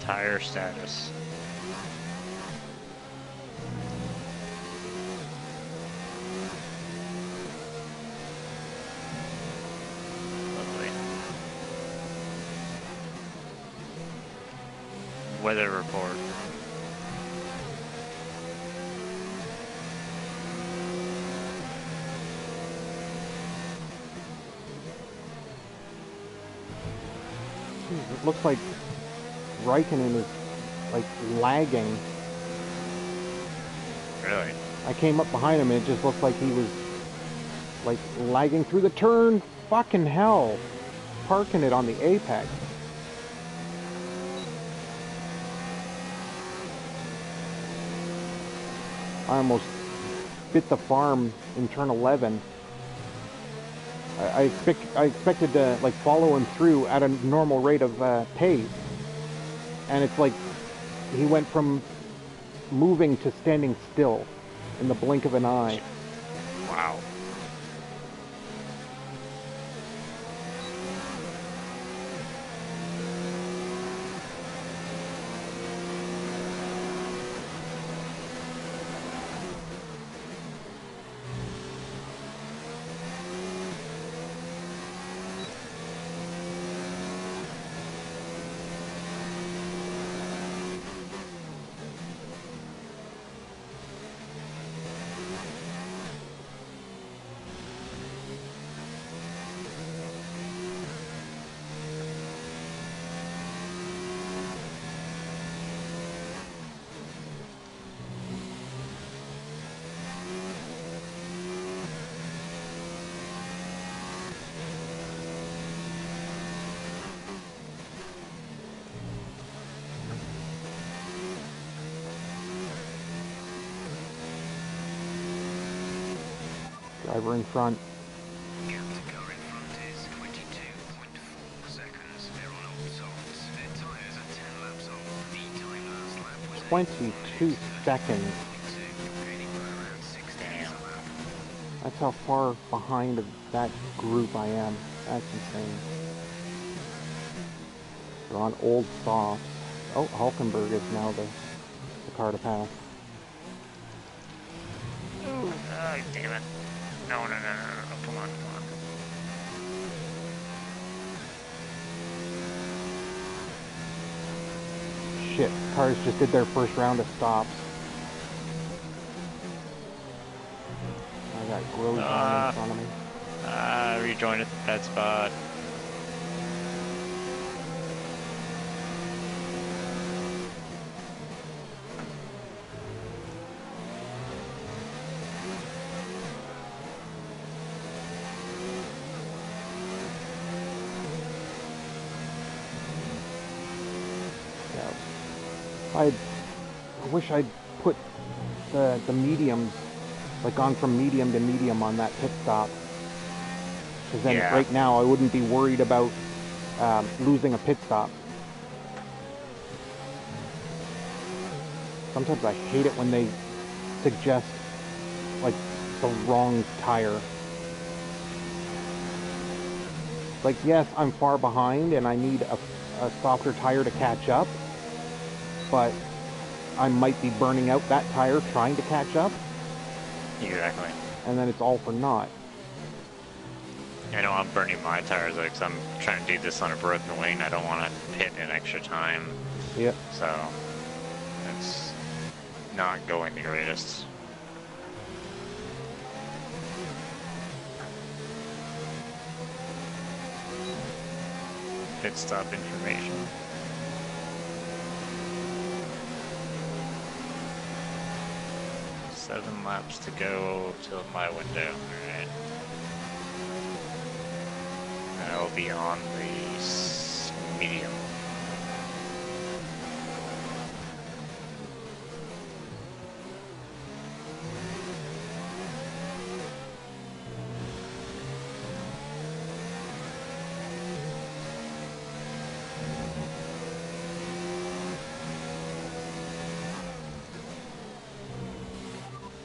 Tire status. Lovely. Weather report. It looks like Raikkonen is like lagging. Really? I came up behind him and it just looked like he was like lagging through the turn. Fucking hell. Parking it on the apex. I almost bit the farm in turn 11. I expected to like follow him through at a normal rate of pace, and it's like he went from moving to standing still in the blink of an eye. Wow. Driver in front. Gap to car in front is 22.4 seconds. They're on old softs. Their tyres are 10 laps old. The time last lap was 22 seconds. 8.2. You're gaining by around 6 tenths a lap. That's how far behind that group I am. That's insane. They're on old softs. Oh, Hulkenberg is now the car to pass. Oh, damn it. No, no, no, no, no. Come on, come on. Shit, cars just did their first round of stops. I got Grosjean in front of me. Rejoined at that spot. I wish I'd put the mediums, like gone from medium to medium on that pit stop. Because then Yeah. right now I wouldn't be worried about losing a pit stop. Sometimes I hate it when they suggest like the wrong tire. Like, yes, I'm far behind and I need a softer tire to catch up, but I might be burning out that tire trying to catch up, Exactly. and then it's all for naught. I know I'm burning my tires out because I'm trying to do this on a broken wing. I don't want to pit in extra time, Yep. so it's not going the greatest. Pit stop information. Seven laps to go till my window. Alright. And I'll be on the medium.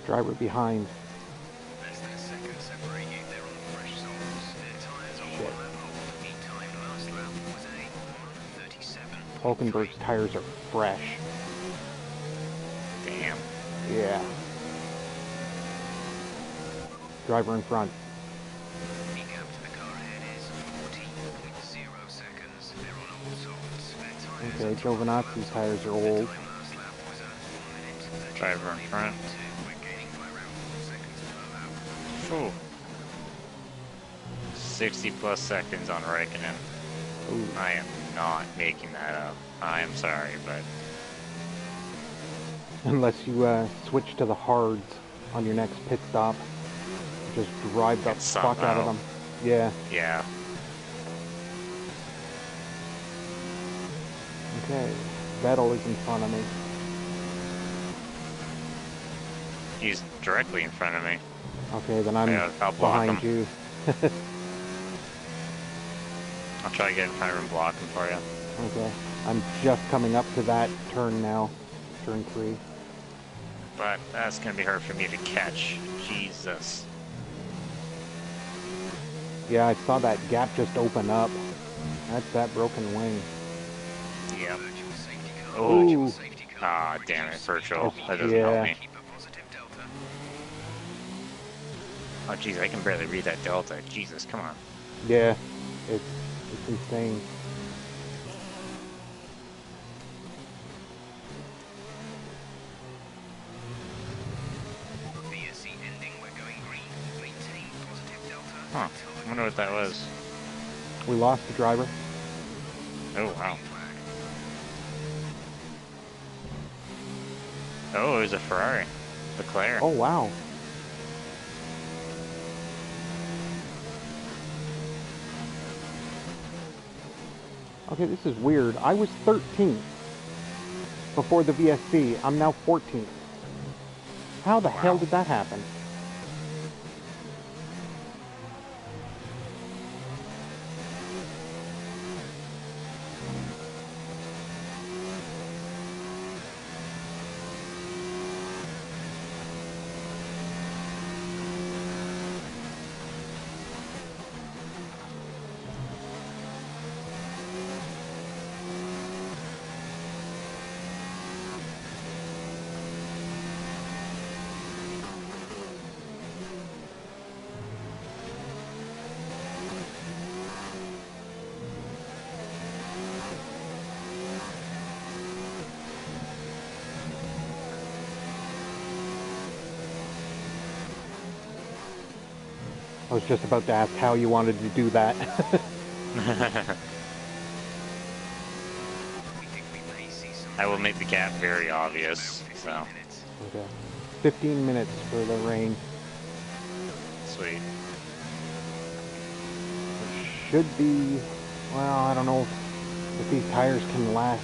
Driver behind. Less than a second separate you. They're on fresh softs. Their tyres are 1 lap old. The time last lap was a 1:37.3. Hulkenberg's tires are fresh. Damn. Yeah. Driver in front. The gap to the car ahead is 14.0 seconds. They're on old softs. Their tyres Okay, Giovinazzi's tires are old. time last lap was a 1 minute. Driver in front. 32.2. We're gaining by around 4 seconds per lap. Phew. 60 plus seconds on Raikkonen. Ooh. I am not making that up. I am sorry, but Unless you switch to the hards on your next pit stop. Just drive the And fuck out of somehow- them. Yeah. yeah. Okay. Vettel is in front of me. He's directly in front of me. Okay, then I'm I'll block behind him. you. I'll try to get in front of him, block him for you. Okay. I'm just coming up to that turn now. Turn 3. But that's gonna be hard for me to catch. Jesus. Yeah, I saw that gap just open up. That's that broken wing. Yep. Virtual safety car. Oh. Virtual safety car. Ah, damn it, virtual. That doesn't Yeah. help me. Keep a positive delta. Oh, jeez, I can barely read that delta. Jesus, come on. Yeah. It's insane. VSC ending. We're going green. Maintain positive delta. Huh. I wonder what that was. We lost the driver. Oh, wow. Flag. Oh, it was a Ferrari. Leclerc. Oh, wow. Okay, this is weird. I was 13th before the VSC. I'm now 14th. How the hell Wow. did that happen? was just about to ask how you wanted to do that. We think we may see some I will make the gap very obvious, about 15 so minutes. Okay. 15 minutes for the rain. sweet. Should be, well, I don't know if these tires can last.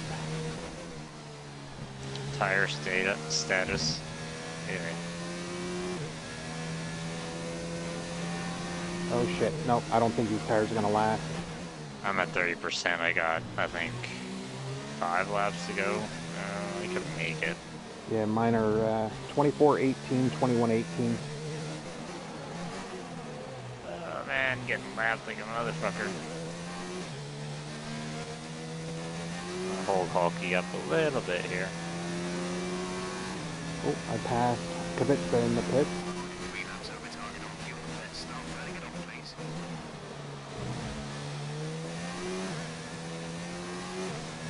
Tire status. Yeah. Oh shit, nope, I don't think these tires are gonna last. I'm at 30%. I got, I think, 5 laps to go. I could make it. Yeah, mine are 24-18, 21-18. Oh man, getting lapped like a motherfucker. Hold Hulky up a little bit here. Oh, I passed Kavitsa in the pits. 3 laps over target on fuel. Let's start burning it off, please.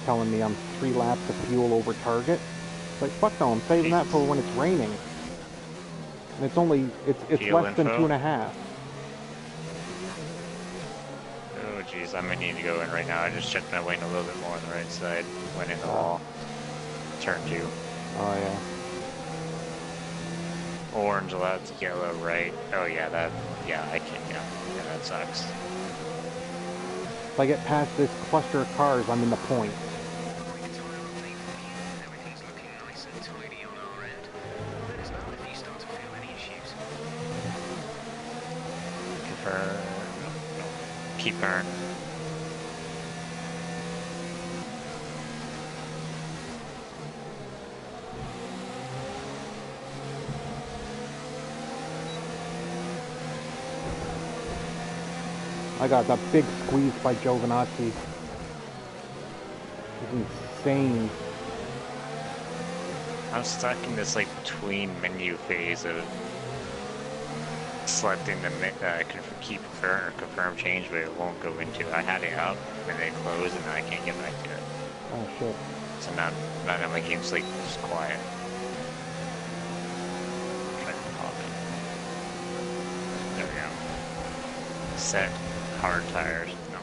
Telling me I'm 3 laps of fuel over target. It's like, fuck no, I'm saving that for when it's raining. And it's only, it's Fuel less than info. 2.5. Oh jeez, I might need to go in right now. I just checked my lane a little bit more on the right side. Went in the wall. Turn 2. Oh yeah. Orange left, yellow right. Oh yeah, I can, yeah, that sucks. If I get past this cluster of cars, I'm in the point. Quick tyre update for you. Everything's looking nice and tidy on our end. Let us know if you start to feel any issues. Confirm. Keep burn. I got that big squeeze by Giovinazzi. It's insane. I'm stuck in this like between menu phase of selecting the keep burn or confirm change, but it won't go into it. I had it up and then it closed and then I can't get back to it. Oh shit. So now my game's like just quiet. Try to pop it. There we go. Set hard tires. No.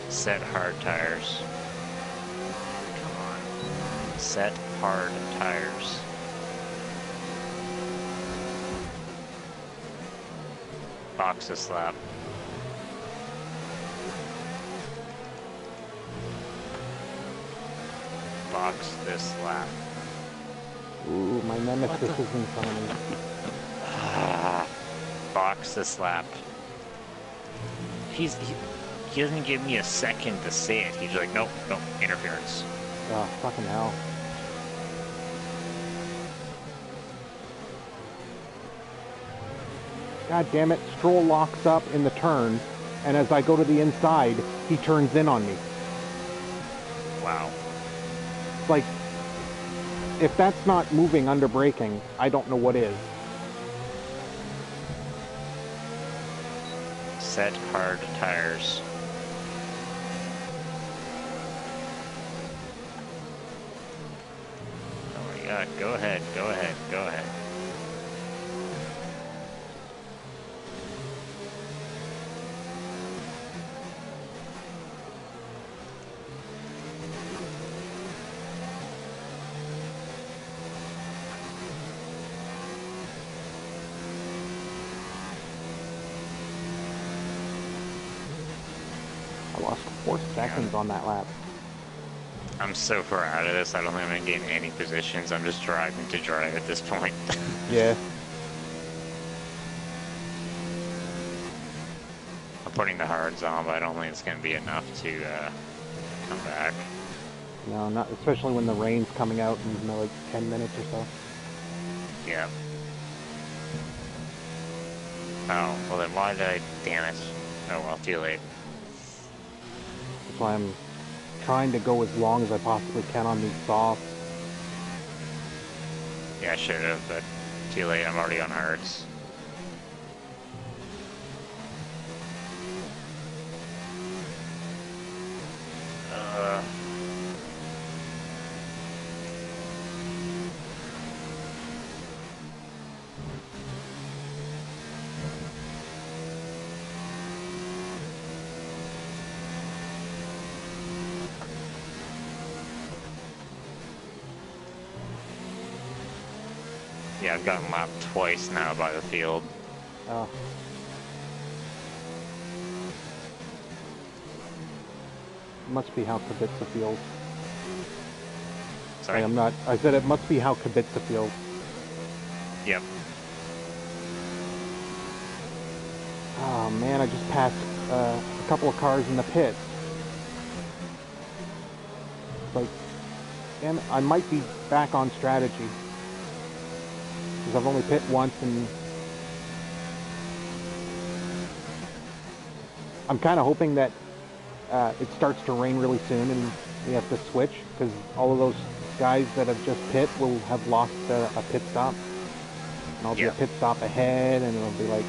Set hard tires. Come on. Set hard tires. Box this lap. Box this lap. Ooh, my nemesis is in front of me. Box this lap. He doesn't give me a second to say it. He's like, nope, nope, interference. Oh, fucking hell. God damn it, Stroll locks up in the turn, and as I go to the inside, he turns in on me. Wow. It's like, if that's not moving under braking, I don't know what is. Set hard tires. Oh my god, go ahead, go ahead, go ahead. I lost 4 seconds on that lap. I'm so far out of this, I don't think I'm gonna gain any positions. I'm just driving to drive at this point. Yeah. I'm putting the hards on, but I don't think it's gonna be enough to come back. No, not especially when the rain's coming out in like 10 minutes or so. Yeah. Oh, well then why did I... Damn it. Oh well, too late. That's why I'm trying to go as long as I possibly can on these softs. Yeah, I should have, but too late. I'm already on hards. Yeah, I've gotten lapped twice now by the field. Uh, must be how Kibitsa feels. Sorry. I'm not. I said it must be how Kibitsa feels. Yep. Oh man, I just passed a couple of cars in the pit. Like, and I might be back on strategy because I've only pit once, and I'm kind of hoping that it starts to rain really soon and we have to switch because all of those guys that have just pit will have lost a pit stop, and I'll be a pit stop ahead, and it'll be like,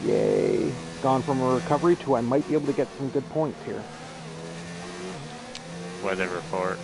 yay, gone from a recovery to I might be able to get some good points here. Weather report.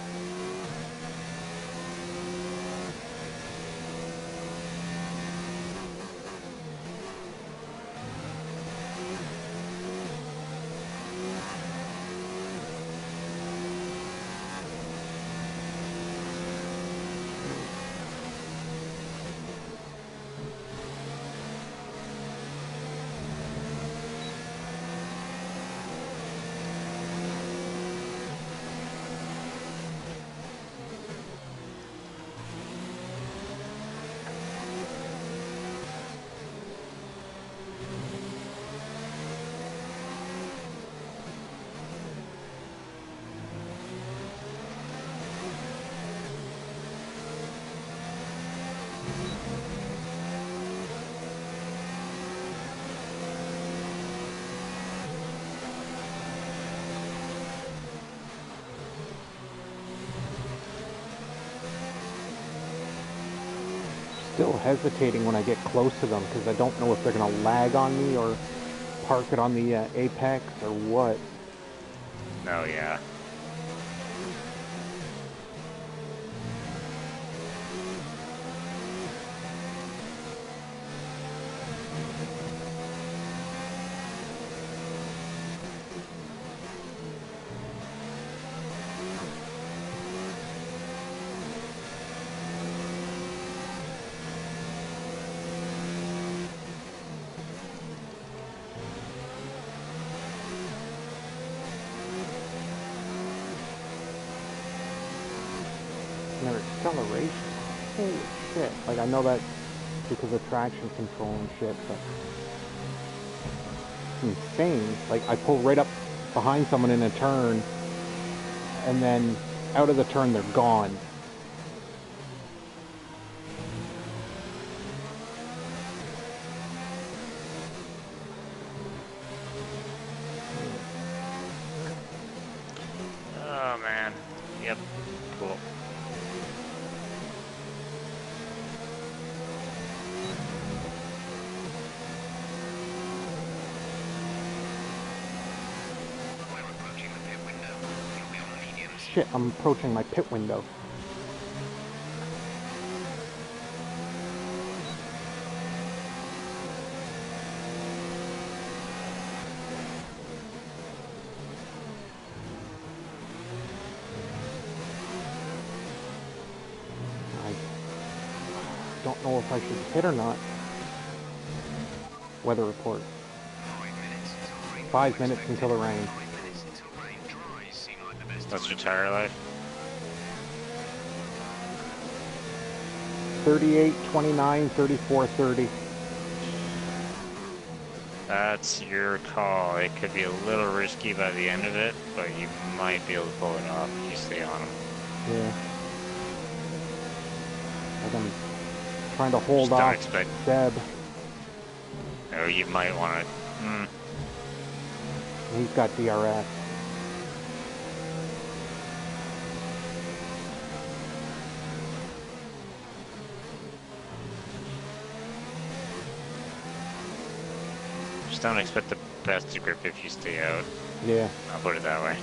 Still hesitating when I get close to them because I don't know if they're going to lag on me or park it on the apex or what. No, yeah. And their acceleration, holy shit. Like, I know that because of traction control and shit, but it's insane. Like, I pull right up behind someone in a turn, and then out of the turn they're gone. Oh, man. Yep. Cool. We're approaching the pit window. You'll be on mediums. Shit, I'm approaching my pit window. I don't know if I should pit or not. Weather report. 5 minutes until the rain. 5 minutes until rain dries seem like the best What's time. your tire life? 38, 29, 34, 30. That's your call. It could be a little risky by the end of it, but you might be able to pull it off if you stay on them. Yeah. Like I'm trying to hold Just don't off expect- Seb. Or you might want to... He's got DRS. Just don't expect the best grip if you stay out. Yeah. I'll put it that way.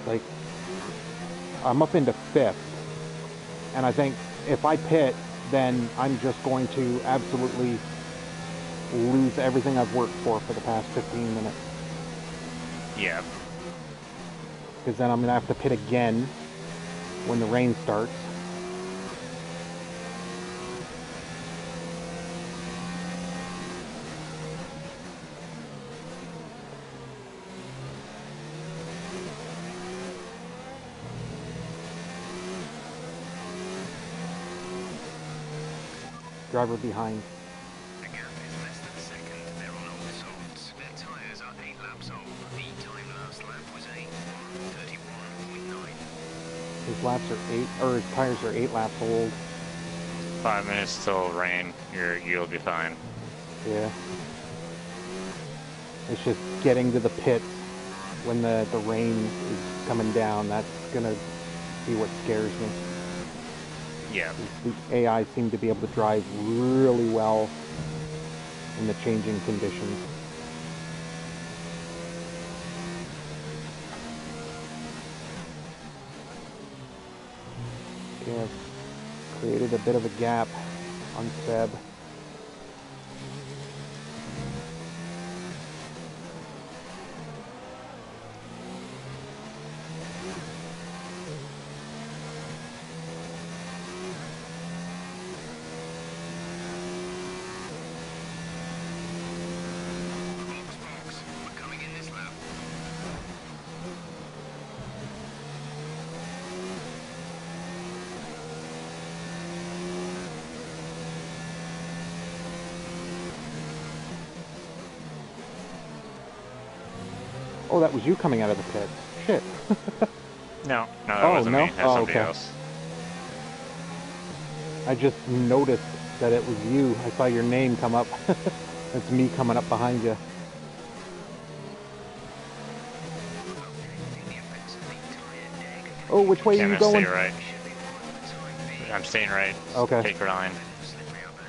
Like, I'm up into 5th. And I think if I pit, then I'm just going to absolutely lose everything I've worked for the past 15 minutes. Yeah. Because then I'm going to have to pit again. when the rain starts. Driver behind. The gap is less than a second. They're on old softs. Their tyres are 8 laps old. The time last lap was 8:31.9. His laps are 8, or his tires are 8 laps old. 5 minutes till rain. You'll be fine. Yeah. It's just getting to the pits when the rain is coming down. That's gonna be what scares me. Yeah. The AI seem to be able to drive really well in the changing conditions. Okay, I've created a bit of a gap on Seb. Box. We're coming in this lap. Oh, that was you coming out of the pit. Shit. No, that Oh, wasn't no? me. That's Oh, somebody okay. else. I just noticed that it was you. I saw your name come up. It's me coming up behind you. In the event of the tyre deck, Oh, which way are you Can't stay going? right. should be fine for the time being. I'm staying right. Okay. Take line. Slippery out there.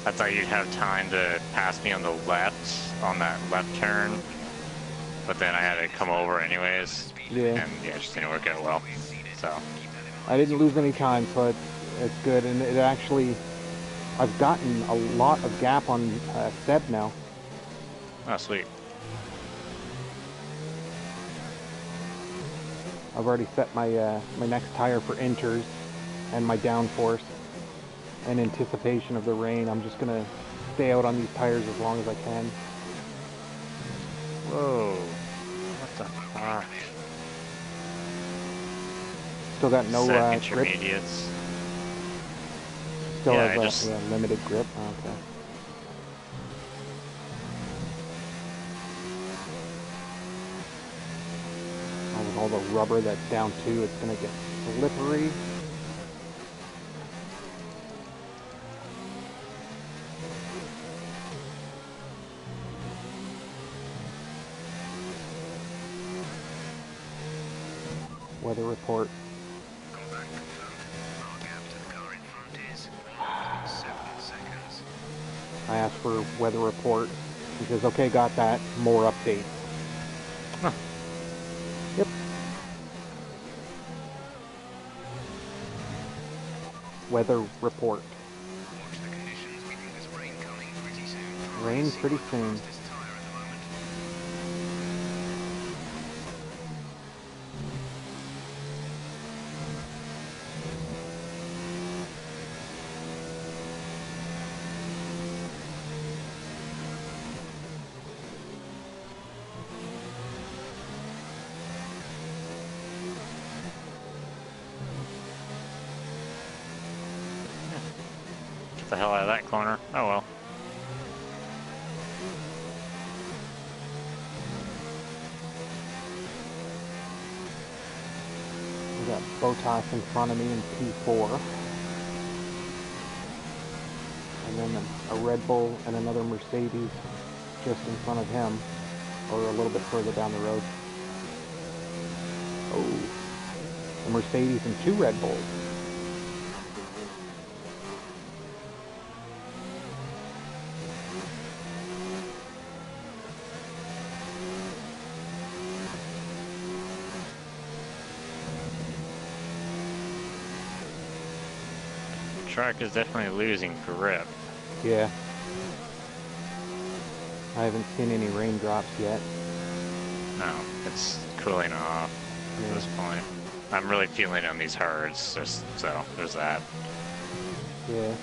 I thought you'd have time to pass me on the left, on that left turn. But then I had to come over anyways. Yeah. And yeah, it just didn't work out well. So, I didn't lose any time, so it's good. And it actually, I've gotten a lot of gap on Seb now. oh sweet. I've already set my my next tire for inters and my downforce. In anticipation of the rain, I'm just gonna stay out on these tires as long as I can. Whoa. What the fuck? Still got no Set grip. intermediates. Still Yeah, has I a just- limited grip. Okay. Oh, with all the rubber that's down too, it's gonna get slippery. Weather report. Contact confirmed. Our gap to the car in front is 7 seconds. I asked for weather report. He says, okay, got that. More updates. Huh. Yep. Weather report. Watch the conditions. We think there's rain coming pretty soon. Rain pretty soon. Fastest tyre at the moment. Get the hell out of that corner. Oh well. We got Botas in front of me in P4. And then a Red Bull and another Mercedes just in front of him. Or a little bit further down the road. Oh. A Mercedes and 2 Red Bulls. Truck is definitely losing grip. Yeah. I haven't seen any raindrops yet. No, it's cooling off at Yeah. this point. I'm really feeling on these hards, just so there's that. Yeah.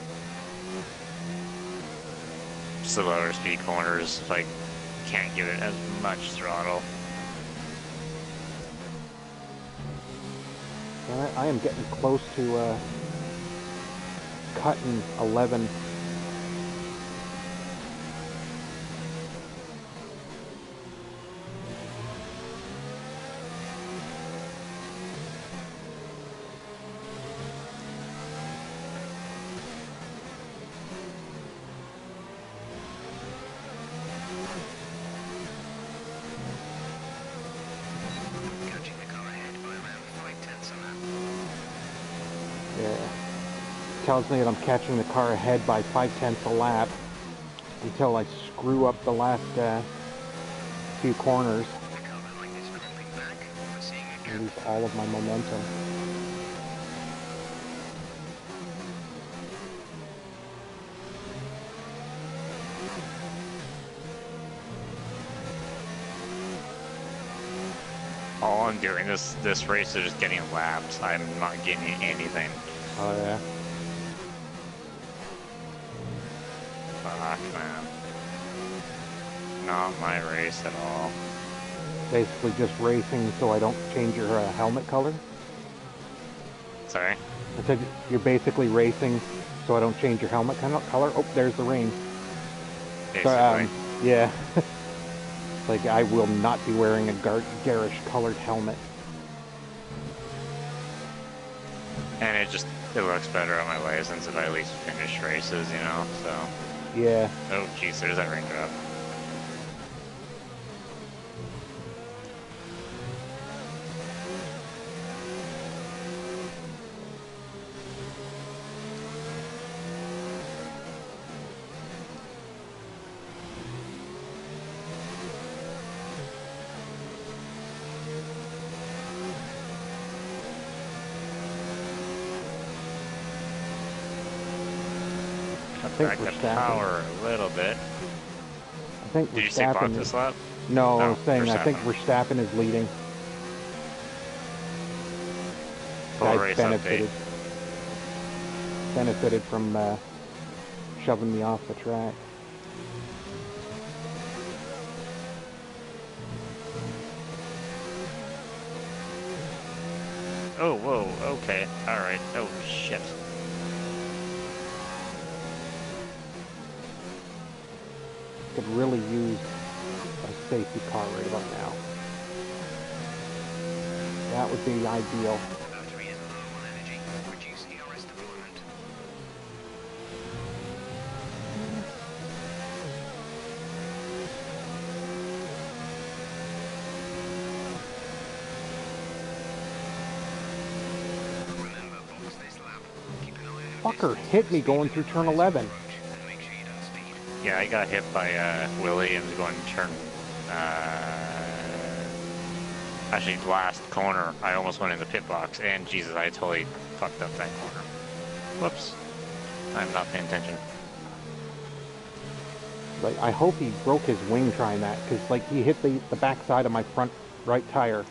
Just the lower speed corners, if I can't give it as much throttle. And I am getting close to cutting 11. Catching the car ahead by around 5/10 a lap. Yeah. Tells me that I'm catching the car ahead by 5/10 a lap until I screw up the last few corners The car behind is dropping back. We're seeing a gap. and lose all of my momentum. All I'm doing this race is just getting lapped. I'm not getting anything. Oh yeah. Fuck, man. Not my race at all. Basically just racing so I don't change your helmet color. Sorry? I said you're basically racing so I don't change your helmet color. Oh, there's the rain. Basically. So, yeah. Like, I will not be wearing a garish colored helmet. And it looks better on my license if I at least finish races, you know, so. Yeah. Oh, jeez, there's that raindrop. Cut think back the Verstappen- power a little bit. I think Did you say block Verstappen this is... lap? No, I No, was saying I think Verstappen. Verstappen is leading. Full Guy race benefited from shoving me off the track. Oh, whoa, okay, alright. Oh, shit. Could really use a safety car right about now. That would be ideal. The battery is low on energy. Reduce ERS deployment. Remember, box this lap. Keep an eye on Fucker distance hit and me speed going limit through turn lines 11. approach, and make sure you don't speed. Yeah, I got hit by Williams going to turn. Actually, last corner, I almost went in the pit box, and Jesus, I totally fucked up that corner. Whoops. I'm not paying attention. Like, I hope he broke his wing trying that, because like he hit the backside of my front right tire.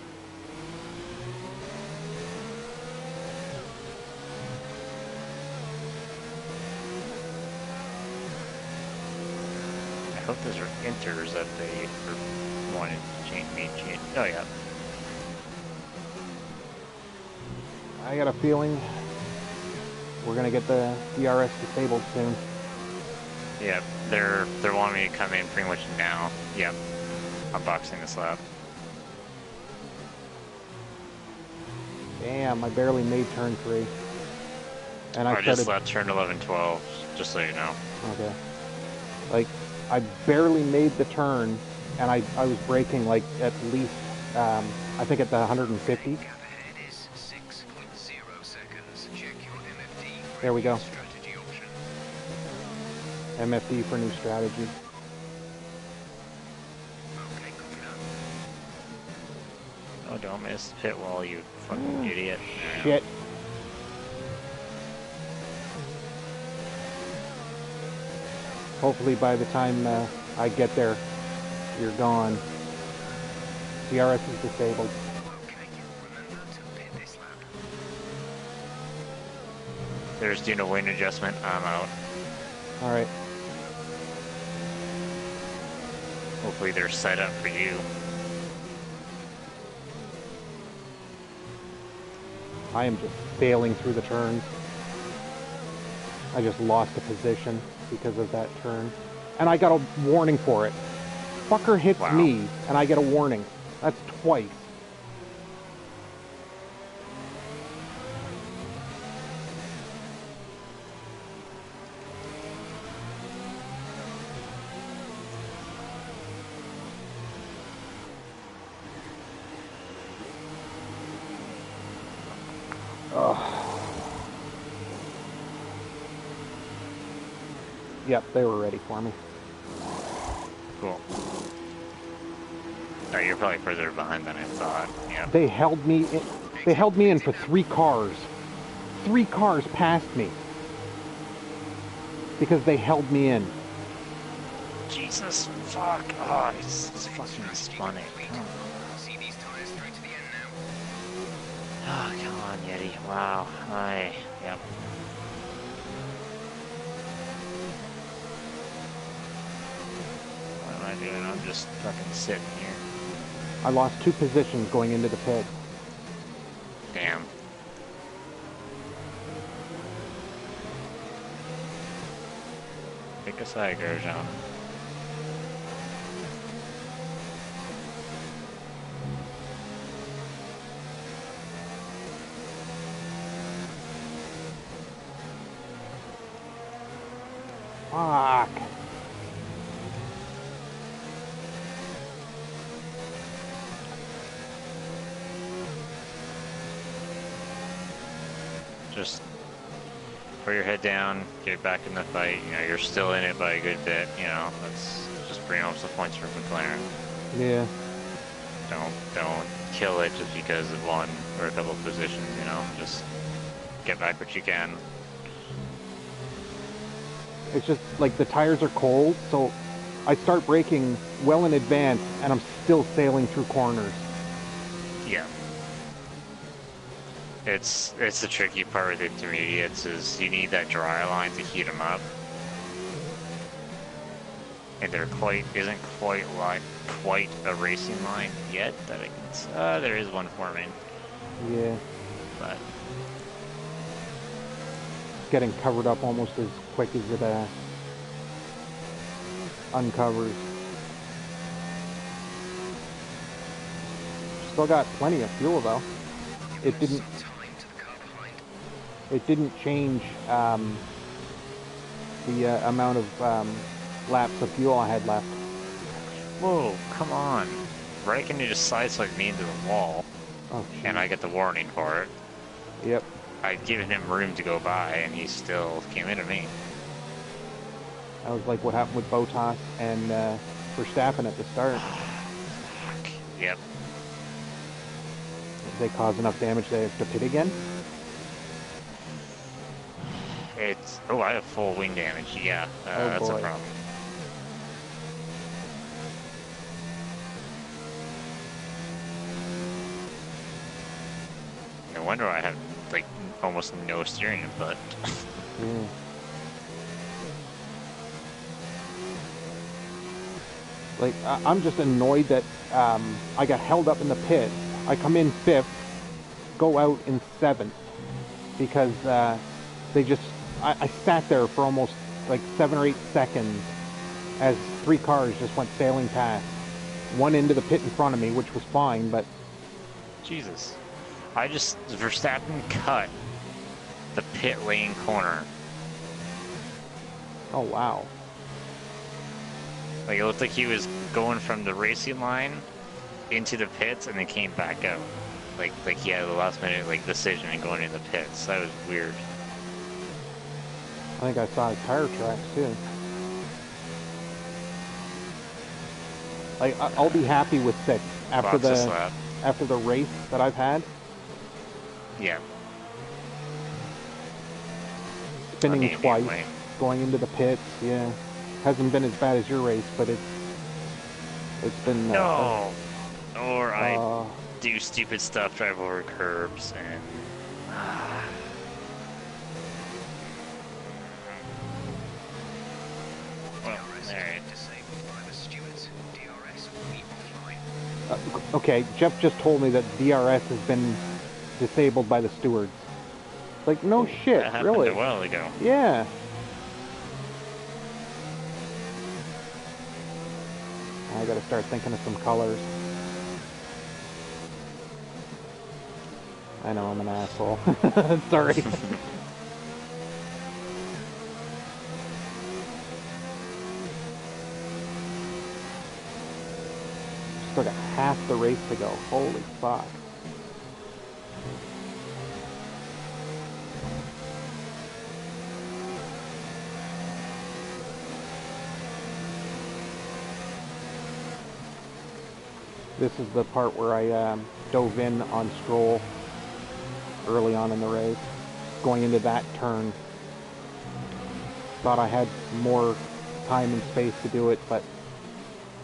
I hope those are enters that they wanted to change me. Oh, yeah. I got a feeling we're gonna get the DRS disabled soon. Yeah, they're wanting me to come in pretty much now. Yep. I'm boxing this lap. Damn, I barely made turn 3. And I I just started... left turn 11, 12, just so you know. Okay. Like, I barely made the turn, and I was braking like at least, I think at the 150. Gap ahead is 6.0 seconds. Check your MFD for There we go. strategy option. MFD for new strategy. Okay, copy that. Oh, don't miss pit wall, you fucking idiot. Shit. Hopefully by the time I get there, you're gone. CRS is disabled. Okay, remember to pit this lap. There's doing a wing adjustment. I'm out. All right. Hopefully they're set up for you. I am just sailing through the turns. I just lost a position because of that turn. And I got a warning for it. Fucker hits Wow. me, and I get a warning. That's twice. Ugh. Yep, they were ready for me. Cool. Oh, you're probably further behind than I thought. Yeah. They held me in, they held me in for 3 cars. 3 cars passed me. Because they held me in. Jesus, fuck. Oh, it's fucking funny. See these tires through to the end now. Oh, come on, Yeti. Wow. Yep. What am I doing? I'm just fucking sitting here. I lost 2 positions going into the pit. Damn. Pick a side, Grosjean. Fuck. Just put your head down, get back in the fight. You know, you're still in it by a good bit. You know, let's just bring home some points for McLaren. Yeah. Don't kill it just because of one or a couple of positions. You know, just get back what you can. It's just like the tires are cold, so I start braking well in advance and I'm still sailing through corners. Yeah. It's the tricky part with intermediates is you need that dry line to heat them up, and there isn't quite a racing line yet that I can. There is one forming, Yeah. but Getting covered up almost as quick as it uncovers. Still got plenty of fuel though. It didn't. Some time to the car behind. It didn't change the amount of laps of fuel I had left. whoa, come on! Raikkonen just sideswiped me into the wall, Oh, and I get the warning for it. Yep. I'd given him room to go by, and he still came into me. That was like what happened with Bottas and Verstappen at the start. Fuck. Yep. They cause enough damage they have to pit again. Oh, I have full wing damage. Yeah, Oh, that's boy. a problem. No wonder I have like almost no steering input. Yeah. Like I'm just annoyed that I got held up in the pit. I come in 5th, go out in 7th because they just I sat there for almost like 7 or 8 seconds as 3 cars just went sailing past. One into the pit in front of me, which was fine, but Jesus, Verstappen cut the pit lane corner. oh wow. Like it looked like he was going from the racing line into the pits and then came back out. Like he had a last minute like decision and going in the pits. That was weird. I think I saw his tire tracks too. Like I'll be happy with 6th after Box this the lap. after the race that I've had. Yeah. Spinning Okay, twice, anyway. going into the pits, yeah. Hasn't been as bad as your race, but it's been No! Or I uh, do stupid stuff, drive over curbs, and... Well, DRS alright. disabled by the stewards. DRS will be offline. okay. Jeff just told me that DRS has been disabled by the stewards. Like, no shit, That happened really? a while ago. Yeah. I gotta start thinking of some colors. I know I'm an asshole. Sorry. Still got half the race to go. Holy fuck. This is the part where I dove in on Stroll early on in the race, going into that turn. Thought I had more time and space to do it, but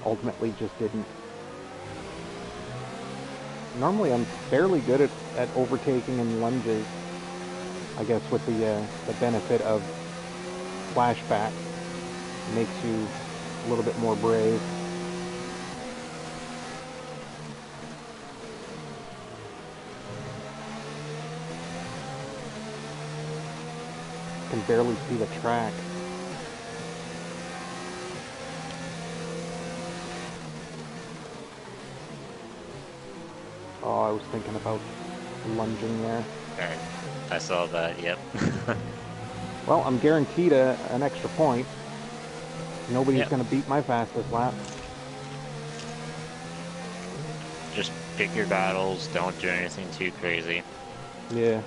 ultimately just didn't. Normally I'm fairly good at overtaking and lunges, I guess with the benefit of flashback. Makes you a little bit more brave. Can barely see the track. Oh, I was thinking about lunging there. Alright. I saw that, yep. Well, I'm guaranteed an extra point. Nobody's Yep. going to beat my fastest lap. Just pick your battles, don't do anything too crazy. Yeah.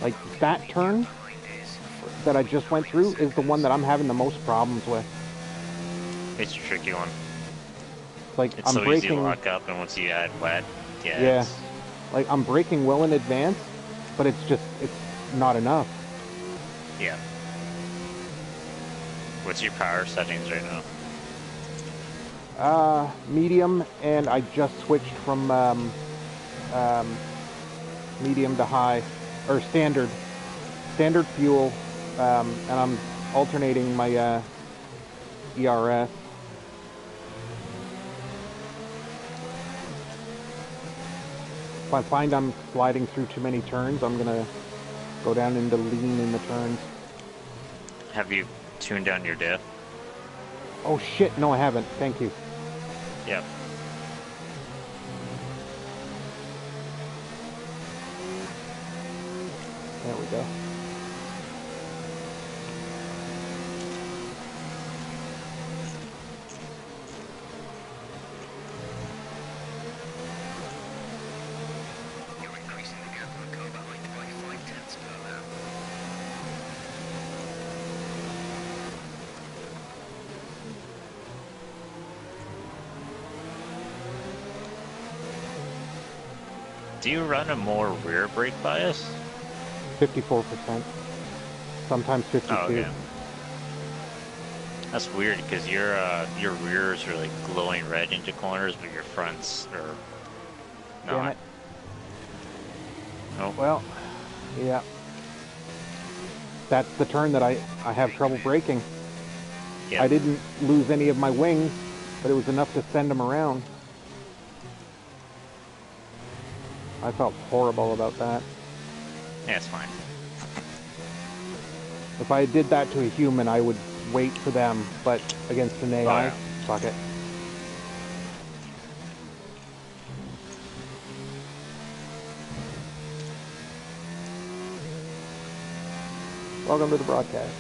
Like, that turn that I just went through is the one that I'm having the most problems with. It's a tricky one. Like, It's I'm so easy to braking... lock up, and once you add wet, yeah. Yeah. It's, Like, I'm braking well in advance, but it's not enough. yeah. What's your power settings right now? Medium, and I just switched from medium to high, or standard fuel, and I'm alternating my ERS. If I find I'm sliding through too many turns, I'm gonna go down into lean in the turns. Have you tuned down your diff? Oh shit, no I haven't, thank you. Yep. There we go. You're increasing the gap on car behind by 0.5 per lap. Do you run a more rear brake bias? 54%. Sometimes 52. Oh, okay. That's weird because your rears are like glowing red into corners, but your fronts are Damn not. it. Nope. Well, yeah. That's the turn that I have trouble braking. Yep. I didn't lose any of my wings, but it was enough to send them around. I felt horrible about that. Yeah, it's fine. If I did that to a human, I would wait for them, but against an AI, yeah. fuck it. Welcome to the broadcast.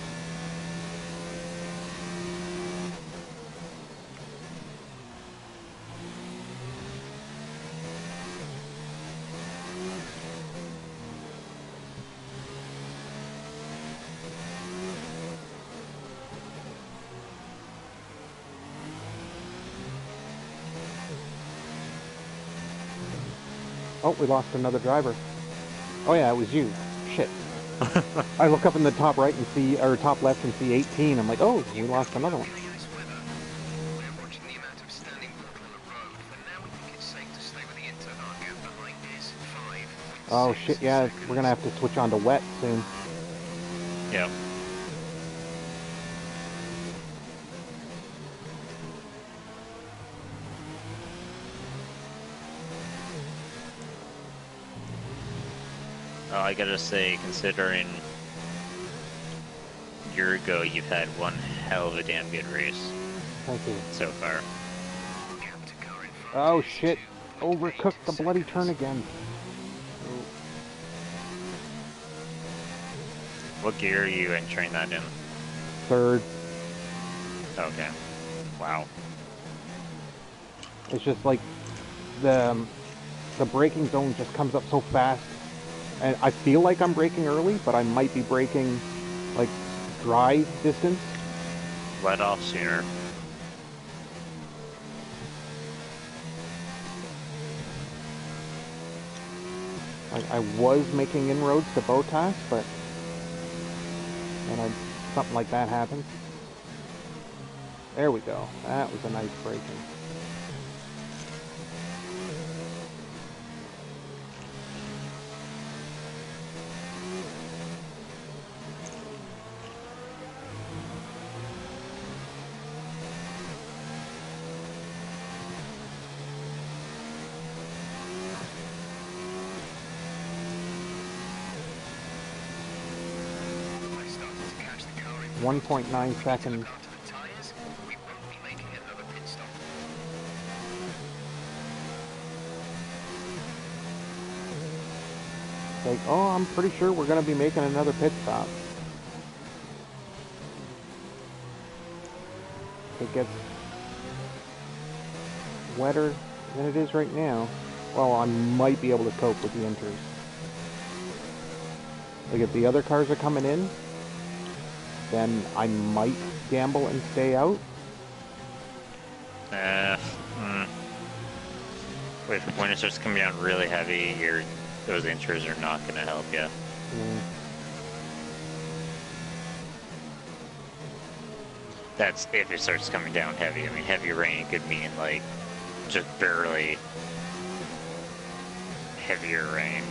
Oh, we lost another driver. Oh yeah, it was you. Shit. I look up in the top right and see, or top left and see 18. I'm like, oh, we lost another one. Nice weather. We're watching the amount of standing water on the road. For now, we think it's safe to stay with the intern. Our gap behind is 5.6 Oh shit, yeah, we're gonna have to switch on to wet soon. Yep. Oh, I gotta say, considering a year ago, you've had one hell of a damn good race Thank you. so far. Gap to car in front Oh is shit, 2.8 overcooked the bloody turn seconds. again. What gear are you entering that in? Third. Okay. Wow. It's just like the braking zone just comes up so fast, and I feel like I'm braking early, but I might be braking like dry distance. Let off sooner. Like I was making inroads to Botas, but then something like that happened. There we go. That was a nice braking. I started to catch the car in 1.9 seconds. Look after the tyres. We won't be making another pit stop. Like, oh, I'm pretty sure we're gonna be making another pit stop. It gets wetter than it is right now. Well, I might be able to cope with the inters. Like if the other cars are coming in, then I might gamble and stay out. Mm. Wait, when it starts coming down really heavy, those intros are not gonna help you. Mm, That's if it starts coming down heavy. I mean, heavy rain could mean like just barely heavier rain.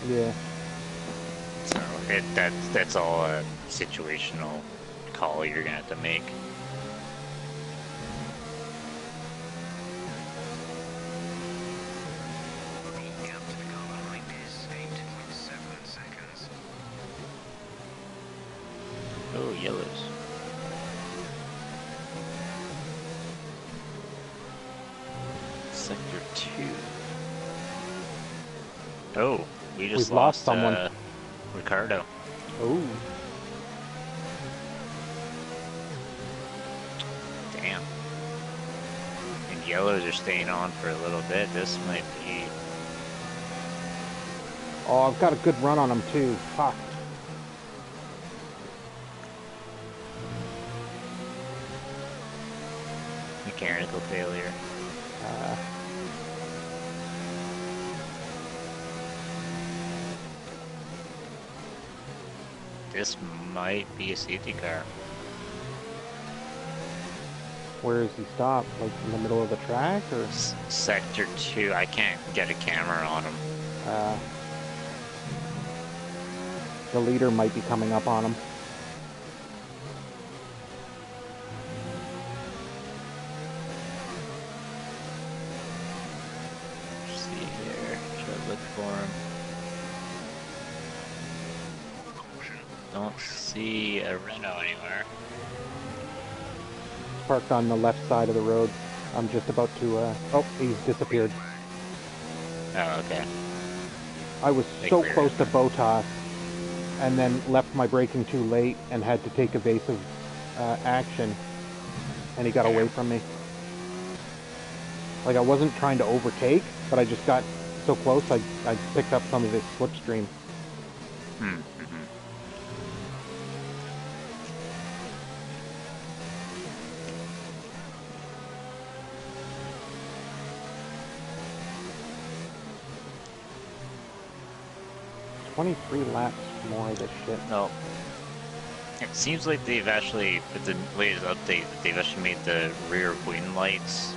yeah. So that's all a situational call you're gonna have to make. The gap to the car behind is 8.7 seconds. Oh, yellows. Sector 2. Oh, we just We've lost someone. Ricardo. Oh, Damn. And yellows are staying on for a little bit. This might be. oh, I've got a good run on him too. Fuck. Mechanical failure. This might be a safety car. Where is he stopped? Like in the middle of the track, or? Sector 2, I can't get a camera on him. The leader might be coming up on him. Let's see here. Try to look for him. Don't see a Renault anywhere. Parked on the left side of the road. I'm just about to, oh, he's disappeared. Oh, okay. I was They so cleared close it. to Botas, and then left my braking too late and had to take evasive action, and he got Yeah. away from me. Like I wasn't trying to overtake, but I just got so close I picked up some of his slipstream. Mm-hmm. 23 laps more of this shit. No. It seems like they've actually, with the latest update, they've actually made the rear wing lights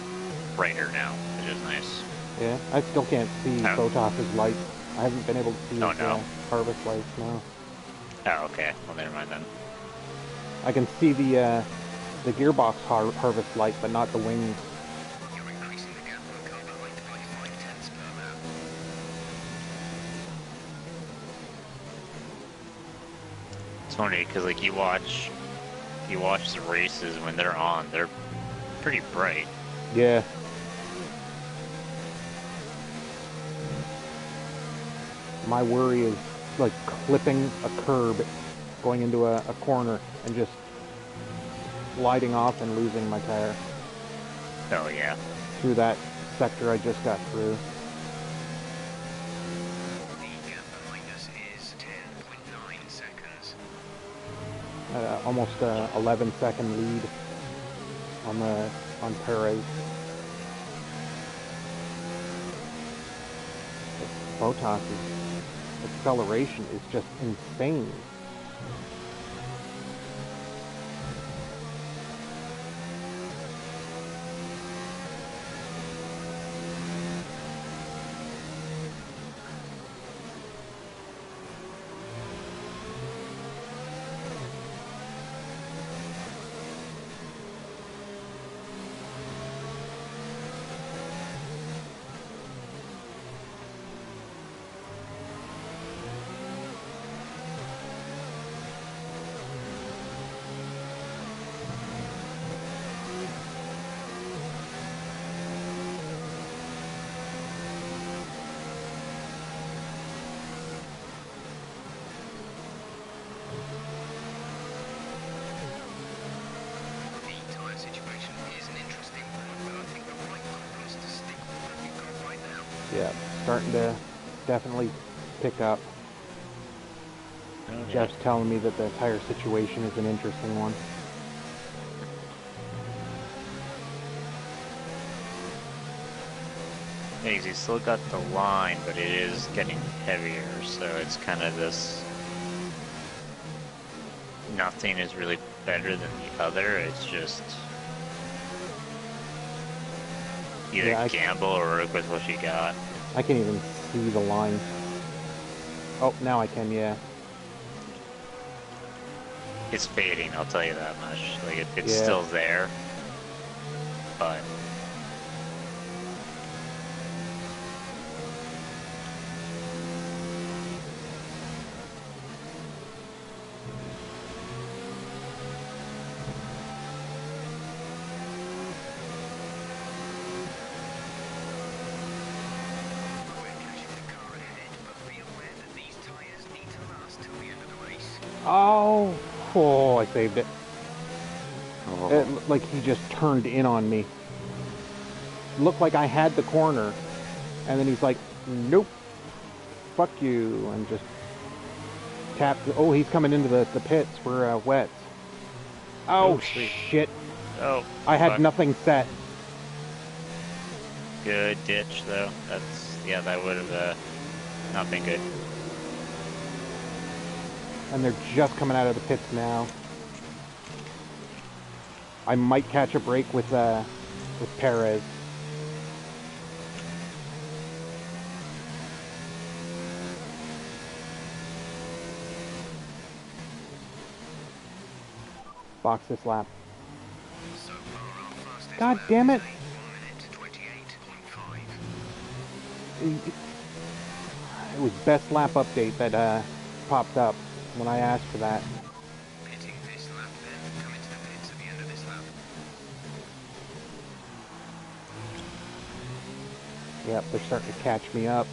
brighter now, which is nice. Yeah, I still can't see Oh. Photos's lights. I haven't been able to see Oh, his no. harvest lights now. Oh, okay. Well, never mind then. I can see the gearbox harvest light, but not the wings. You're increasing the gap from car behind by 0.5 per lap. It's funny because like you watch the races when they're on, they're pretty bright. Yeah. My worry is like clipping a curb, going into a corner, and just sliding off and losing my tire Oh yeah. through that sector I just got through. The gap behind us is 10.9 seconds. Almost a 11-second lead on Perez. Bottas's acceleration is just insane. The tyre situation is an interesting one, but I think the right call is to stick with what you've got right now. Yeah, starting to definitely pick up. Oh, yeah. Jeff's telling me that the tire situation is an interesting one. Yeah, 'cause he's still got the line, but it is getting heavier, so it's kind of this. Nothing is really better than the other. It's just either Yeah, gamble or work with what you got. I can't even see the line. Oh, now I can, yeah. It's fading, I'll tell you that much. Like it's Yeah. still there, but We're catching the car ahead, but be aware that these tyres need to last till the end of the race. Oh, I saved it. Like he just turned in on me. Looked like I had the corner, and then he's like, nope, fuck you, and just tapped. Oh, he's coming into the pits for wets. Oh, Oh, sweet. shit. oh, I had fuck. nothing set. Good ditch though. Yeah, that would have not been good. And they're just coming out of the pits now. I might catch a break with Perez. Box this lap. So far, our fastest God lap damn is it. a 1 minute 28.5. It was best lap update that popped up when I asked for that. Pitting this lap then. Come into the pits at the end of this lap. Yep, they're starting to catch me up.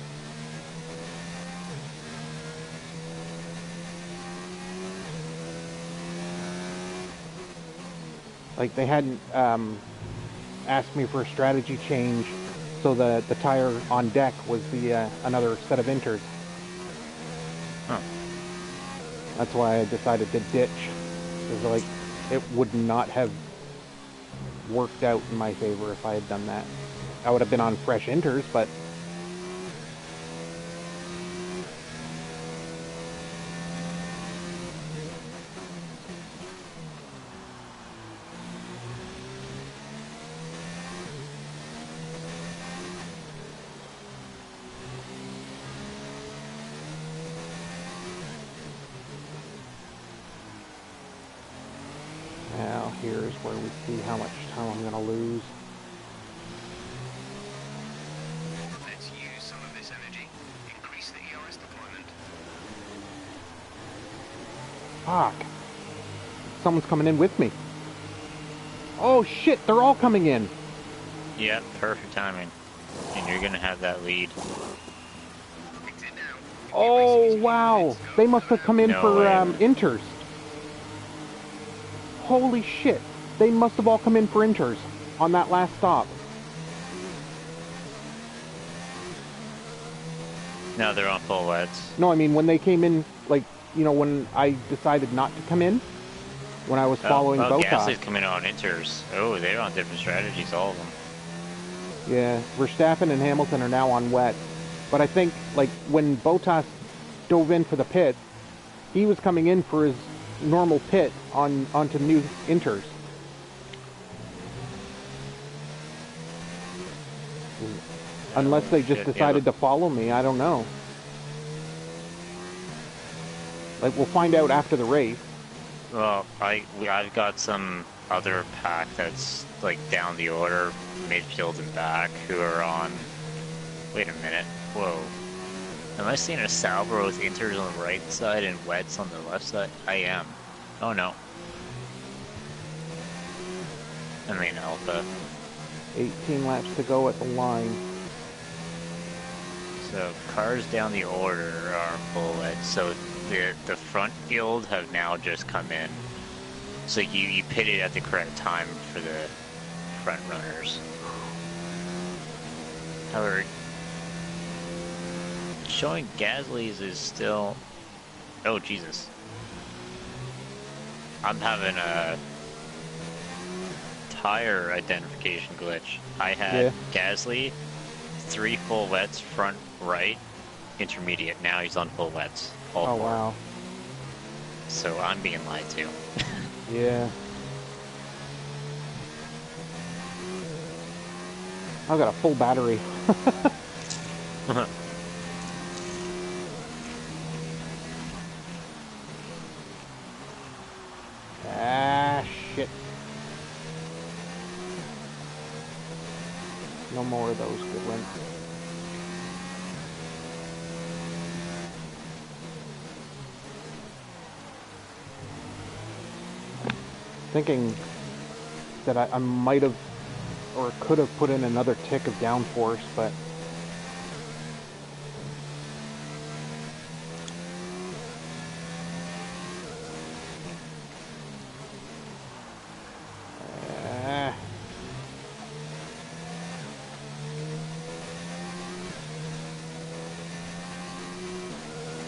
Like they hadn't asked me for a strategy change, so the tire on deck was the another set of inters. Huh. That's why I decided to ditch. Because like it would not have worked out in my favor if I had done that. I would have been on fresh inters, but here is where we see how much time I'm gonna lose. Let's use some of this energy. Increase the ERS deployment. Fuck. Someone's coming in with me. Oh shit, they're all coming in. Yeah, perfect timing. And you're gonna have that lead. Picked it now. Oh wow. They must have come in No for way. inters. Holy shit. They must have all come in for inters on that last stop. No, they're on full wets. No, I mean when they came in, like, you know, when I decided not to come in, when I was following oh, Botas. Gasly's coming in on inters. Oh, they're on different strategies, all of them. Yeah, Verstappen and Hamilton are now on wet. But I think, like, when Botas dove in for the pit, he was coming in for his normal pit onto new inters. Unless they just shit, yeah, decided to follow me, I don't know. Like, we'll find out after the race. Well, I've got some other pack that's like down the order, midfield and back, who are on. Wait a minute. Whoa. Am I seeing a Sauber with inters on the right side and wets on the left side? I am. Oh no. I mean Alpha. 18 laps to go at the line. So cars down the order are full wet. So the front field have now just come in. So you pitted at the correct time for the front runners. However, showing Gasly's is still... Oh, Jesus. I'm having a tire identification glitch. I had Gasly, 3 full wets, front right, intermediate. Now he's on full wets. All Oh, 4. wow. So I'm being lied to. Yeah. I've got a full battery. Ah, shit. No more of those good ones. Thinking that I might have or could have put in another tick of downforce, but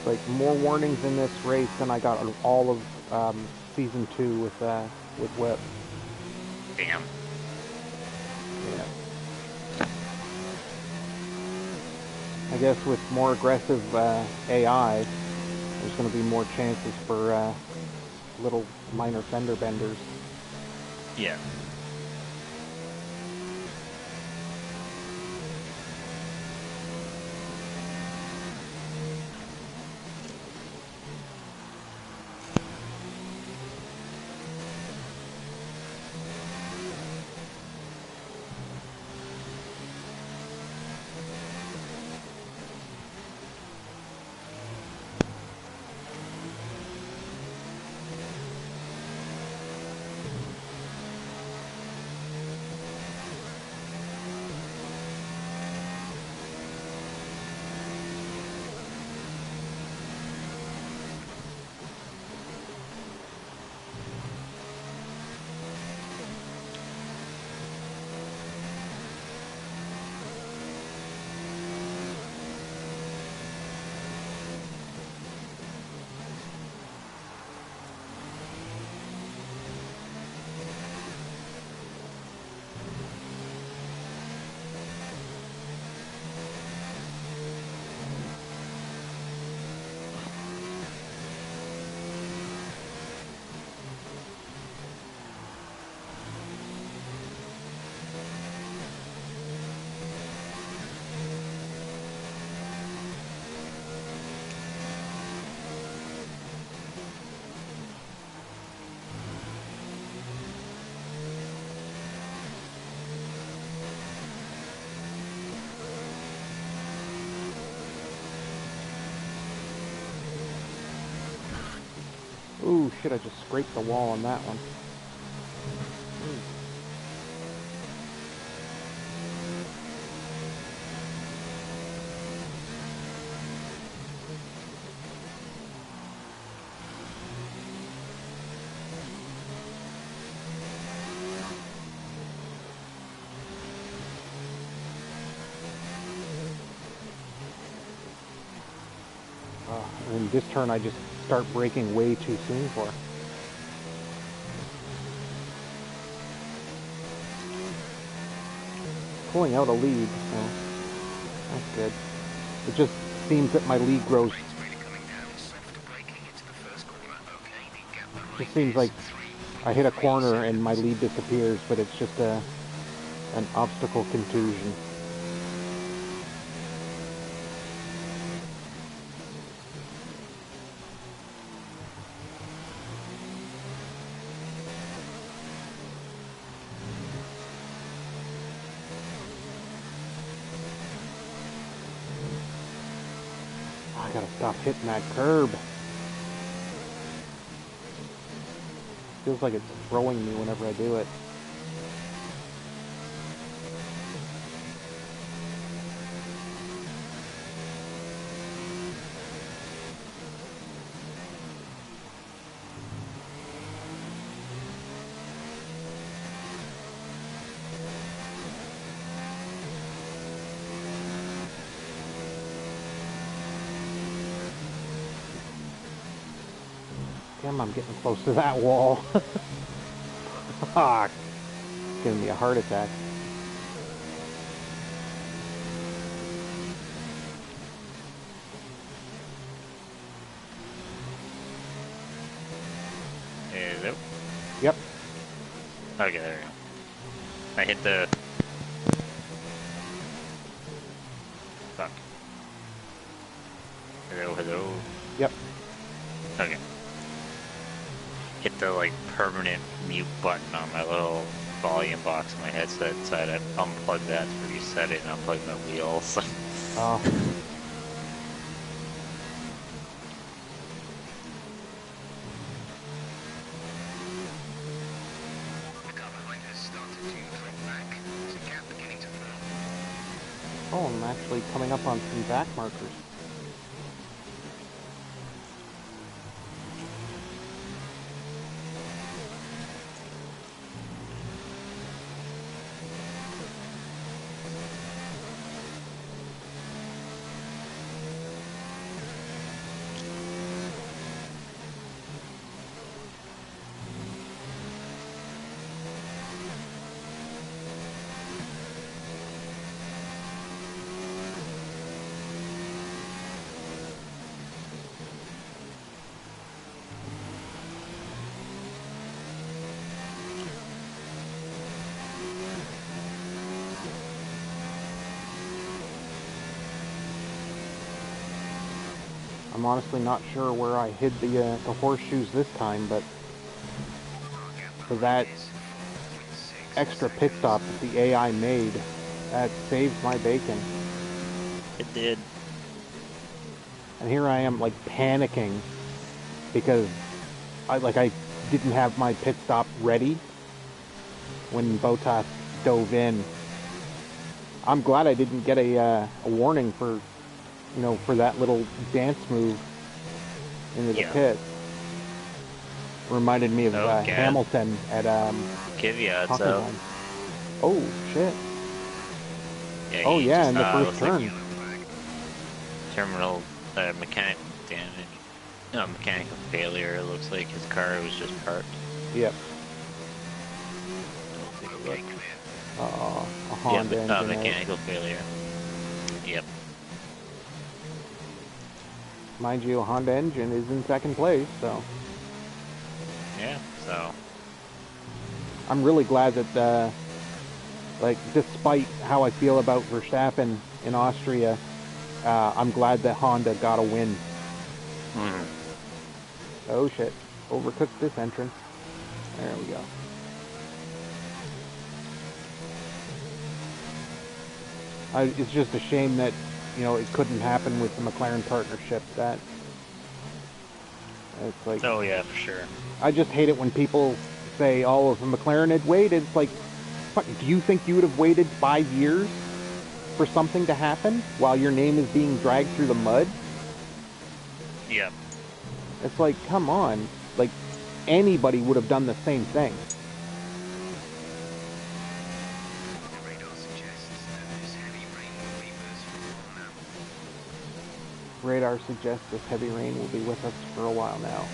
like more warnings in this race than I got on all of season 2 with Whip. Damn. Yeah. I guess with more aggressive AI, there's going to be more chances for little minor fender benders. Yeah. shit, I just scraped the wall on that one. And this turn I just start braking way too soon for. Pulling out a lead, so that's good. It just seems that my lead grows. It just seems like I hit a corner and my lead disappears, but it's just an obstacle contusion. I gotta stop hitting that curb. Feels like it's throwing me whenever I do it. Damn, I'm getting close to that wall. Ah, it's giving me a heart attack. Hello? Yep. Okay, there we go. I hit the... Fuck. Hello, hello? Yep. Okay. Hit the, like, permanent mute button on my little volume box in my headset, so I had to unplug that to reset it and unplug my wheels. Oh. The car behind us started to drop back. There's a gap beginning to form. Oh, I'm actually coming up on some back markers. I'm honestly not sure where I hid the horseshoes this time, but for that extra pit stop that the AI made, that saved my bacon. It did. And here I am, like, panicking because I didn't have my pit stop ready when Bottas dove in. I'm glad I didn't get a warning for, for that little dance move into the pit. Reminded me of Hamilton at Caveats out. Hockenheim. Oh shit! Yeah, oh yeah, in the first looks turn. like terminal mechanical damage. No, mechanical failure. It looks like his car was just parked. Yep. Take a look. A Honda engine. Mechanical failure. Yep. Mind you, a Honda engine is in second place, so. Yeah, so. I'm really glad that, despite how I feel about Verstappen in Austria, I'm glad that Honda got a win. Mm. Oh shit. Overcooked this entrance. There we go. It's just a shame that, it couldn't happen with the McLaren partnership. That it's like... Oh yeah, for sure. I just hate it when people say, "Oh, if a McLaren had waited," it's like, fuck, do you think you would have waited 5 years for something to happen while your name is being dragged through the mud? Yep. It's like, come on. Like, anybody would have done the same thing. The radar suggests that this heavy rain will be with us for a while now. Radar suggests this heavy rain will be with us for a while now.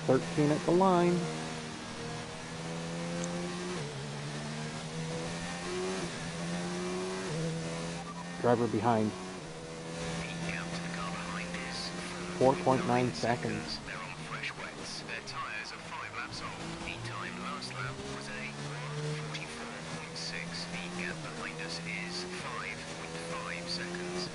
"13 at the line." Driver behind. The gap to the car behind is 4.9 seconds. They're on fresh wets. Their tyres are 5 laps old. The time last lap was a 1:44.6. The gap behind us is 5.5 seconds.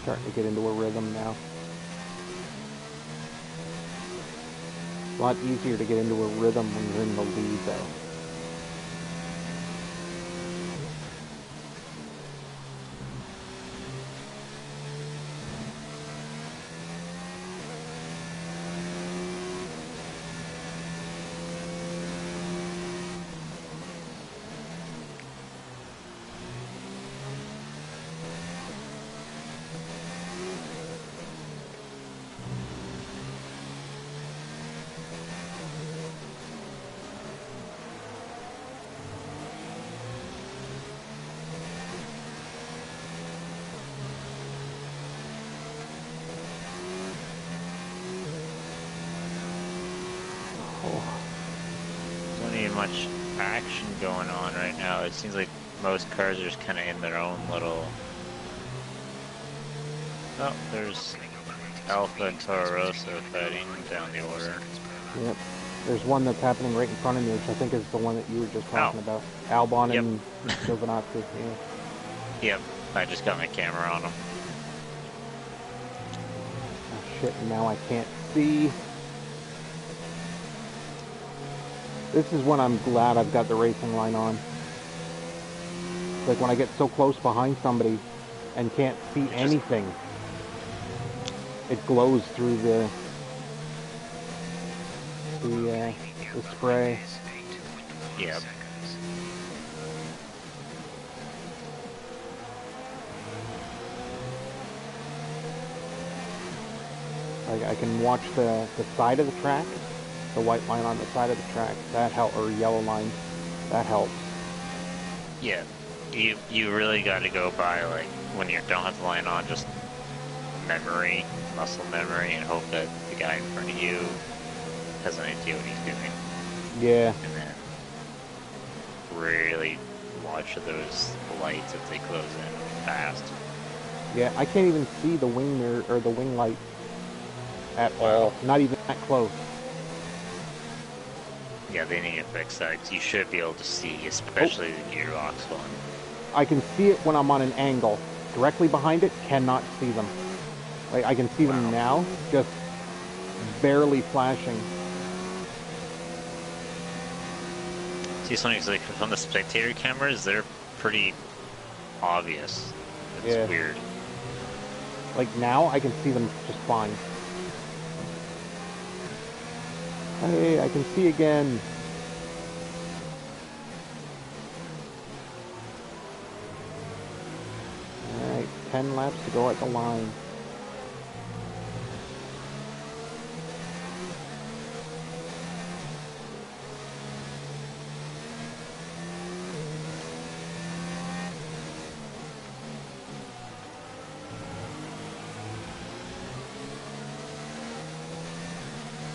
Starting to get into a rhythm now. A lot easier to get into a rhythm when you're in the lead, though. There's not even much action going on right now. It seems like most cars are just kind of in their own little... Oh, there's Alpha and Toro Rosso fighting down the order. Yep. There's one that's happening right in front of me, which I think is the one that you were just talking about. Albon Yep. and Giovinazzi. Yeah. Yep, I just got my camera on them. Oh, shit, now I can't see. This is when I'm glad I've got the racing line on. Like when I get so close behind somebody and can't see anything. It glows through the spray. Yep. I can watch the side of the track, the white line on the side of the track. That helps, or yellow line. That helps. Yeah. You really got to go by, like, when you don't have the line on, just memory, muscle memory, and hope that the guy in front of you has an idea what he's doing. Yeah. And then really watch those lights if they close in fast. Yeah, I can't even see the wing mirror or the wing light at all. Not even that close. Yeah, they need to fix that, 'cause you should be able to see, especially the gearbox one. I can see it when I'm on an angle. Directly behind it, cannot see them. Like I can see them now, just barely flashing. See, something's like from the spectator cameras, they're pretty obvious. It's Yeah. weird. Like now, I can see them just fine. Hey, I can see again. Alright, 10 laps to go at the line.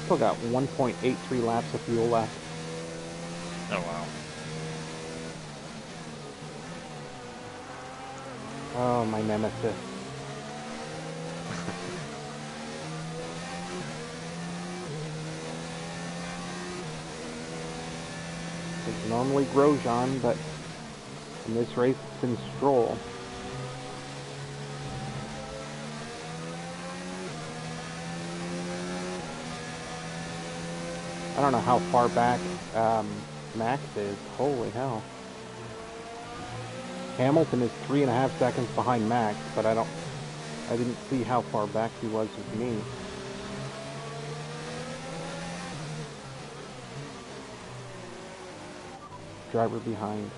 still got 1.83 laps of fuel left. Oh wow. Oh, my nemesis. It's normally Grosjean, but in this race it's been Stroll. I don't know how far back Max is. Holy hell. Hamilton is 3.5 seconds behind Max, but I didn't see how far back he was with me. Driver behind.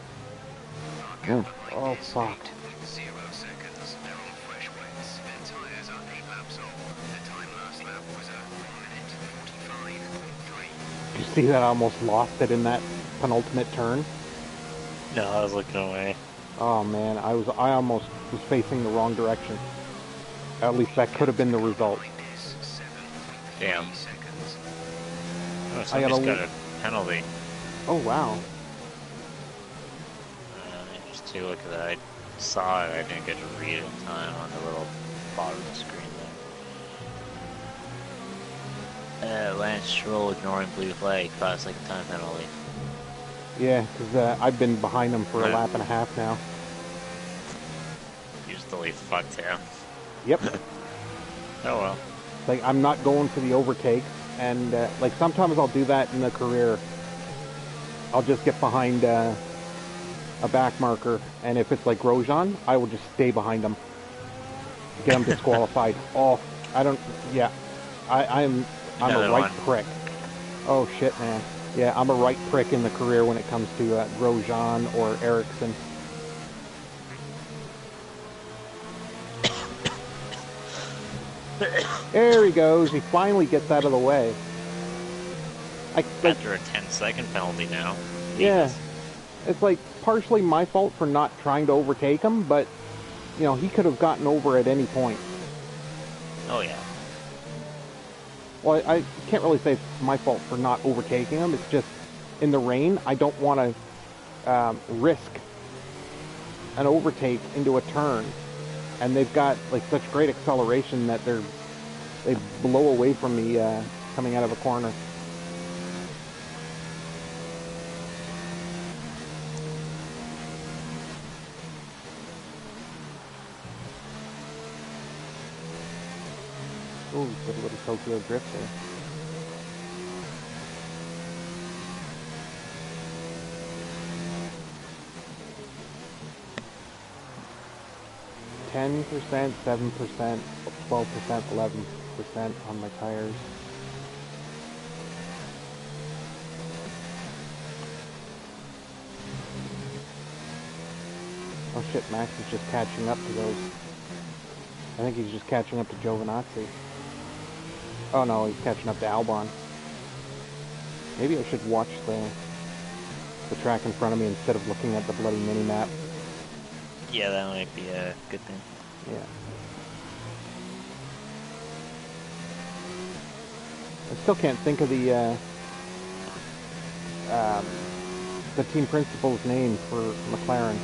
Oh, fuck. 0 seconds. They're on fresh wets. Their tyres are 8 laps old. The time last lap was a 1 minute 45.3. You see that I almost lost it in that penultimate turn? No, I was looking away. Oh man, I almost was facing the wrong direction. At least that could have been the result. Damn. Seconds. Oh, I somebody's got a penalty. Oh wow. Just take a look at that. I saw it. I didn't get to read it in time on the little bottom of the screen there. Lance Stroll ignoring blue flag, 5-second time penalty. Yeah, because I've been behind him for a lap and a half now. You just totally fucked him. Yep. Oh well. Like, I'm not going for the overtake, and like sometimes I'll do that in the career. I'll just get behind a back marker, and if it's like Grosjean, I will just stay behind him, get him disqualified. Oh, I don't. Yeah, I'm Another a right one. prick. Oh shit, man. Yeah, I'm a right prick in the career when it comes to Grosjean or Ericsson. There he goes. He finally gets out of the way. After a 10-second penalty now. Yeah. Jesus. It's like partially my fault for not trying to overtake him, but you know, he could have gotten over at any point. Oh yeah. Well, I can't really say it's my fault for not overtaking him. It's just in the rain, I don't want to risk an overtake into a turn, and they've got like such great acceleration that they blow away from me coming out of a corner. Ooh, did a little Tokyo drift there. %, 7%, 12%, 11% on my tires. Oh shit, Max is just catching up to those. I think he's just catching up to Giovinazzi. Oh no, he's catching up to Albon. Maybe I should watch the track in front of me instead of looking at the bloody mini-map. Yeah, that might be a good thing. Yeah. I still can't think of the team principal's name for McLaren.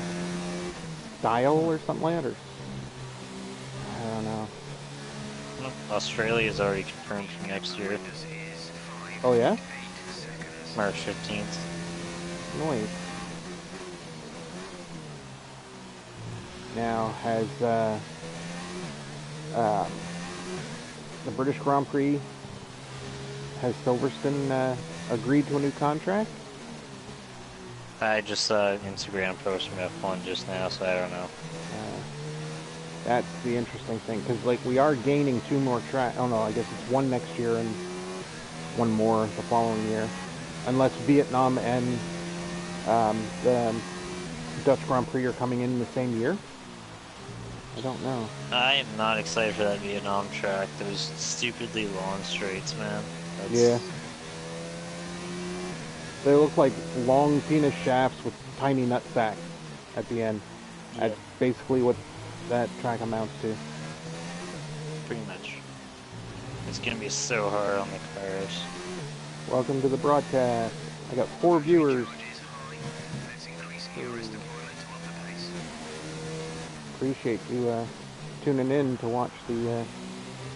Dial or something like that, or I don't know. Well, Australia's already confirmed for next year, Oh yeah? March 15th. Noise. Now has the British Grand Prix, has Silverstone agreed to a new contract? I just saw an Instagram post from F1 just now, so I don't know. That's the interesting thing, because like we are gaining 2 more tracks. Oh no, I guess it's 1 next year and 1 more the following year, unless Vietnam and the Dutch Grand Prix are coming in the same year. I don't know. I am not excited for that Vietnam track. Those stupidly long straights, man. Yeah. They look like long penis shafts with tiny nut sacks at the end. Yeah. That's basically what that track amounts to. Pretty much. It's gonna be so hard on the cars. Welcome to the broadcast. I got 4 viewers. Charge is high. Let's increase ERS deployment to up the pace. Appreciate you tuning in to watch the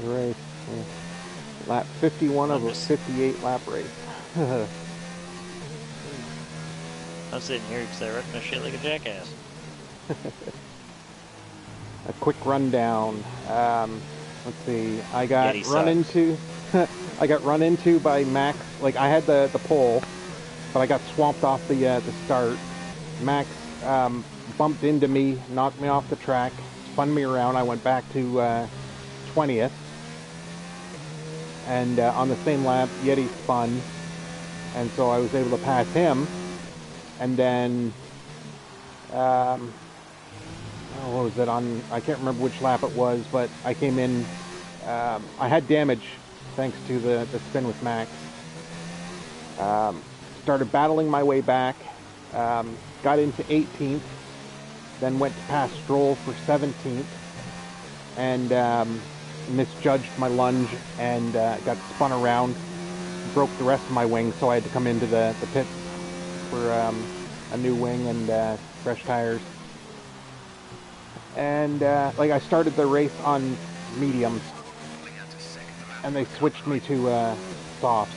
race. Lap 51 of a 58 lap race. I'm sitting here because I wrecked my shit like a jackass. A quick rundown. Let's see. I got Getty run sucks. into. I got run into by Max. Like I had the pole, but I got swamped off the start. Max bumped into me, knocked me off the track, spun me around. I went back to 20th, and on the same lap, Yeti spun, and so I was able to pass him. And then, what was it on? I can't remember which lap it was, but I came in. I had damage thanks to the spin with Max. Started battling my way back. Got into 18th, then went to pass Stroll for 17th, and misjudged my lunge and got spun around, broke the rest of my wing, so I had to come into the pits for a new wing and fresh tires. And like I started the race on mediums, and they switched me to softs,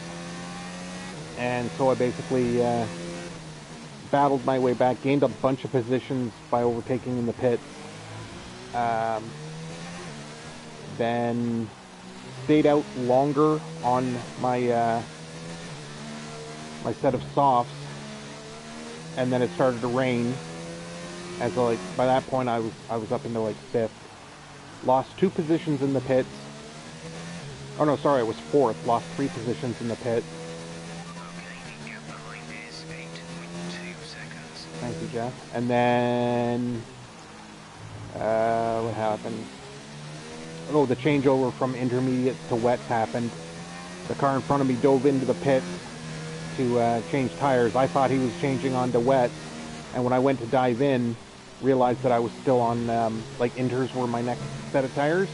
and so I basically battled my way back, gained a bunch of positions by overtaking in the pits, then stayed out longer on my my set of softs, and then it started to rain, and so like by that point I was up into like 5th. Lost 2 positions in the pits. Oh no, sorry, it was 4th. Lost 3 positions in the pits. Okay, the gap behind is 8.2 seconds. Thank you, Jeff. And then what happened? Oh, the changeover from intermediate to wets happened. The car in front of me dove into the pit to change tires. I thought he was changing onto wets, and when I went to dive in, realized that I was still on like inters were my next set of tires.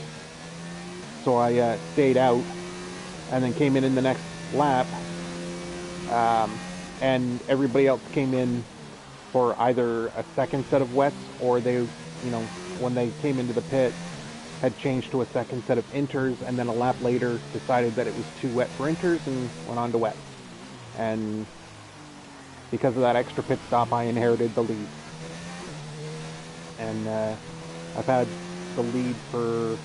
So I stayed out, and then came in the next lap, and everybody else came in for either a second set of wets, or they, when they came into the pit, had changed to a second set of inters, and then a lap later decided that it was too wet for inters and went on to wet. And because of that extra pit stop, I inherited the lead. And I've had the lead for,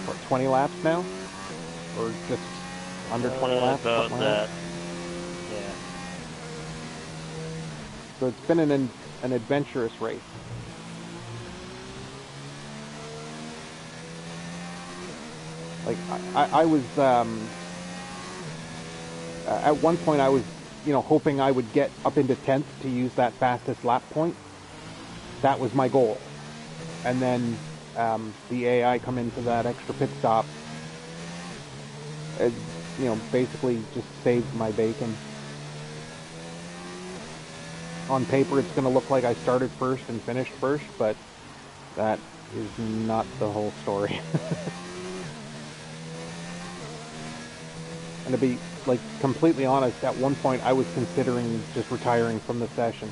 what, 20 laps now? Or just under 20 laps? About something like that. Yeah. So it's been an adventurous race. Like, I was, at one point I was, hoping I would get up into 10th to use that fastest lap point. That was my goal. And then the AI come into that extra pit stop. It, basically just saved my bacon. On paper, it's going to look like I started first and finished first, but that is not the whole story. And to be, like, completely honest, at one point I was considering just retiring from the session.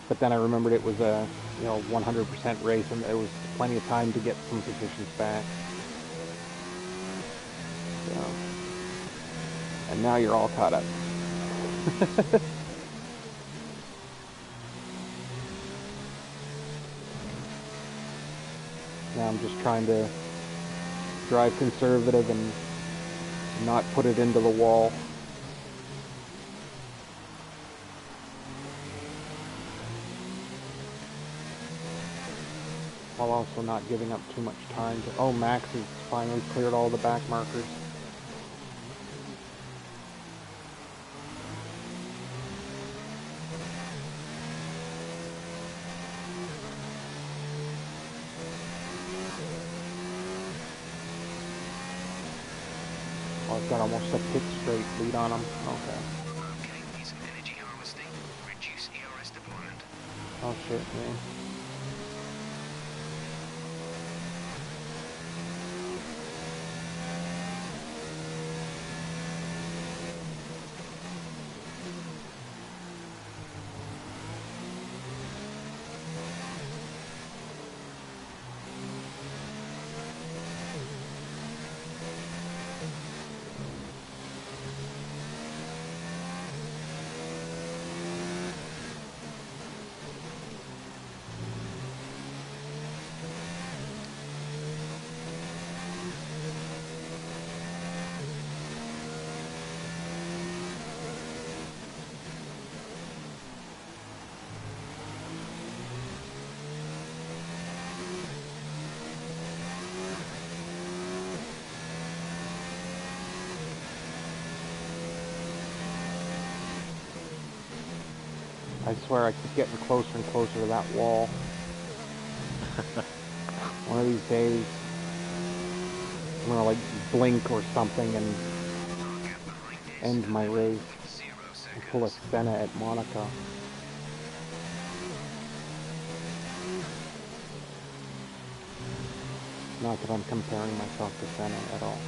But then I remembered it was a, 100% race, and there was plenty of time to get some positions back. So, and now you're all caught up. Now I'm just trying to drive conservative and not put it into the wall. While also not giving up too much time to... Oh, Max has finally cleared all the back markers. Oh, I've got almost a pit straight lead on him. Okay. Okay, need some energy harvesting. Reduce ERS deployment. Oh shit, man. I swear I keep getting closer and closer to that wall. One of these days, I'm gonna like blink or something and end my race and pull a Senna at Monaco. Not that I'm comparing myself to Senna at all.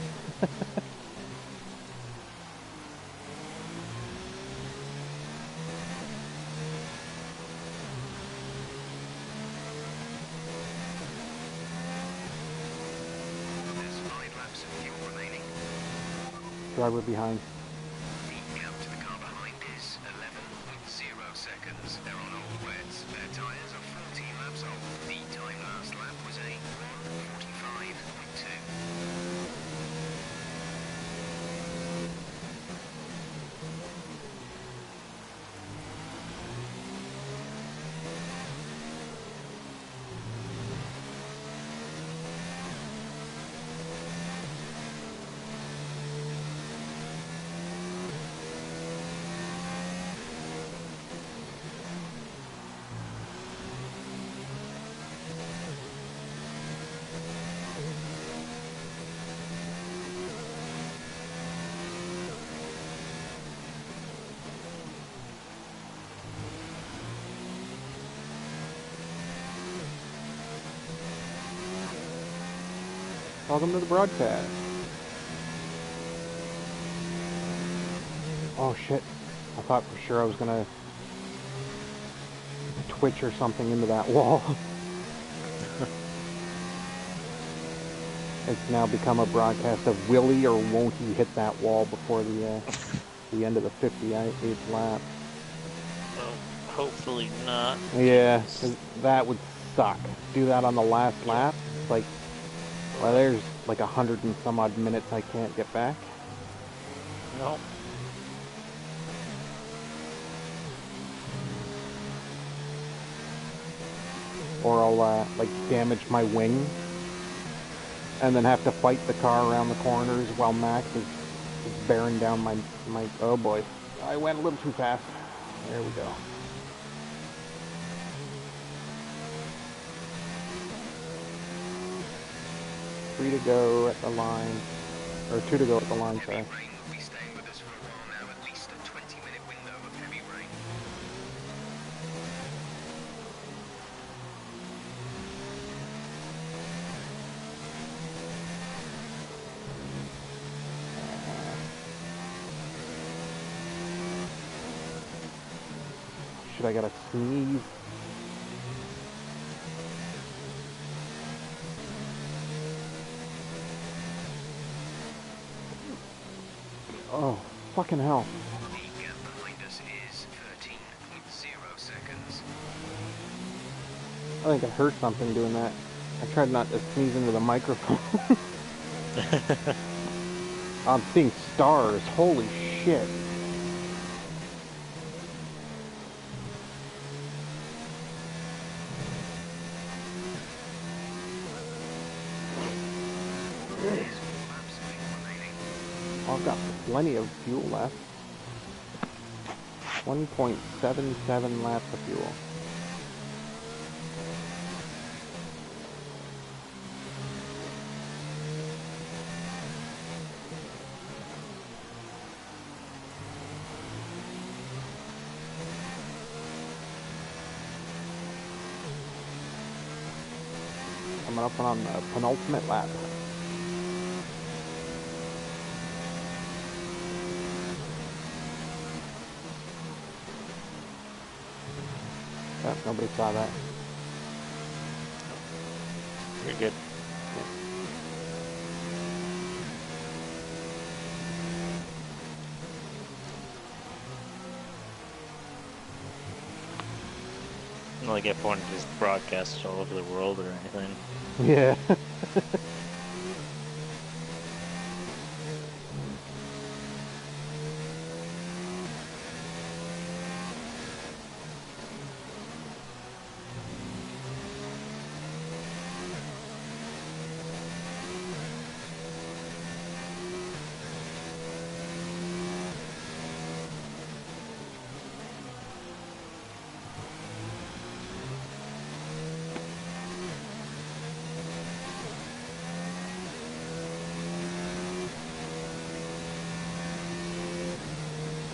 There's 5 laps of fuel remaining. Driver behind. The gap to the car behind is 11.0 seconds. They're on all wets. Their tyres are 14 laps old. The time last lap was a 1:45.2. Welcome to the broadcast. Oh shit. I thought for sure I was gonna twitch or something into that wall. It's now become a broadcast of will he or won't he hit that wall before the end of the 58th lap. Well, hopefully not. Yeah, 'cause that would suck. Do that on the last lap. It's like, well, there's like 100 and some odd minutes I can't get back. No. Or I'll like damage my wing and then have to fight the car around the corners while Max is bearing down my oh boy, I went a little too fast. There we go. Three to go at the line, or 2 to go at the line, sorry. Heavy rain will be staying with us for a while now, at least a 20-minute window of heavy rain. Should I get a sneeze? Oh, fucking hell. The gap behind us is 13.0 seconds. I think I heard something doing that. I tried not to sneeze into the microphone. I'm seeing stars. Holy shit. There's 4 laps of fuel remaining. I've got plenty of fuel left. 1.77 laps of fuel. Coming up on the penultimate lap. Oh, nobody saw that. You're good. Not like F1 just broadcasts all over the world or anything. Yeah.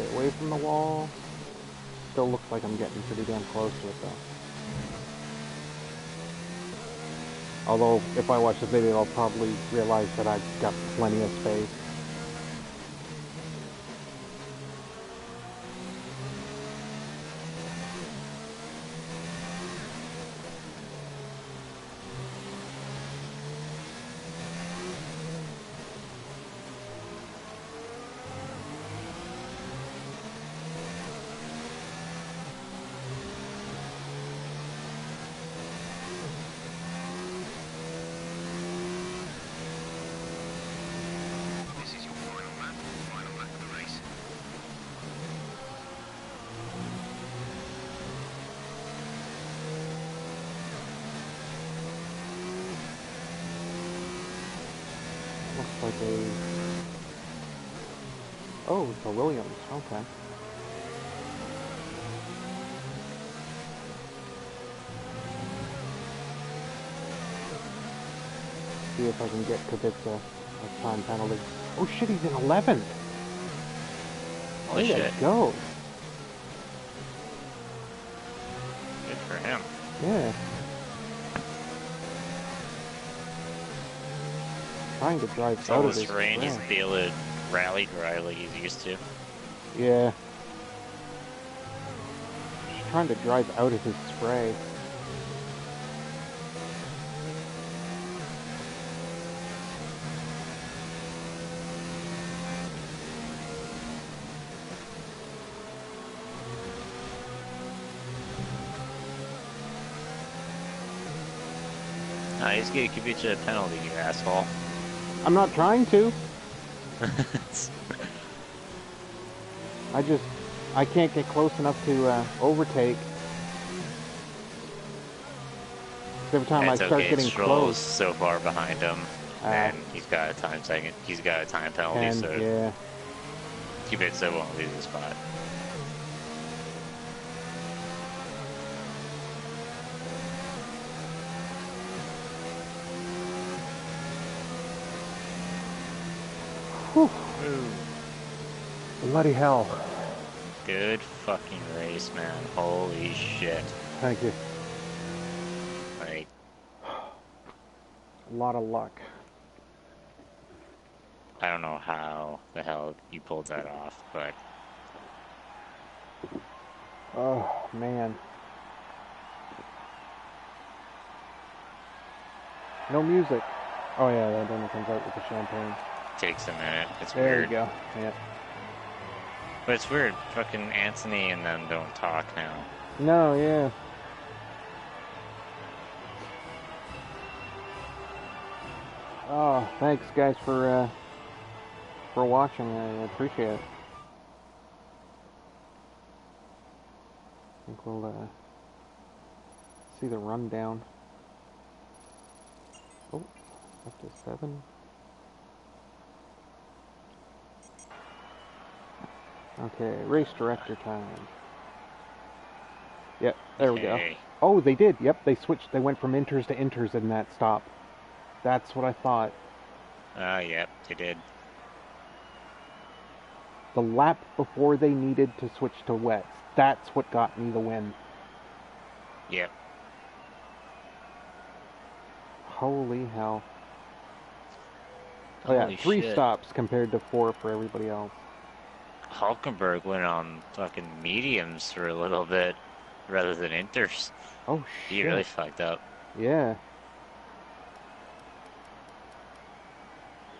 stay away from the wall. Still looks like I'm getting pretty damn close to it though. Although, if I watch the video, I'll probably realize that I've got plenty of space. This is your final lap of the race. Looks like a... Oh, it's a Williams. Okay. See if I can get Kubica a time penalty. Oh shit, he's in 11th! Holy Way to shit. go! Good for him. Yeah. Trying to drive It's out all of this this rain, he's crash. be able to rally dry like he's used to. Yeah. Just trying to drive out of his spray. He's gonna give you a penalty, you asshole. I'm not trying to. I can't get close enough to overtake. Every time I It's start okay, getting Stroll's close, so far behind him, and he's got a time penalty, and so yeah, Kubica won't lose his spot. whew, bloody hell! Good fucking race, man. Holy shit. Thank you. Like, A lot of luck. I don't know how the hell you pulled that off, but Oh man. No music. Oh yeah, that only comes out with the champagne. it takes a minute. It's There weird. you go. Yeah. But it's weird. Fucking Anthony and them don't talk now. No, yeah. Oh, thanks guys for watching. I appreciate it. I think we'll see the rundown. Oh, up to 7. Okay, race director time. Yep, there we go. Okay. Oh, they did. Yep, they switched. They went from inters to inters in that stop. That's what I thought. Yep, they did. The lap before they needed to switch to wets. That's what got me the win. Yep. Holy hell. Oh yeah, Holy 3 shit. stops compared to 4 for everybody else. Hulkenberg went on fucking mediums for a little bit rather than inters. Oh He shit. really fucked up. Yeah.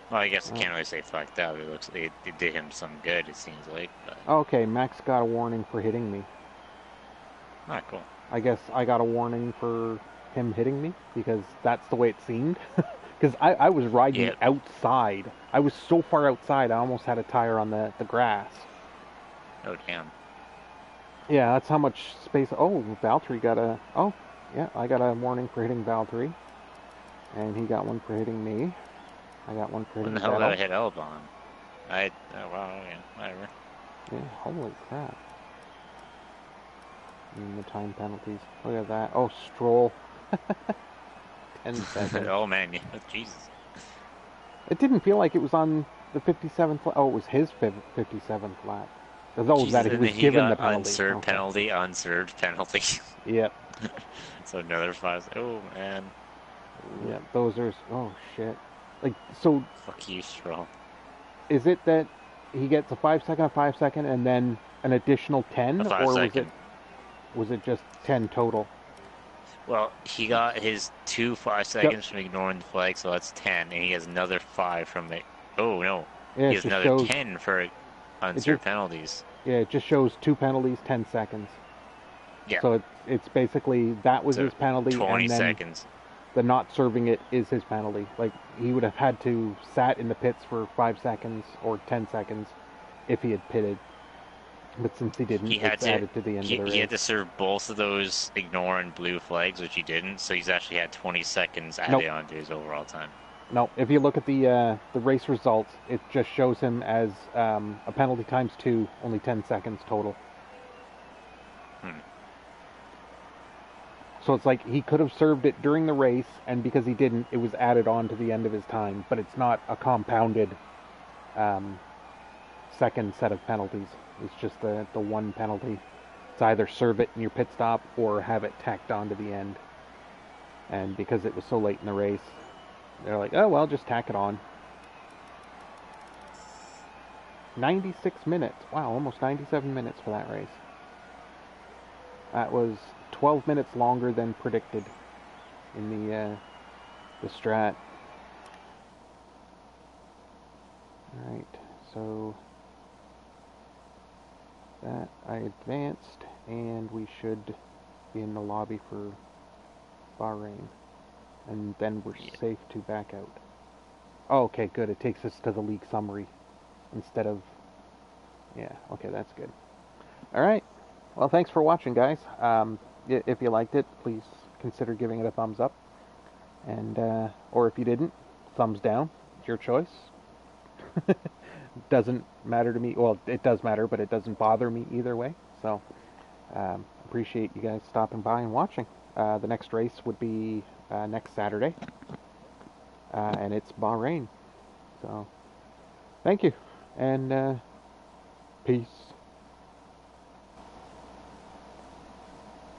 Well, I guess I can't really say fucked up. It looks like it did him some good, it seems like. But Okay, Max got a warning for hitting me. not cool. I guess I got a warning for him hitting me because that's the way it seemed. Because I was riding Yep. outside. I was so far outside, I almost had a tire on the grass. Oh damn. Yeah, that's how much space. Oh, Valtteri got a. Oh, yeah, I got a warning for hitting Valtteri. And he got one for hitting me. I got one for When hitting the hell did I Vettel. hit Albon? Oh well, yeah, whatever. Yeah, holy crap. And the time penalties. Look at that. Oh, Stroll. 10 seconds. Oh man, yeah, Jesus. It didn't feel like it was on the 57th lap. Oh, it was his 57th lap. There's always Jesus, that he and was then he given got the penalty. unserved Okay. penalty, unserved penalty. Yep. So another 5. Oh man. Ooh, Yep. Those are. Oh shit. Like so. fuck you, Stroll. Is it that he gets a 5 second, and then an additional A 10, 5 or second. was it just 10 total? Well, he got his 2 5 seconds from ignoring the flag, so that's 10, and he has another 5 from it. Oh no, Yeah, he it has just another shows. 10 for unserved penalties. Yeah, it just shows 2 penalties, 10 seconds. Yeah. So it's basically that was So his penalty, 20 and then seconds. the not serving it is his penalty. Like he would have had to sat in the pits for 5 seconds or 10 seconds if he had pitted. But since he didn't, He had it's to. added to the end of the race. He had to serve both of those ignore and blue flags, which he didn't. So he's actually had 20 seconds added onto his overall time. No, if you look at the race results, it just shows him as a penalty times 2, only 10 seconds total. So it's like he could have served it during the race, and because he didn't, it was added on to the end of his time. But it's not a compounded second set of penalties. It's just the one penalty. It's either serve it in your pit stop or have it tacked on to the end. And because it was so late in the race, they're like, oh, well, just tack it on. 96 minutes. Wow, almost 97 minutes for that race. That was 12 minutes longer than predicted in the strat. Alright, so that I advanced, and we should be in the lobby for Bahrain. And then we're safe to back out. Oh, okay, good. It takes us to the league summary instead of... Yeah, okay, that's good. Alright, well, thanks for watching, guys. If you liked it, please consider giving it a thumbs up. And, or if you didn't, thumbs down. It's your choice. Doesn't matter to me. Well, it does matter, but it doesn't bother me either way. So, appreciate you guys stopping by and watching. The next race would be next Saturday. And it's Bahrain. So, thank you. And, peace.